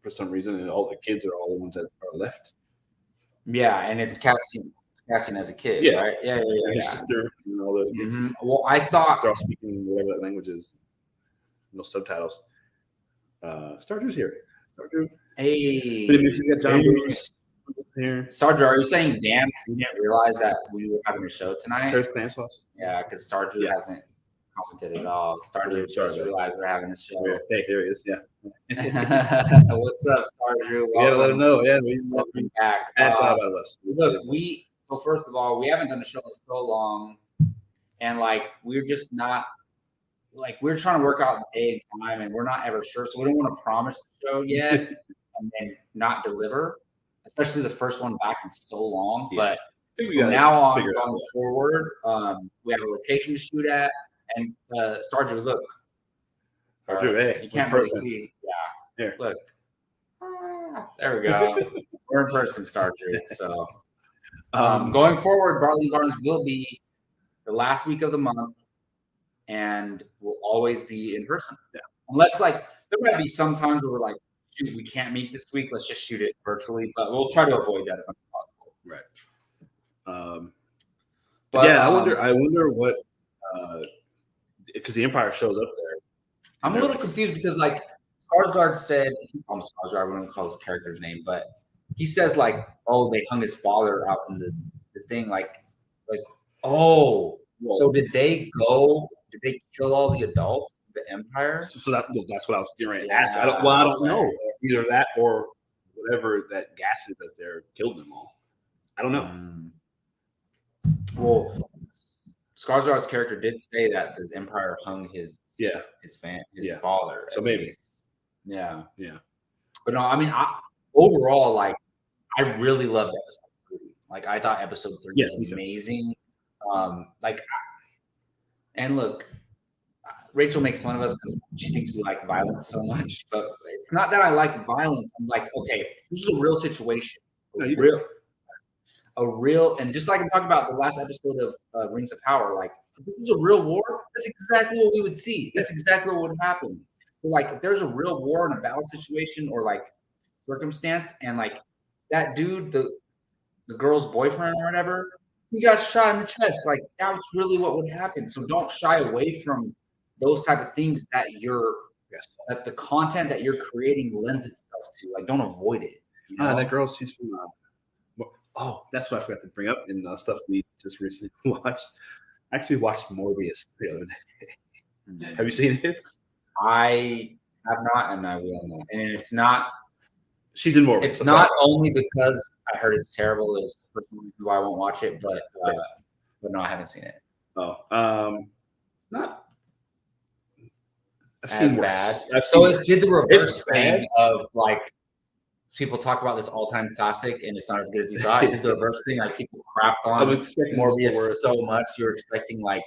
for some reason, and all the kids are all the ones that are left. Yeah, and it's Cassian as a kid, right? Yeah. His sister, and all the. Well, I thought they're all speaking whatever that language is. No subtitles. Star Drew's here. Star Drew. Hey, you got John Bruce here. Star Drew, are you saying damn? You didn't realize that we were having a show tonight? There's clam sauce. Yeah, because Star Drew hasn't commented at all. Star Drew just realized we're having a show. Hey, there he is. Yeah. What's up, Star Drew? We gotta let him know. Yeah, welcome back. Out of us. Look, so first of all, we haven't done a show in so long, and like we're just not like we're trying to work out the day and time, and we're not ever sure, so we don't want to promise the show yet and then not deliver, especially the first one back in so long. But from now on going forward, we have a location to shoot at, and Star Drew, look, Star Drew, hey, you can't really see, here, look, there we go, we're in person, Star Drew. So going forward, Bartley Barnes will be the last week of the month, and will always be in person. Yeah. Unless like there might be some times where we're like, shoot, we can't meet this week. Let's just shoot it virtually. But we'll try to avoid that as much as possible. Right. But yeah, I wonder what because the Empire shows up there. I'm a little confused because like Skarsgård said, almost Skarsgård, I wouldn't call his character's name, but he says like, oh, they hung his father out in the thing, like, oh, so did they go? Did they kill all the adults? The Empire? So that's what I was getting ready to ask. I don't know. Either that or whatever that gas is that's there killed them all. I don't know. Well, Skarsgård's character did say that the Empire hung his father. So maybe. Yeah. But no, I mean, overall, like, I really loved episode 3. Like, I thought episode 3 was amazing. And look, Rachel makes fun of us because she thinks we like violence so much, but it's not that I like violence. I'm like, okay, this is a real situation, a real, and just like I'm talking about the last episode of Rings of Power, like if this was a real war, that's exactly what we would see. That's exactly what would happen. So, like, if there's a real war in a battle situation or like circumstance, and like that dude, the girl's boyfriend or whatever, he got shot in the chest. Like, that was really what would happen. So don't shy away from those type of things that that the content that you're creating lends itself to. Like, don't avoid it. You know? That girl, she's from. That's what I forgot to bring up in stuff we just recently watched. I actually watched Morbius the other day. Have you seen it? I have not, and I will not. And it's not. She's in Morbius. It's not only because I heard it's terrible. There's personal reasons why I won't watch it, but no, I haven't seen it. It's not. I've seen bad. So it did the reverse thing of like people talk about this all-time classic and it's not as good as you thought. It did the reverse thing, like people crapped on Morbius so much. You're expecting like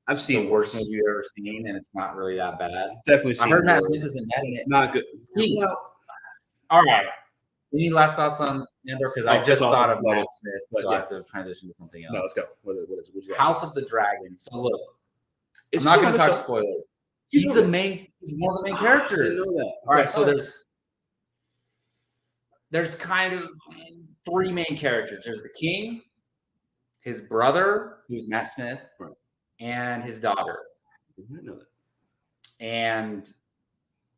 I've seen the worst movie you've ever seen, and it's not really that bad. Definitely. I heard Matt Smith isn't mad in it. It's not good. All right. Any last thoughts on Andor? Because I just thought of Matt Smith, so I have to transition to something else. No, let's go. What House of the Dragon. So look, I'm not going to talk spoilers. He's one of the main characters. I know that. All right, so there's kind of 3 main characters. There's the king, his brother, who's Matt Smith, and his daughter. I didn't know that. And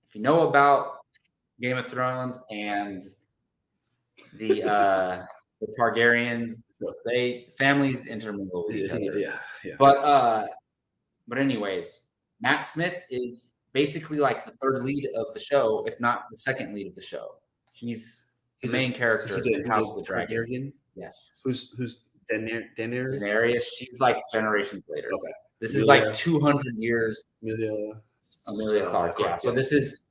if you know about Game of Thrones and the Targaryens, families intermingle with each other. Yeah. But anyways, Matt Smith is basically like the third lead of the show, if not the second lead of the show. He's the main character in House of the Dragon. Targaryen? Yes. Who's Daenerys? Daenerys. She's like generations later. Okay. This is like 200 years. Emilia Clarke. Yeah. So this is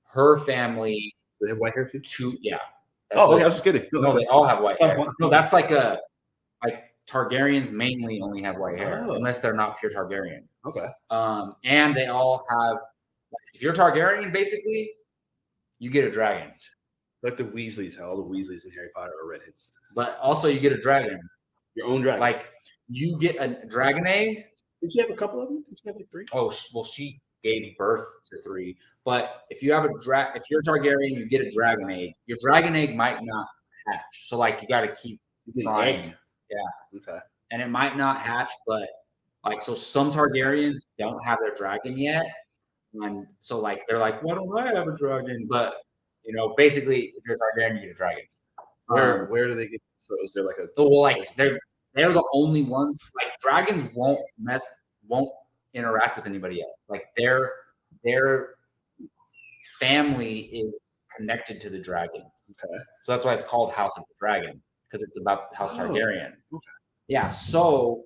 her family. Do they have white hair too? Yeah. Okay. I was just kidding. No, they all have white hair. No, that's like Targaryens mainly only have white hair unless they're not pure Targaryen. Okay. And they all have. If you're Targaryen, basically, you get a dragon. Like the Weasleys, how all the Weasleys in Harry Potter are redheads. But also, you get a dragon. Your own dragon. Like you get a dragon egg. Did she have a couple of them? Did she have like 3? Oh, well, she gave birth to 3. But if you have if you're Targaryen, you get a dragon egg. Your dragon egg might not hatch. So like you got to keep trying. Yeah. Okay. And it might not hatch, but so some Targaryens don't have their dragon yet, and so like they're like, why don't I have a dragon? But basically, if you're a Targaryen, you get a dragon. Where do they get? So is there like a? So well, they're the only ones. Like dragons won't interact with anybody else. Like their family is connected to the dragons. Okay. So that's why it's called House of the Dragon, because it's about House Targaryen. Okay. Yeah. So,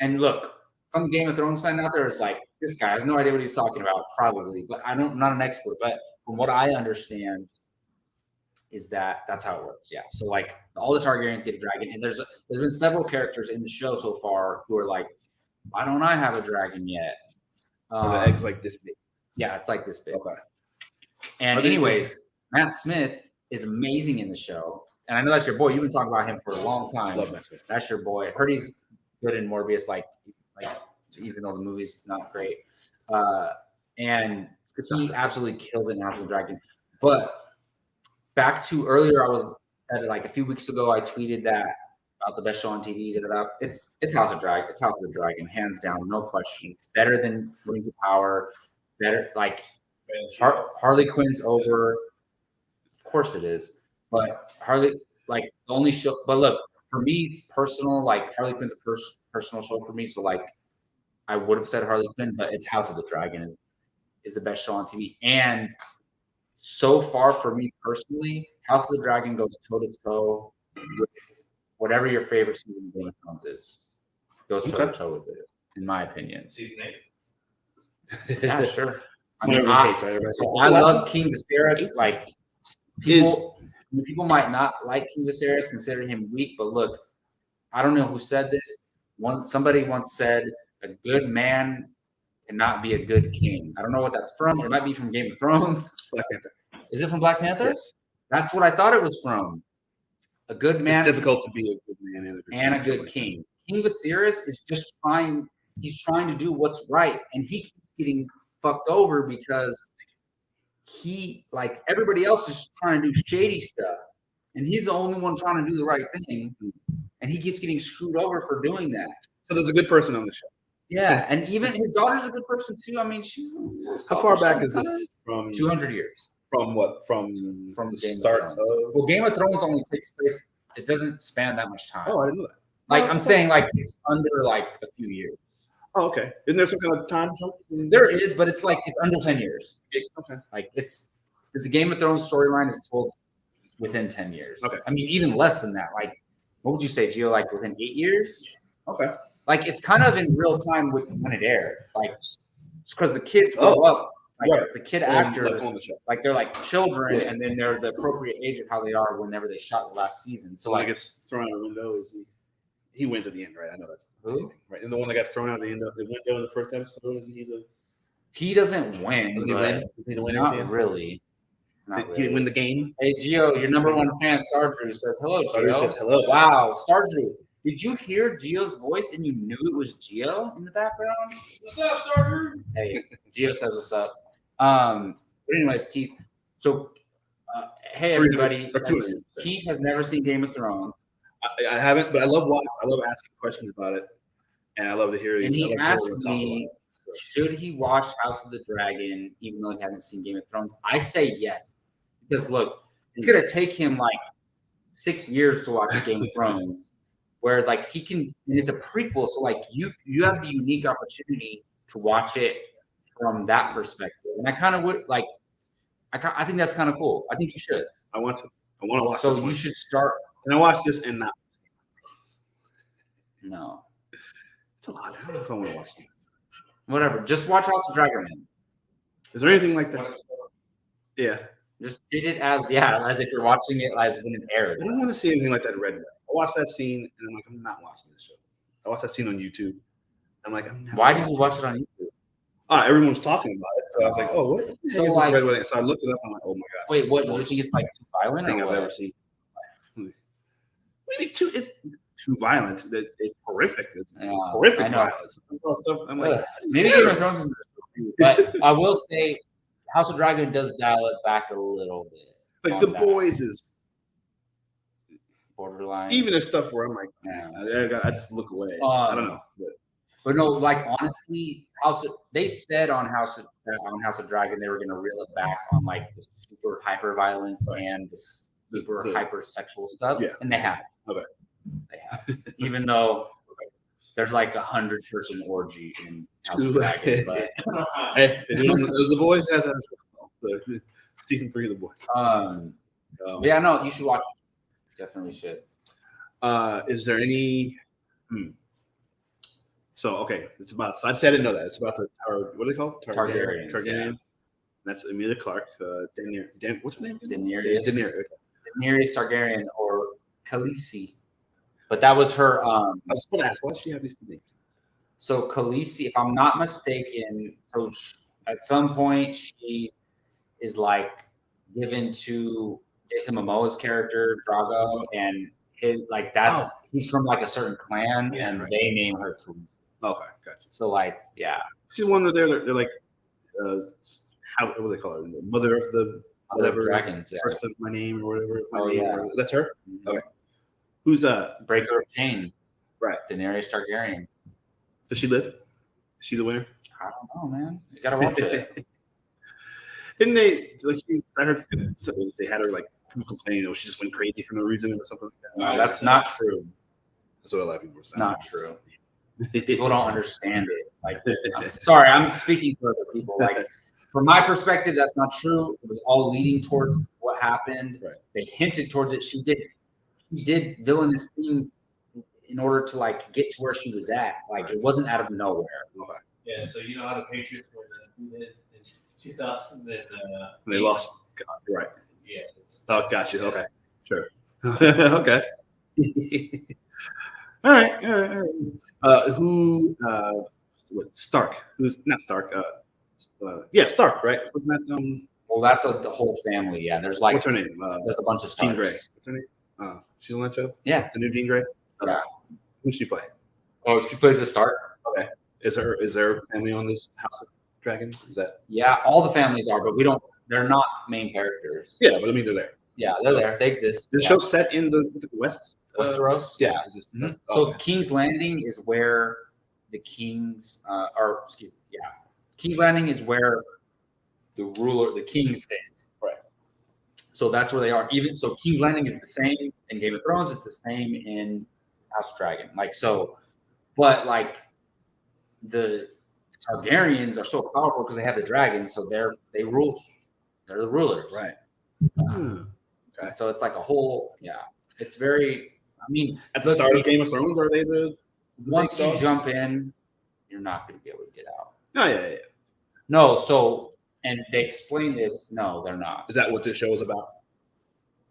and look, some Game of Thrones fan out there is like, this guy has no idea what he's talking about, probably. But I'm not an expert, but from what I understand, is that's how it works. Yeah. So like all the Targaryens get a dragon, and there's been several characters in the show so far who are like, why don't I have a dragon yet? The egg's like this big. Yeah, it's like this big. Okay. And anyways, Matt Smith is amazing in the show. And I know that's your boy. You've been talking about him for a long time. Love Matt Smith. That's your boy. I heard he's good in Morbius, like even though the movie's not great. And he absolutely kills it in House of the Dragon. But back to earlier, I said like a few weeks ago, I tweeted that about the best show on TV. It's House of Dragon. It's House of the Dragon, hands down, no question. It's better than Rings of Power. Better like Harley Quinn's over. Of course it is, but Harley the only show. But look, for me, it's personal. Like Harley Quinn's a personal show for me. So like, I would have said Harley Quinn, but it's House of the Dragon is the best show on TV. And so far for me personally, House of the Dragon goes toe to toe with whatever your favorite season of Game of Thrones is. Goes toe to toe with it, in my opinion. Season 8. Yeah, sure. I love King Viserys. Like people might not like King Viserys, consider him weak, but look, I don't know who said this. Somebody once said, "A good man cannot be a good king." I don't know what that's from. It might be from Game of Thrones. Black Panther. Is it from Black Panther? Yes. That's what I thought it was from. A good man. It's difficult to be a good man and a good king. King Viserys is just trying. He's trying to do what's right, and he keeps getting fucked over because he, like everybody else, is trying to do shady stuff, and he's the only one trying to do the right thing, and he keeps getting screwed over for doing that. So there's a good person on the show. Yeah, and even his daughter's a good person too. I mean, she's how far back is this from? 200 years. From what? From the start of well, Game of Thrones only takes place. It doesn't span that much time. Oh, I didn't know that. Like I'm saying, like it's under like a few years. Oh, okay. Isn't there some kind of time jump? There is, but it's like it's under 10 years. Okay. Like the Game of Thrones storyline is told within 10 years. Okay. I mean, even less than that. Like, what would you say, Gio? Like within 8 years? Okay. Like it's kind of in real time when it aired. Like, because the kids grow up. Like right. The kid actors, on the show. like they're like children, and then they're the appropriate age of how they are whenever they shot the last season. So like, gets thrown out the window is he wins at the end, right? I know that's who, right. And the one that got thrown out the end of the window in the first episode, isn't he the? He doesn't win. Doesn't he win? He's win not really. He didn't win the game. Hey Gio, your number one fan, Stardrew, says hello. Gio. Says hello. Wow, Stardrew. Did you hear Gio's voice and you knew it was Gio in the background? What's up, Stardrew? Hey, Gio says what's up. But anyways, Keith. So, hey everybody. Keith has never seen Game of Thrones. I haven't, but I love watching. I love asking questions about it. And I love to hear. And he asked me, should he watch House of the Dragon even though he hasn't seen Game of Thrones? I say yes, because look, it's gonna take him like 6 years to watch Game of Thrones, whereas like he can, and it's a prequel, so like you have the unique opportunity to watch it from that perspective, and I kind of would like. I think that's kind of cool. I think you should. I want to watch. So this you should start. Can I watch this and not? No. It's a lot. I don't know if I want to watch it. Whatever. Just watch House of Dragon. Is there anything like that? Yeah. Just treat it as if you're watching it as when it aired. I don't want to see anything like that in Red. I watched that scene and I'm like, I'm not watching this show. I watched that scene on YouTube. I'm like, I'm not. Why did you watch it on YouTube? Everyone was talking about it, so I was like, "Oh, what?" So like, Red Wedding? So I looked it up. I'm like, "Oh my god!" Wait, what? Do you think it's like too violent? Thing I've ever seen. Really, it's too violent. It's horrific. It's horrific violence. Stuff. I'm like, maybe Game of Thrones is, but I will say, House of Dragon does dial it back a little bit. Like The Boys is borderline. Even there's stuff where I'm like, I just look away. I don't know. But no, like honestly, they said on House of Dragon they were going to reel it back on like the super hyper violence and the super hyper sexual stuff, and they have. Okay, they have. Even though there's like 100-person orgy in House of Dragon, but hey, The Boys has that. Season 3 of The Boys. Yeah, no, you should watch it. Definitely should. Is there any? So okay, it's about. I said I didn't know that. It's about the what are they called? Targaryens. Yeah. That's Emilia Clarke. What's her name? Daenerys. Daenerys. Daenerys Targaryen or Khaleesi, but that was her. I was going to ask, why does she have these names? So Khaleesi, if I'm not mistaken, so at some point she is like given to Jason Momoa's character Drago, and he's from like a certain clan, and they name her Khaleesi. Okay, gotcha. So like, she's one that they're like, what do they call her? The mother of the whatever dragons. First of my name or whatever. Yeah, that's her. Okay. Who's Breaker of Chains? Right. Daenerys Targaryen. Does she live? Is she the winner? I don't know, man. You gotta watch it. Didn't they? Like, I heard they had her like complaining, she just went crazy for no reason or something like that. No, that's not true. That's what a lot of people were saying. It's not true. People don't understand it. Like, I'm speaking for other people. Like, from my perspective, that's not true. It was all leading towards what happened. Right. They hinted towards it. She did villainous things in order to like get to where she was at. Like, it wasn't out of nowhere. Okay. Yeah. So you know how the Patriots were in 2000. They lost. Right. Yeah. Oh, gotcha. Okay. Sure. Okay. All right. Stark? Who's not Stark? Stark, right? Wasn't that Well, that's the whole family. Yeah, there's like what's her name? There's a bunch of Jean Starks. Grey. What's her name? She's on that show. Yeah, the new Jean Grey. Yeah. Who's she play? Oh, she plays a Stark. Okay. Is there family on this House of Dragon? Is that? Yeah, all the families are, but we don't. They're not main characters. Yeah, but I mean they're there. Yeah, they're there. They exist. This show's set in the West. Westeros. Yeah. Mm-hmm. So King's Landing is where the kings King's Landing is where the king stays. Right. So that's where they are. Even so, King's Landing is the same in Game of Thrones. It's the same in House of Dragon. Like so, but like the Targaryens are so powerful because they have the dragons. So they rule. They're the rulers. Right. Okay. So it's like a whole. Yeah. It's very. I mean, at the start of Game of Thrones, are they the? Once you jump in, you're not going to be able to get out. Oh yeah. No, so and they explain this. No, they're not. Is that what this show is about?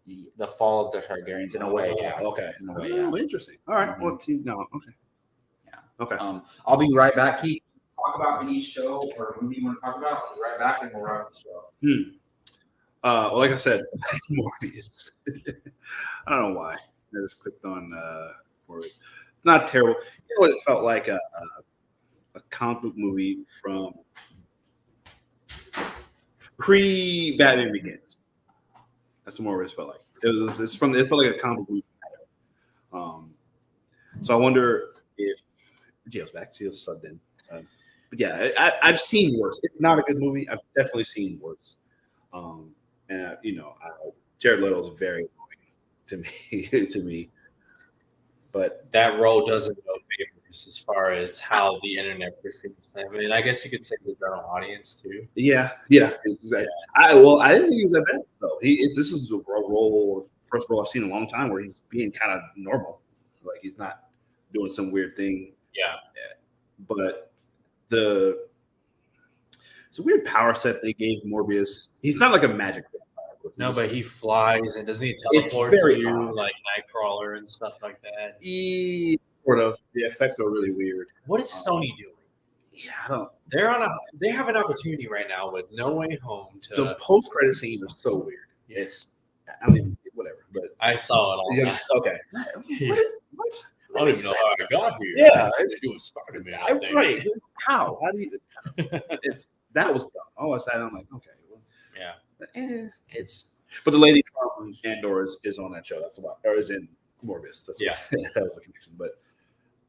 The fall of the Targaryens, in a way. Yeah. Okay. In a way, yeah. Interesting. All right. Mm-hmm. Well, let's see. No. Okay. Yeah. Okay. I'll be right back. Keith, talk about any show or movie you want to talk about. I'll be right back, and we'll wrap the show. Well, like I said, Morbius. I don't know why. I just clicked on Morbius. It's not terrible. You know what? It felt like a comic book movie from pre-Batman Begins. That's what Morbius felt like. It felt like a comic book movie. So I wonder if Gio's back. Gio's subbed in. But yeah, I've seen worse. It's not a good movie. I've definitely seen worse. And Jared Leto is very annoying to me. But that role doesn't go favors as far as how the internet perceives him. I mean, I guess you could say the general audience too. Yeah, exactly. Yeah. I didn't think he was that bad though. This is a first role I've seen in a long time where he's being kind of normal, like he's not doing some weird thing. Yeah. But it's a weird power set they gave Morbius. He's not like a magic vampire. No, but he flies and doesn't he teleport to you like Nightcrawler and stuff like that? Sort of. The effects are really weird. What is Sony doing? Yeah, I don't. They have an opportunity right now with No Way Home to. The post-credit scenes are so weird. It's, whatever. But I saw it all. Yeah, okay. What? I don't even know how I got here. Yeah, it's doing Spider-Man. Right. How? How do you? That was dumb. All I said, I'm like, okay. Well, yeah. But the lady from Andor is on that show. That's about, or is in Morbius. That's yeah, that was the connection. But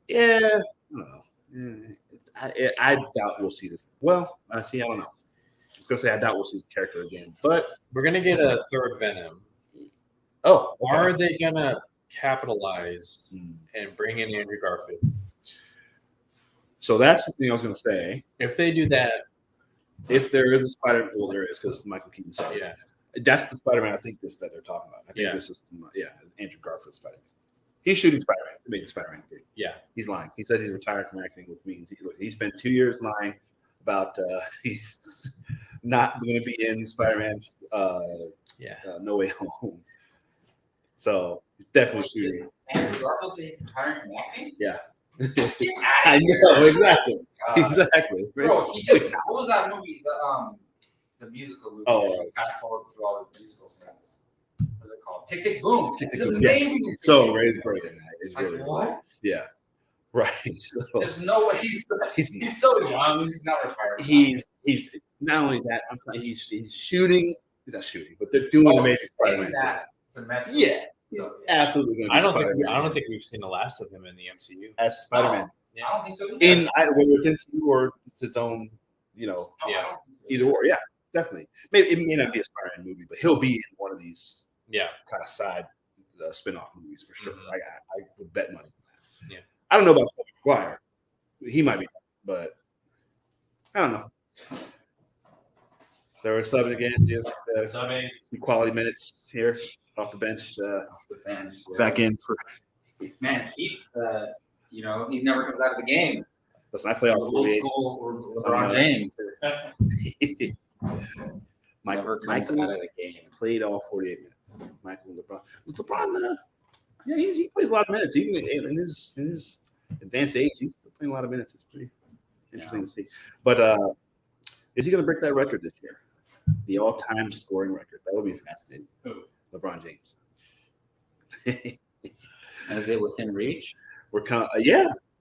yeah, I don't know. I doubt we'll see this. Well, I don't know. I was gonna say I doubt we'll see this character again, but we're gonna get a third Venom. Oh, okay. Are they gonna capitalize and bring in Andrew Garfield? So that's the thing I was gonna say. If they do that, if there is a Spider-Man, well, there is because Michael Keaton said it. Yeah. That's the Spider-Man I think that they're talking about. I think this is Andrew Garfield Spider-Man. He's shooting Spider-Man. They made Spider-Man 3. Yeah. He's lying. He says he's retired from acting, which means he spent 2 years lying about he's not going to be in Spider-Man No Way Home. So he's definitely shooting. Andrew Garfield said he's retiring from acting? Yeah. I know, exactly. Exactly. Bro, he just, what was that movie? The musical movie. Oh, fast forward through all the musical scenes. What's it called? Tick Tick Boom. It's amazing. Yes. So Ray's great in that. It's like, really what? Yeah. Right. So, there's no way he's so young. He's not retired. He's not only that. He's shooting. He's not shooting, but they're doing amazing Spider-Man. It's a mess. Yeah. He's absolutely going to be I don't think we've seen the last of him in the MCU as Spider-Man. Yeah. I don't think so. Whether it's MCU or it's its own, either or. Yeah, definitely. Maybe it may not be a Spider-Man movie, but he'll be in one of these kind of side spin-off movies for sure. Mm-hmm. I would bet money. Yeah. I don't know about Tobey Maguire. He might be, but I don't know. There was subbing again. Just quality minutes here off the bench. Back in for Keith. He never comes out of the game. Listen, I play off old school LeBron James. Michael comes out of the game. Played all 48 minutes. Michael LeBron. Was LeBron? He plays a lot of minutes. Even in his advanced age, he's still playing a lot of minutes. It's pretty interesting to see. But is he going to break that record this year? The all-time scoring record. That would be fascinating. Who? LeBron James. Is it within reach? We're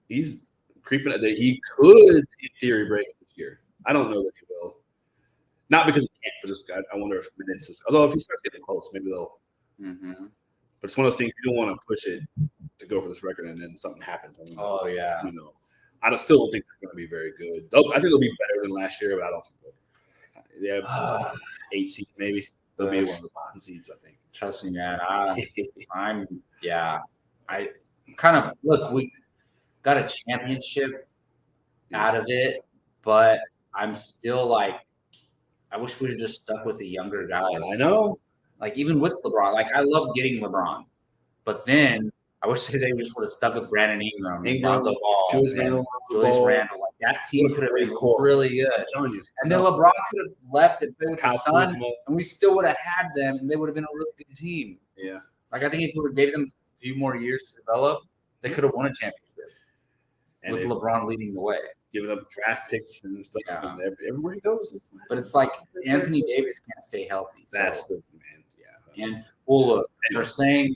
he's creeping. He could, in theory, break it this year. I don't know that he will. Not because he can't, but just I wonder if minutes is. Although if he starts getting close, maybe they'll. Mm-hmm. But it's one of those things you don't want to push it to go for this record, and then something happens. I still don't think they're going to be very good. I think they'll be better than last year, but I don't think they'll. They have 8 seeds, maybe. They'll be one of the bottom seeds, I think. Trust me, man. I kind of look. We got a championship out of it, but I'm still like, I wish we'd have just stuck with the younger guys. I know. Like even with LeBron, like I love getting LeBron, but then I wish they just would have stuck with Brandon Ingram, Lonzo Ball, Julius Randle. Like that team could have been really good. I'm telling you. And then LeBron could have left and played with the Suns, and we still would have had them, and they would have been a really good team. Yeah. Like I think if we would have gave them a few more years to develop, they could have won a championship with LeBron leading the way. Giving up draft picks and stuff and everywhere he goes. But it's like Anthony Davis can't stay healthy. That's the man. Yeah. And look, they're saying,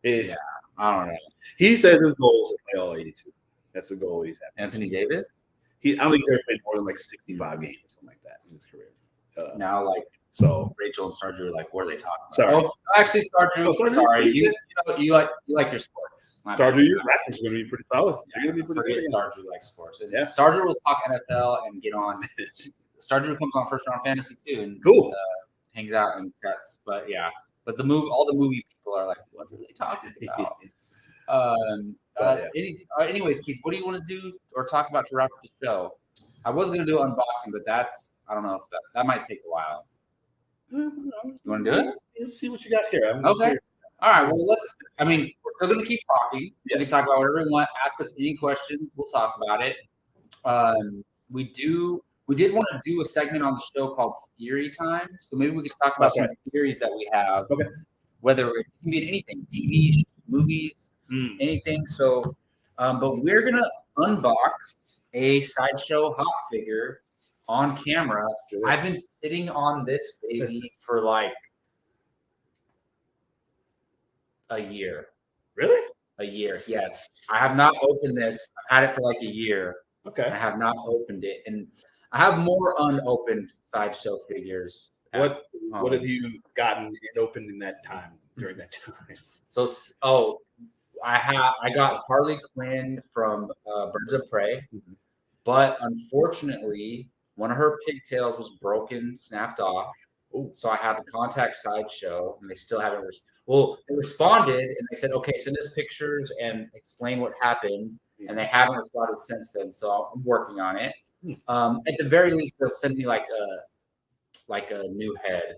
I don't know. He says his goal is to play all 82. That's the goal he's having. Anthony Davis? I don't think he's ever played more than like 65 games or something like that in his career. Now, like So Rachel and Star Drew are like, what are they talking about? Sorry. Oh, actually, Star Drew. Sorry, you like your sports. Star Drew, your Raptors are going to be pretty solid. Yeah, forget Star Drew likes sports. Yeah. Star Drew will talk NFL and get on. Star Drew comes on First Round Fantasy too, and cool. Hangs out and cuts. But yeah, but all the movie people are like, what are they talking about? Anyways, Keith, what do you want to do or talk about to wrap up the show? I was going to do unboxing, but I don't know if that might take a while. You want to do it? Let's see what you got here. Okay. All right. Well, we're still going to keep talking. Yes. We can talk about whatever we want. Ask us any questions. We'll talk about it. We did want to do a segment on the show called Theory Time. So maybe we could talk about some theories that we have. Okay. Whether it can be anything, TV, movies, anything. So, but we're going to unbox a Sideshow hot figure on camera. I've been sitting on this baby for like a year. Really? A year, yes. I have not opened this. I've had it for like a year. Okay. I have not opened it. And I have more unopened Sideshow figures. What have you gotten and opened in that time, during that time? So, I got Harley Quinn from Birds of Prey, but unfortunately, one of her pigtails was broken, snapped off. Ooh. So I had to contact Sideshow, and they still haven't. They responded, and they said, "Okay, send us pictures and explain what happened." And they haven't responded since then. So I'm working on it. At the very least, they'll send me like a new head,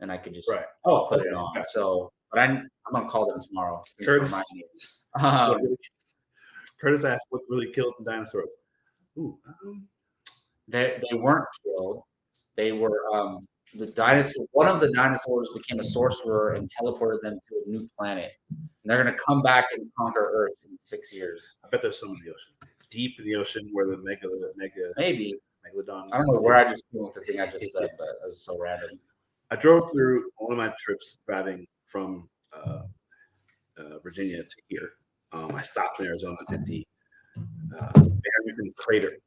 and I could just put it on. So, but I'm gonna call them tomorrow. Curtis asked, "What really killed the dinosaurs?" They weren't killed. They were the dinosaur. One of the dinosaurs became a sorcerer and teleported them to a new planet. And they're gonna come back and conquer Earth in 6 years. I bet there's some in the ocean, deep in the ocean, where the maybe megalodon. I don't know where I just went with the thing I just said, but it was so random. I drove through one of my trips driving from Virginia to here. I stopped in Arizona at the Barrington crater.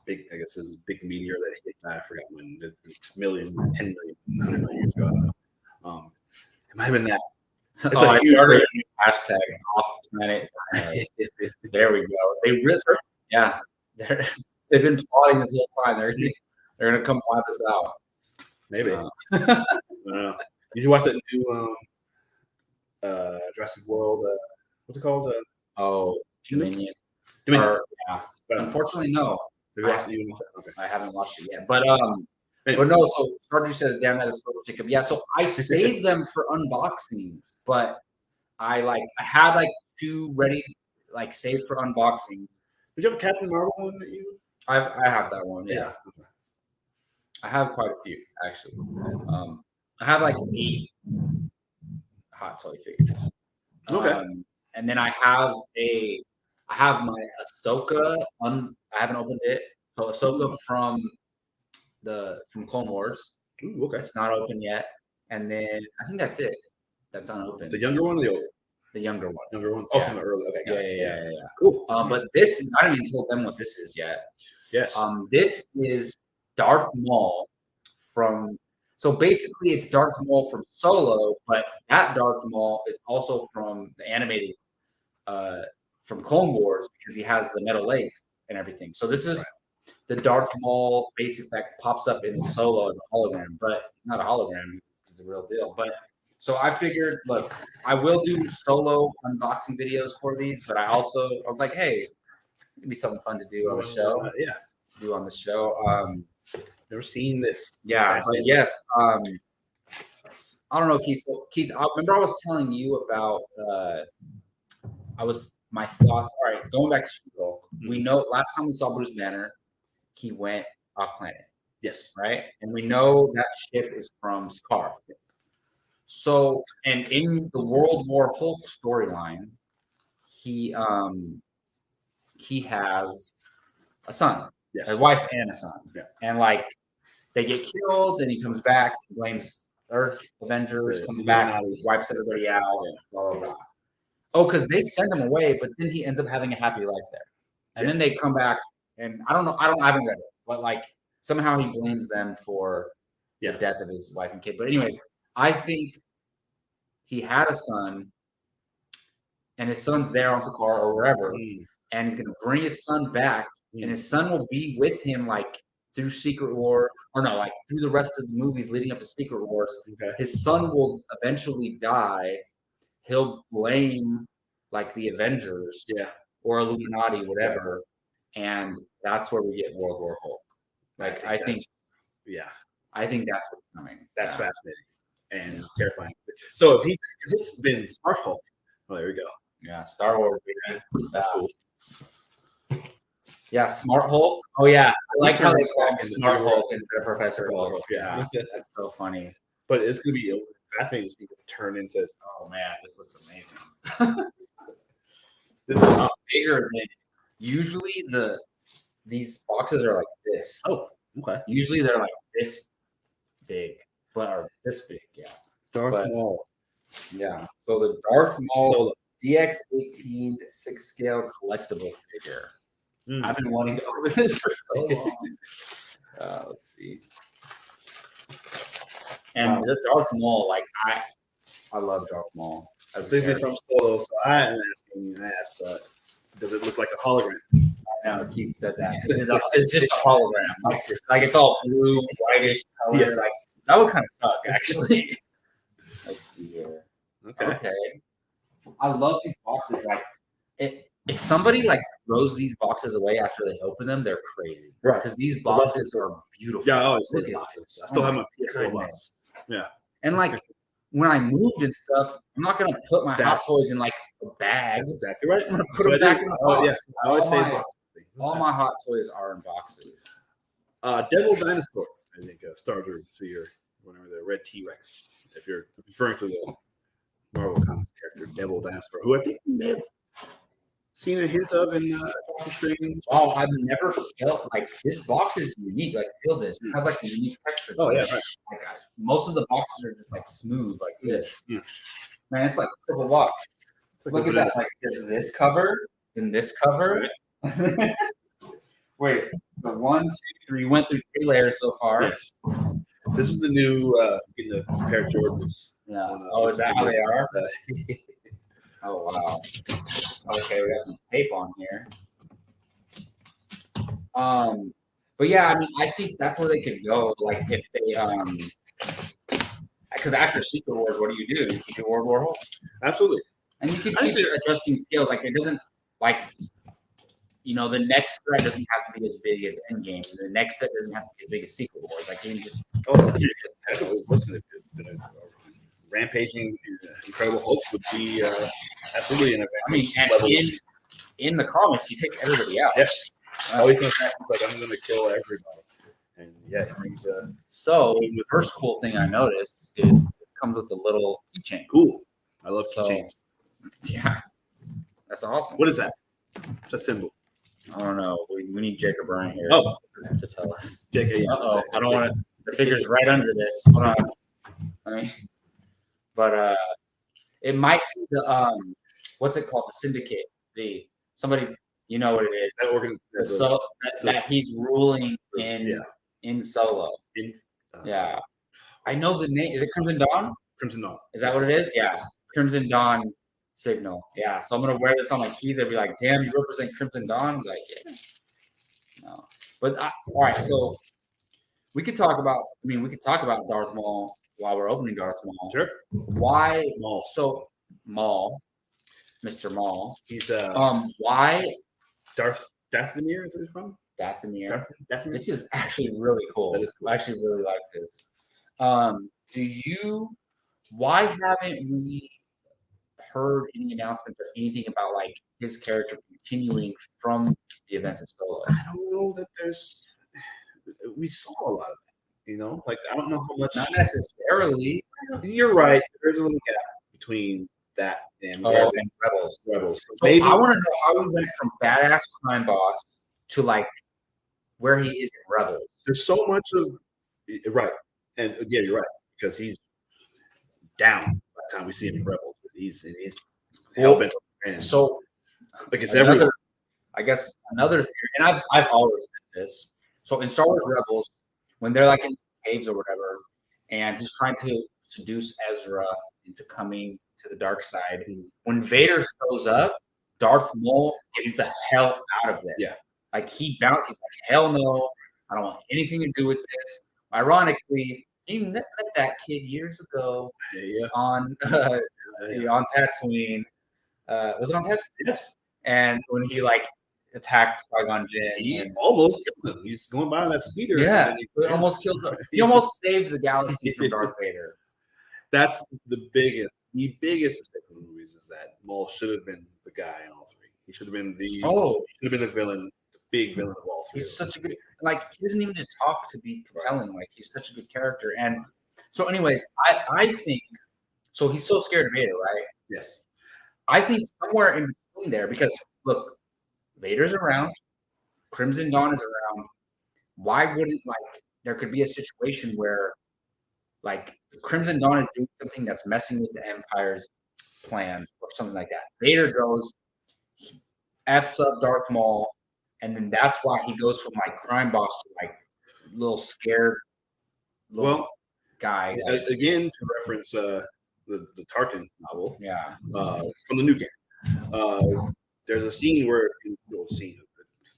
Big, I guess, is a big meteor that hit. I forgot when. 10 million, 100 million years ago. It might have been that. I started a hashtag off planet. There we go. They've been plotting this whole time. They're gonna come wipe us out. Maybe. I don't know. Did you watch that new Jurassic World? What's it called? Dominion. Unfortunately, no. I haven't watched it yet. But no. So Star says, "Damn, that is so Jacob." Yeah. So I saved them for unboxings, but I had like 2 ready, like saved for unboxing. Did you have a Captain Marvel one that you? I have that one. Yeah. I have quite a few actually. I have like 8 hot toy figures. Okay. And then I have my Ahsoka. I haven't opened it. So Ahsoka from Clone Wars. Ooh, okay. It's not open yet. And then I think that's it. That's unopened. The younger one or the older? The younger one. Younger one. Oh, from the early. Okay. Yeah. Cool. But this is, I haven't even told them what this is yet. Yes. This is Darth Maul from. So basically, it's Darth Maul from Solo, but that Darth Maul is also from the animated, from Clone Wars, because he has the metal legs and everything. So this is the Darth Maul basic that pops up in Solo as a hologram, but not a hologram. It's a real deal. But so I figured, look, I will do solo unboxing videos for these, but I was like, hey, it'd be something fun to do on the show. Do on the show. Never seen this. Yeah, but yes. I don't know, Keith. So, Keith, I remember I was telling you about my thoughts. All right, going back to She-Hulk. We know last time we saw Bruce Banner, he went off planet. Yes. Right? And we know that ship is from Sakaar. So, and in the World War Hulk storyline, he has a son. Yes. A wife and a son. Yeah. And like they get killed, and he comes back, blames Earth, Avengers, comes back, wipes everybody out, and blah blah blah. Oh, because they send him away, but then he ends up having a happy life there. And then they come back, and I don't know, I haven't read it, but like somehow he blames them for the death of his wife and kid. But anyways, I think he had a son, and his son's there on Sakaar or wherever, and he's gonna bring his son back, and his son will be with him like through Secret War, or no, like through the rest of the movies leading up to Secret Wars. Okay. His son will eventually die. He'll blame like the Avengers, or Illuminati, whatever, and that's where we get World War Hulk. Like I think that's what's coming. That's fascinating and terrifying. So if it's been Smart Hulk. Oh, there we go. Yeah, Star Wars. Baby. That's cool. Yeah, Smart Hulk. Oh yeah, I like how they call him Smart Hulk instead of Professor Hulk. Yeah, that's so funny. But it's gonna be fascinating to see it turn into. Oh man, this looks amazing. This is bigger than usually. These boxes are like this. Oh, okay. Usually they're like this big, but are this big. Yeah. Darth Maul. Yeah. So the Darth Maul DX18 6-scale collectible figure. I've been wanting to open this for so long. Let's see. And the Darth Maul, like I love Darth Maul. As a from Solo, so I am asking you to ask, does it look like a hologram? I know Keith said that. It's just a hologram. Like it's all blue, whitish color. Yeah. Like that would kind of suck, actually. Let's see here. Okay. I love these boxes. Like if somebody like throws these boxes away after they open them, they're crazy. Right. Because these boxes are beautiful. Yeah, I always Look say at boxes. this. I still have my my PS4 box. Yeah. And like when I moved and stuff, I'm not gonna put my hot toys in like a bag. That's exactly right. I'm gonna put them back in the box. Oh, yes. I always say boxes. All my hot toys are in boxes. Devil Dinosaur, I think, starter to your whatever the red T-Rex. If you're referring to the Marvel Comics character, Devil Dinosaur, who I think you may have seen a hint of in Doctor Strange. Oh, I've never felt like this box is unique. Like, feel this. It has like a unique texture. Oh, yeah, right. Like, most of the boxes are just like smooth, like this. Man, it's like a triple box. Look at that. Like, there's this cover, then this cover. Wait, the 1, 2, 3. We went through 3 layers so far. Yes. This is the new getting the pair of Jordans. Yeah. Oh, is that how they are? Oh wow. Okay, we got some tape on here. But yeah, I mean, I think that's where they could go. Like if they because after Secret Wars, what do? You do World War Hulk. Absolutely. And you can keep adjusting scales. Like it doesn't like the next threat doesn't have to be as big as Endgame. The next threat doesn't have to be as big as Secret Wars. Like you can just listen to Rampaging Incredible Hulk would be absolutely an advantage. I mean, and in the comics, you take everybody out. Yes. Always comes back like I'm going to kill everybody. And yeah, so the first cool thing I noticed is it comes with the little keychain. Cool. I love keychains. Yeah, that's awesome. What is that? It's a symbol. I don't know. We need Jacob Bryant here to tell us. JK. Uh-oh. I don't want to. The figure's right under this. Hold on. But it might be the what's it called? The Syndicate. Somebody, you know what it is. That organ. That he's ruling in Solo. Yeah. I know the name. Is it Crimson Dawn? Crimson Dawn. Is that what it is? Yeah. Crimson Dawn signal. Yeah. So I'm gonna wear this on my keys. I'd be like, damn, you represent Crimson Dawn. I'm like, yeah. No. But all right, so we could talk about Darth Maul while we're opening Darth Maul. Sure. Why Maul? So Maul, Mr. Maul. He's why Dathomir is where he's from? Dathomir. Dathomir. This is actually really cool. That is cool. I actually really like this. Why haven't we heard any announcements or anything about like his character continuing from the events of Solo? I don't know that we saw a lot of that, like I don't know how much. Not necessarily. You're right. There's a little gap between that and Rebels. So maybe I want to know how we went from badass crime boss to like where he is in Rebels. There's so much of right, and yeah, you're right because he's down by the time we see him in Rebels. He's hell bent. So like it's everywhere. I guess another theory, and I've always said this. So in Star Wars Rebels, when they're like in caves or whatever, and he's trying to seduce Ezra into coming to the dark side. When Vader shows up, Darth Maul gets the hell out of there. Yeah. Like he bounced. He's like, hell no, I don't want anything to do with this. Ironically, he met that kid years ago on Tatooine. Was it on Tatooine? Yes. And when he like attacked Qui-Gon Jinn, he almost killed him. He's going by on that speeder. Yeah, he almost killed him. He almost saved the galaxy from Darth Vader. That's the biggest mistake in the movies is that Maul should have been the guy in all three. He should have been the villain, the big villain of all three. He's such a good, like, he doesn't even talk to be compelling. Like, he's such a good character. And so, anyways, I think so. He's so scared of Vader, right? Yes. I think somewhere in between there, because look, Vader's around, Crimson Dawn is around. Why wouldn't there could be a situation where Crimson Dawn is doing something that's messing with the Empire's plans or something like that. Vader goes, he F's up Darth Maul, and then that's why he goes from crime boss to little scared guy. Again, to reference the Tarkin novel, from the new game. There's a scene where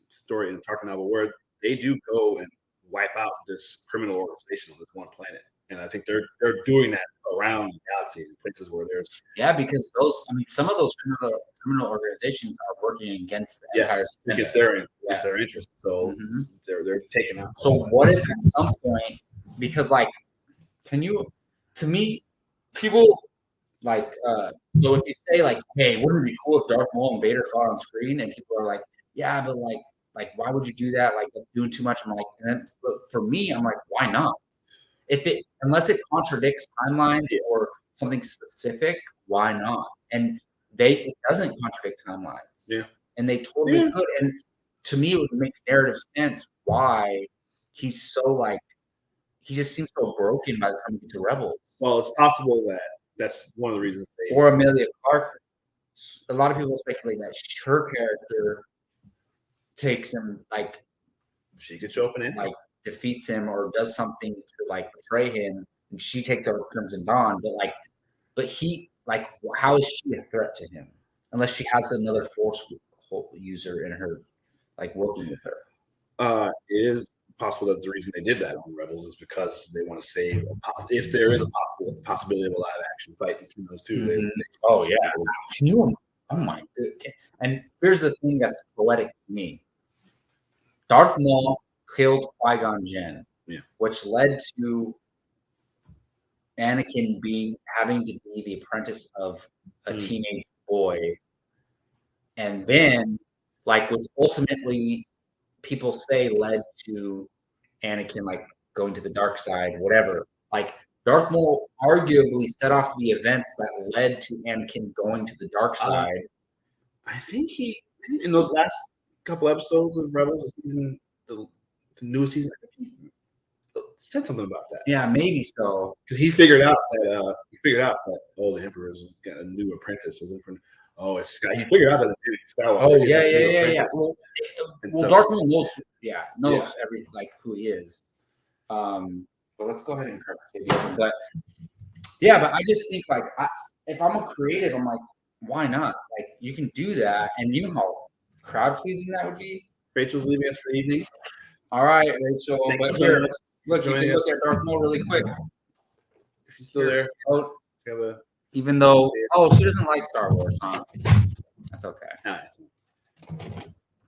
story in the Tarkin novel where they do go and wipe out this criminal organization on this one planet. And I think they're doing that around the galaxy in places where there's because some of those criminal organizations are working against the Empire. Against their interest. So they're taking out. So what if at some point, because to me, people so if you say hey, wouldn't it be cool if Darth Maul and Vader fought on screen, and people are like, yeah, but why would you do that? That's doing too much. I'm like, and then, for me, I'm like, why not? Unless it contradicts timelines or something specific, why not? And it doesn't contradict timelines. Yeah. And they totally could. And to me, it would make narrative sense why he's so he just seems so broken by the time he gets to Rebels. Well, it's possible that's one of the reasons or Amelia Clark. A lot of people speculate that her character takes him she could show up in it. Defeats him or does something to betray him, and she takes over Crimson Dawn. But he how is she a threat to him unless she has another Force user in her working with her? It is possible that's the reason they did that on Rebels is because they want to save if there is a possibility of a live action fight between those two. Oh my god! And here's the thing that's poetic to me: Darth Maul killed Qui-Gon Jinn, which led to Anakin having to be the apprentice of a teenage boy, and then which ultimately people say led to Anakin going to the dark side, whatever. Darth Maul arguably set off the events that led to Anakin going to the dark side. I think he in those last couple episodes of Rebels, the newest season, he said something about that. Yeah, maybe so. Because he figured out that the Emperor's got a new apprentice. It's Sky. He figured out that it's Skywalker. Oh yeah. Well, Darth Maul knows everything who he is. But let's go ahead and correct this. But I just think if I'm a creative, I'm why not? You can do that, and you know how crowd pleasing that would be. Rachel's leaving us for the evening. All right, Rachel. But here, look, you can look at Darth Maul really quick. If she's still there. Oh, even though, she doesn't like Star Wars, huh? That's okay. All right.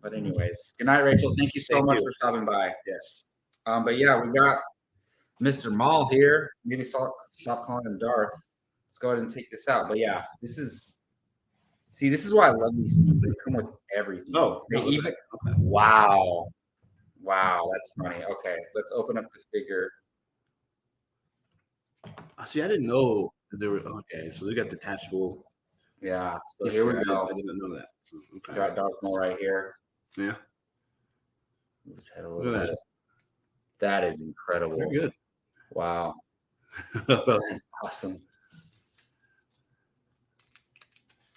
But anyways, good night, Rachel. Thank you so much for stopping by. Yes. But yeah, we got Mr. Maul here. Maybe stop calling him Darth. Let's go ahead and take this out. But yeah, this is why I love these things. They come with everything. Wow, that's funny. Okay, let's open up the figure. See, I didn't know that there were. Okay, so they got detachable. Yeah. So here we go. I didn't know that. Okay. Got Darth Maul right here. Yeah. Move his head a little bit. That is incredible. Very good. Wow. That's awesome.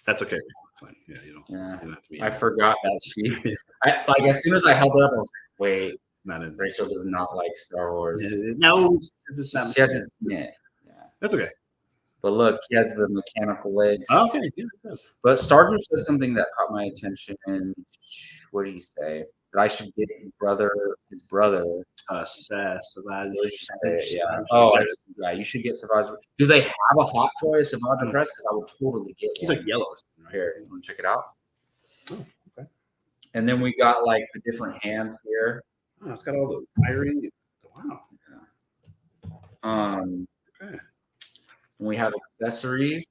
That's okay. Fine. Yeah, you don't have to be. I forgot that sheet. As soon as I held it up, I was like, wait, Not in. Rachel does not like Star Wars. No, She hasn't seen it. Yeah. That's okay. But look, he has the mechanical legs. Oh, okay, yeah, it does. But Stardew said something that caught my attention. What did he say? That I should get his brother. Yeah. Oh, yeah. You should get Savage. Do they have a hot toy of Savage Press? Because I would totally get. He's one. like yellow. Here, you want to check it out? Oh, okay. And then we got like the different hands here. Oh, it's got all the wiring. Wow. Okay. We have accessories.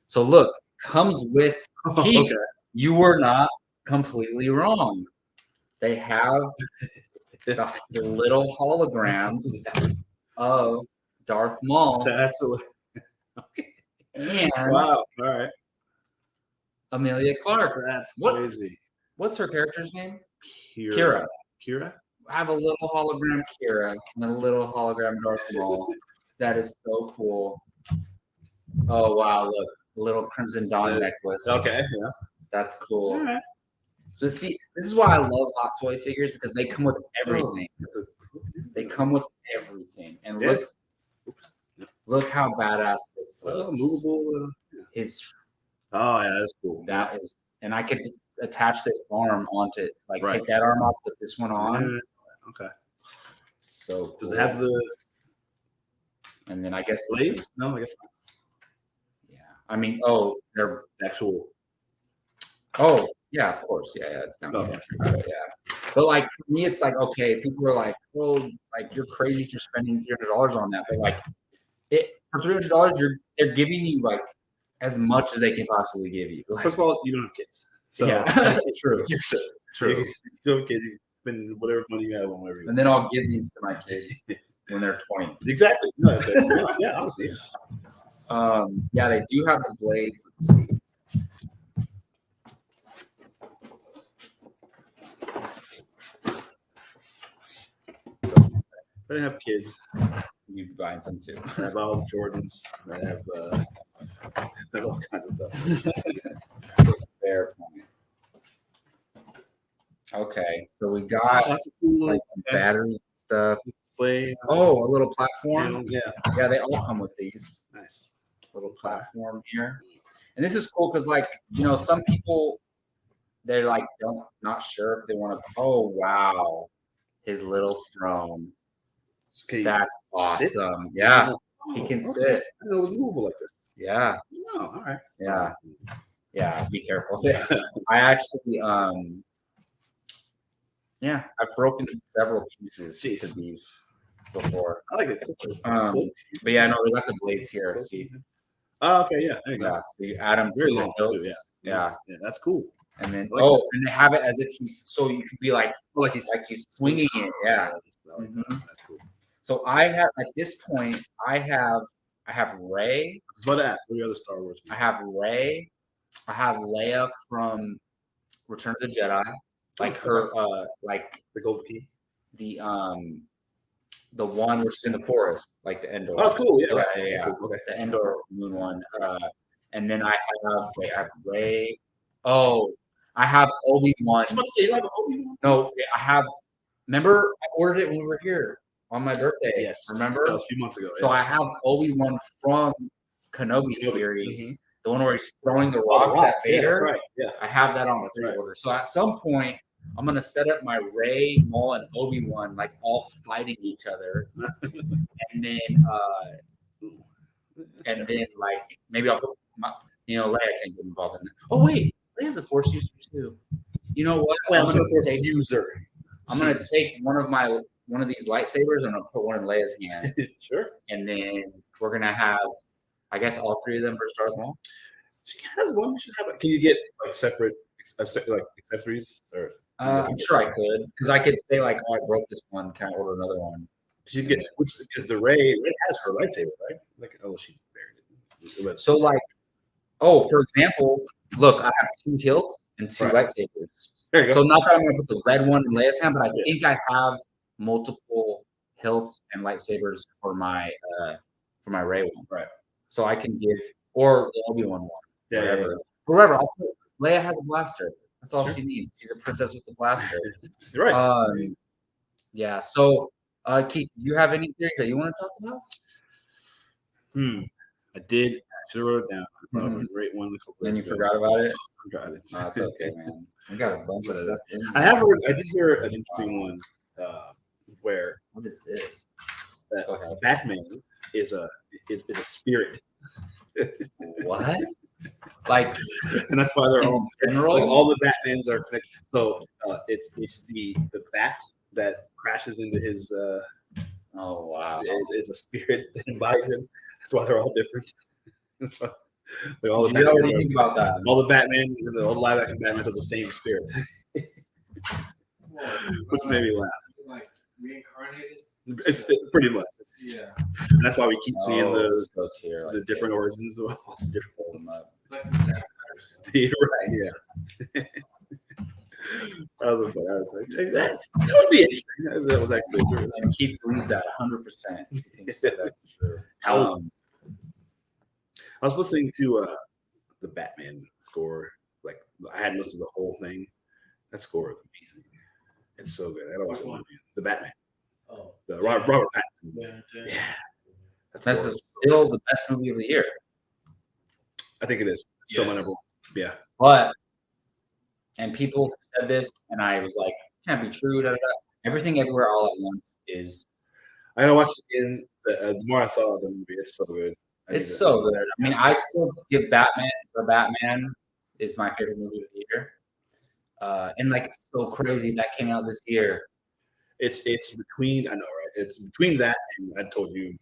So look, comes with key. Okay. You were not completely wrong. They have the little holograms of Darth Maul. That's okay. And wow. All right. Amelia Clark. That's crazy. What's her character's name? Kira. I have a little hologram Kira and a little hologram Darth Maul. That is so cool. Oh wow! Look, a little Crimson Dawn necklace. Okay, yeah, that's cool. All right. So see, this is why I love hot toy figures because they come with everything. They come with everything, and look how badass this looks. Movable. Oh yeah, that's cool. That is, and I could attach this arm onto it. Like take that arm off, put this one on. Okay. So cool. Does it have the? And then I guess blades? No, I guess not. Yeah. I mean, they're actual. Oh, yeah, of course. Yeah, it's kind of yeah. But like for me, it's like okay, people are like, "Oh, like you're crazy for spending $300 on that." But like, for $300, they're giving you like as much as they can possibly give you. Like, first of all, you don't have kids, so yeah, true. True. You don't have kids. You spend whatever money you have on whatever. And then I'll give these to my kids when they're 20. Exactly. No, yeah, honestly. Yeah, they do have the blades. Let's see. I didn't have kids. You'd be buying some too. I have all Jordans. I have all kinds of stuff. Fair point. Okay, so we got like some battery stuff. Display. Oh, a little platform. Yeah, they all come with these. Nice little platform here, and this is cool because, like, some people they're like not sure if they want to. Oh wow, his little throne. Okay, that's awesome. Sit? Yeah, he can sit. I didn't know it was movable like this. Yeah. Oh, all right. Yeah. Be careful. I actually, I've broken several pieces to these before. I like it. But yeah, no, they got the blades here. See. Oh, okay, yeah. There you go. So you add them to the hilts. Yeah, that's cool. And then and they have it as if so you could be like he's swinging it. Yeah. That's cool. So I have at this point I have Rey. I was about to ask, what are the other Star Wars movies? I have Rey. I have Leia from Return of the Jedi. Like her like the gold key. The one which is in the forest, like the Endor. Oh, that's cool. Yeah. Cool. Okay. The Endor moon one. And then I have Rey. Oh, I have Obi-Wan. I was about to say, you have Obi-Wan? No, I have. Remember, I ordered it when we were here on my birthday. Yes. Remember? That was a few months ago. So I have Obi-Wan from Kenobi series. The one where he's throwing the rocks at Vader. Yeah, that's right. Yeah. I have that on the pre-order. So at some point, I'm gonna set up my Rey, Maul, and Obi-Wan like all fighting each other, and then like maybe I'll put Leia can't get involved in that. Oh wait, Leia's a Force user too. You know what? Well, I'm a Force user. I'm gonna take one of these lightsabers and I'm gonna put one in Leia's hands. Sure. And then we're gonna have, I guess, all three of them for Darth Maul. She has one. She have. Can you get like separate accessories or? I'm sure I could, because I could say like, I broke this one. Can I order another one? Because the Rey has her lightsaber, right? Like, she buried it. So like, for example, look, I have 2 hilts and 2 lightsabers. There you go. So not that I'm going to put the red one in Leia's hand, but I think I have multiple hilts and lightsabers for my Rey one. Right. So I can give, or the Obi-Wan one. Yeah. Whatever. Leia has a blaster. That's all she needs. She's a princess with a blaster. You're right. Yeah. So, Keith, do you have any theories that you want to talk about? I did. I should have wrote it down. I thought I was a great one. Then you forgot about it. Forgot it. Oh, that's okay, man. We got a bunch of stuff. I did hear an interesting one where what is this? Go ahead. Batman is a spirit. What? Like, and that's why they're all general. Like all the Batmans are connected. So it's the bat that crashes into his. Oh wow! Is a spirit that embodies him. That's why they're all different. Like all the already think about that. All the Batman, all the live action Batmans are the same spirit, which made me laugh. Like reincarnated. It's pretty much. Yeah. And that's why we keep seeing the different origins of all the different ones. That's exactly You're right. Yeah. That was fun. That would be interesting. That was actually true. And Keith believes that 100%. He thinks that's true. I was listening to the Batman score. Like I hadn't listened to the whole thing. That score is amazing. It's so good. I don't watch it. The Batman. Oh, the Robert Pattinson. Yeah. That's still the best movie of the year. I think it is. Still my number one. Yeah. But and people said this, and I was like, can't be true. Da, da, da. Everything Everywhere All at Once is. I gotta watch it in the more I thought of the movie. It's so good. It's so good. I mean, I still give Batman. The Batman is my favorite movie of the year. And like it's so crazy that came out this year. It's between, I know, right? It's between that and I told you,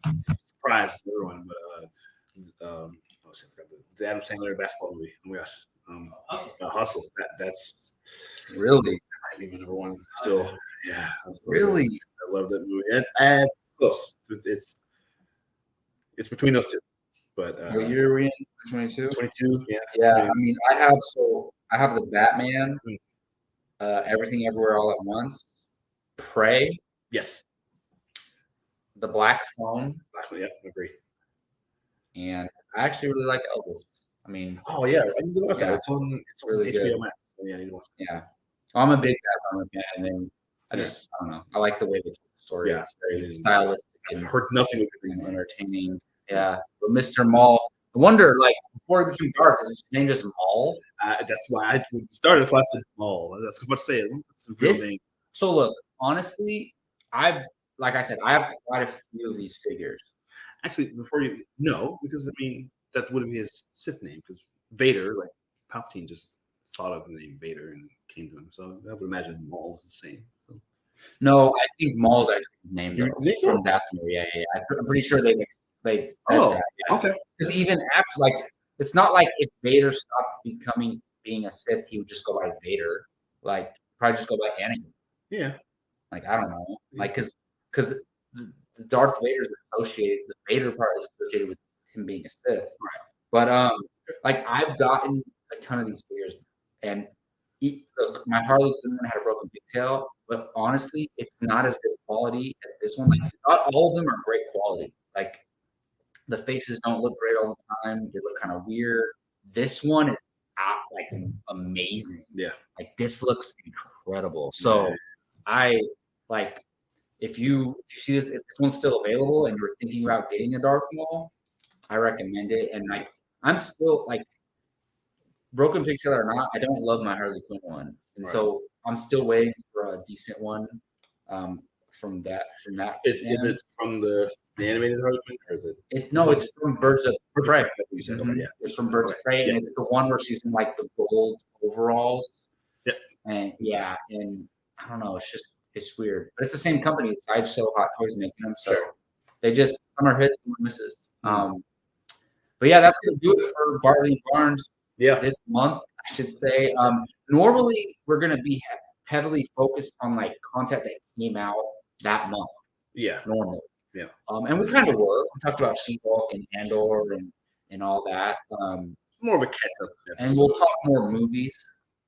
surprise to everyone, but the Adam Sandler basketball movie. Oh my gosh, Hustle. That's really might be my number one still. Yeah, really. I love that movie. And close. It's between those two. But what year are we in? 22? 22. Yeah. Yeah. I mean, I have the Batman, Everything Everywhere All at Once. Prey. Yes. The Black Phone. Yeah, I agree. And I actually really like Elvis. I mean, oh yeah, I need to watch that. It's really HBO good. Max. Yeah, I need to watch it. Yeah, well, I'm a big Batman fan, and then I don't know. I like the way the story is. It's very stylistic. I've heard nothing and entertaining. Yeah, but Mr. Maul. I wonder, like, before he became Darth, is his name just Maul? That's why I started. That's why I said Maul. That's what I say. That's a real name. So look, honestly, like I said, I have quite a few of these figures. Actually, before you because I mean that wouldn't be his Sith name because Vader, like Palpatine, just thought of the name Vader and came to him. So I would imagine Maul is the same. So. No, I think Maul's actually named from Dathomir. Yeah. I'm pretty sure they said that. Yeah. Okay. Because even after, like, it's not like if Vader stopped being a Sith, he would just go by Vader. Like, probably just go by Anakin. Yeah. Like, I don't know. Like, because the Darth Vader is associated, the Vader part is associated with him being a Sith. Right. But like I've gotten a ton of these figures, and look, my Harley Quinn had a broken pigtail, but honestly, it's not as good quality as this one. Like, not all of them are great quality. Like the faces don't look great all the time; they look kind of weird. This one is like amazing. Yeah, like this looks incredible. So I like. If you see this, if this one's still available and you're thinking about getting a Darth Maul, I recommend it. And like, I'm still like, broken pigtail or not, I don't love my Harley Quinn one, and so I'm still waiting for a decent one from that. Is it from the animated Harley Quinn, or is it? No, it's from Birds of Prey. You said, yeah, it's from Birds of Prey, and it's the one where she's in like the gold overalls. Yeah, and I don't know, it's weird, but it's the same company. It's Sideshow Hot Toys making them, so they just some are hits, some are misses. But yeah, that's gonna do it for Bartley and Barnes. Yeah, this month I should say. Normally we're gonna be heavily focused on like content that came out that month. Yeah, normally. Yeah, and we kind of were. We talked about She-Hulk and Andor and all that. More of a catch-up. And we'll talk more movies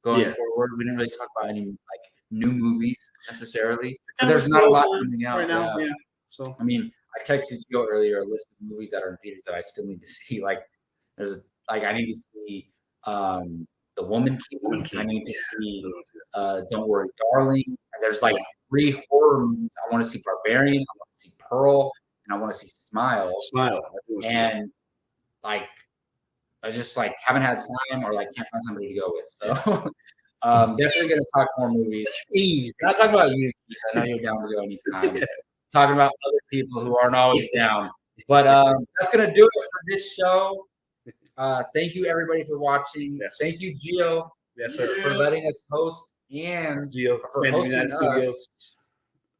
going forward. We didn't really talk about any like new movies necessarily. But there's not a lot coming out right now. Yeah. So I mean, I texted you earlier a list of movies that are in theaters that I still need to see. Like I need to see The Woman King. I need to see Don't Worry, Darling. I there's like 3 horror movies. I want to see Barbarian, I want to see Pearl, and I want to see Smile. And like I just like haven't had time or like can't find somebody to go with. So definitely gonna talk more movies. Not talking about you, Keith. I know you're down to go anytime. Talking about other people who aren't always down. But that's gonna do it for this show. Thank you everybody for watching. Yes. Thank you, Gio. Yes, sir. For letting us host and Gio for hosting us Studios.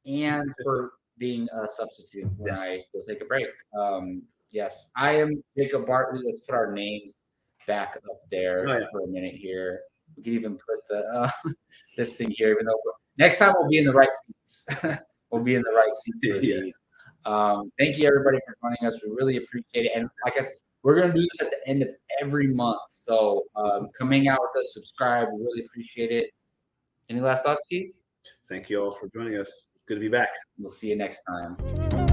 and for being a substitute when I go take a break. Yes, I am Jacob Bartley. Let's put our names back up there for a minute here. We can even put the this thing here, even though next time we'll be in the right seats. We'll be in the right seats for these. Thank you everybody for joining us. We really appreciate it. And like I said, we're gonna do this at the end of every month. So come hang out with us, subscribe. We really appreciate it. Any last thoughts, Keith? Thank you all for joining us. Good to be back. We'll see you next time.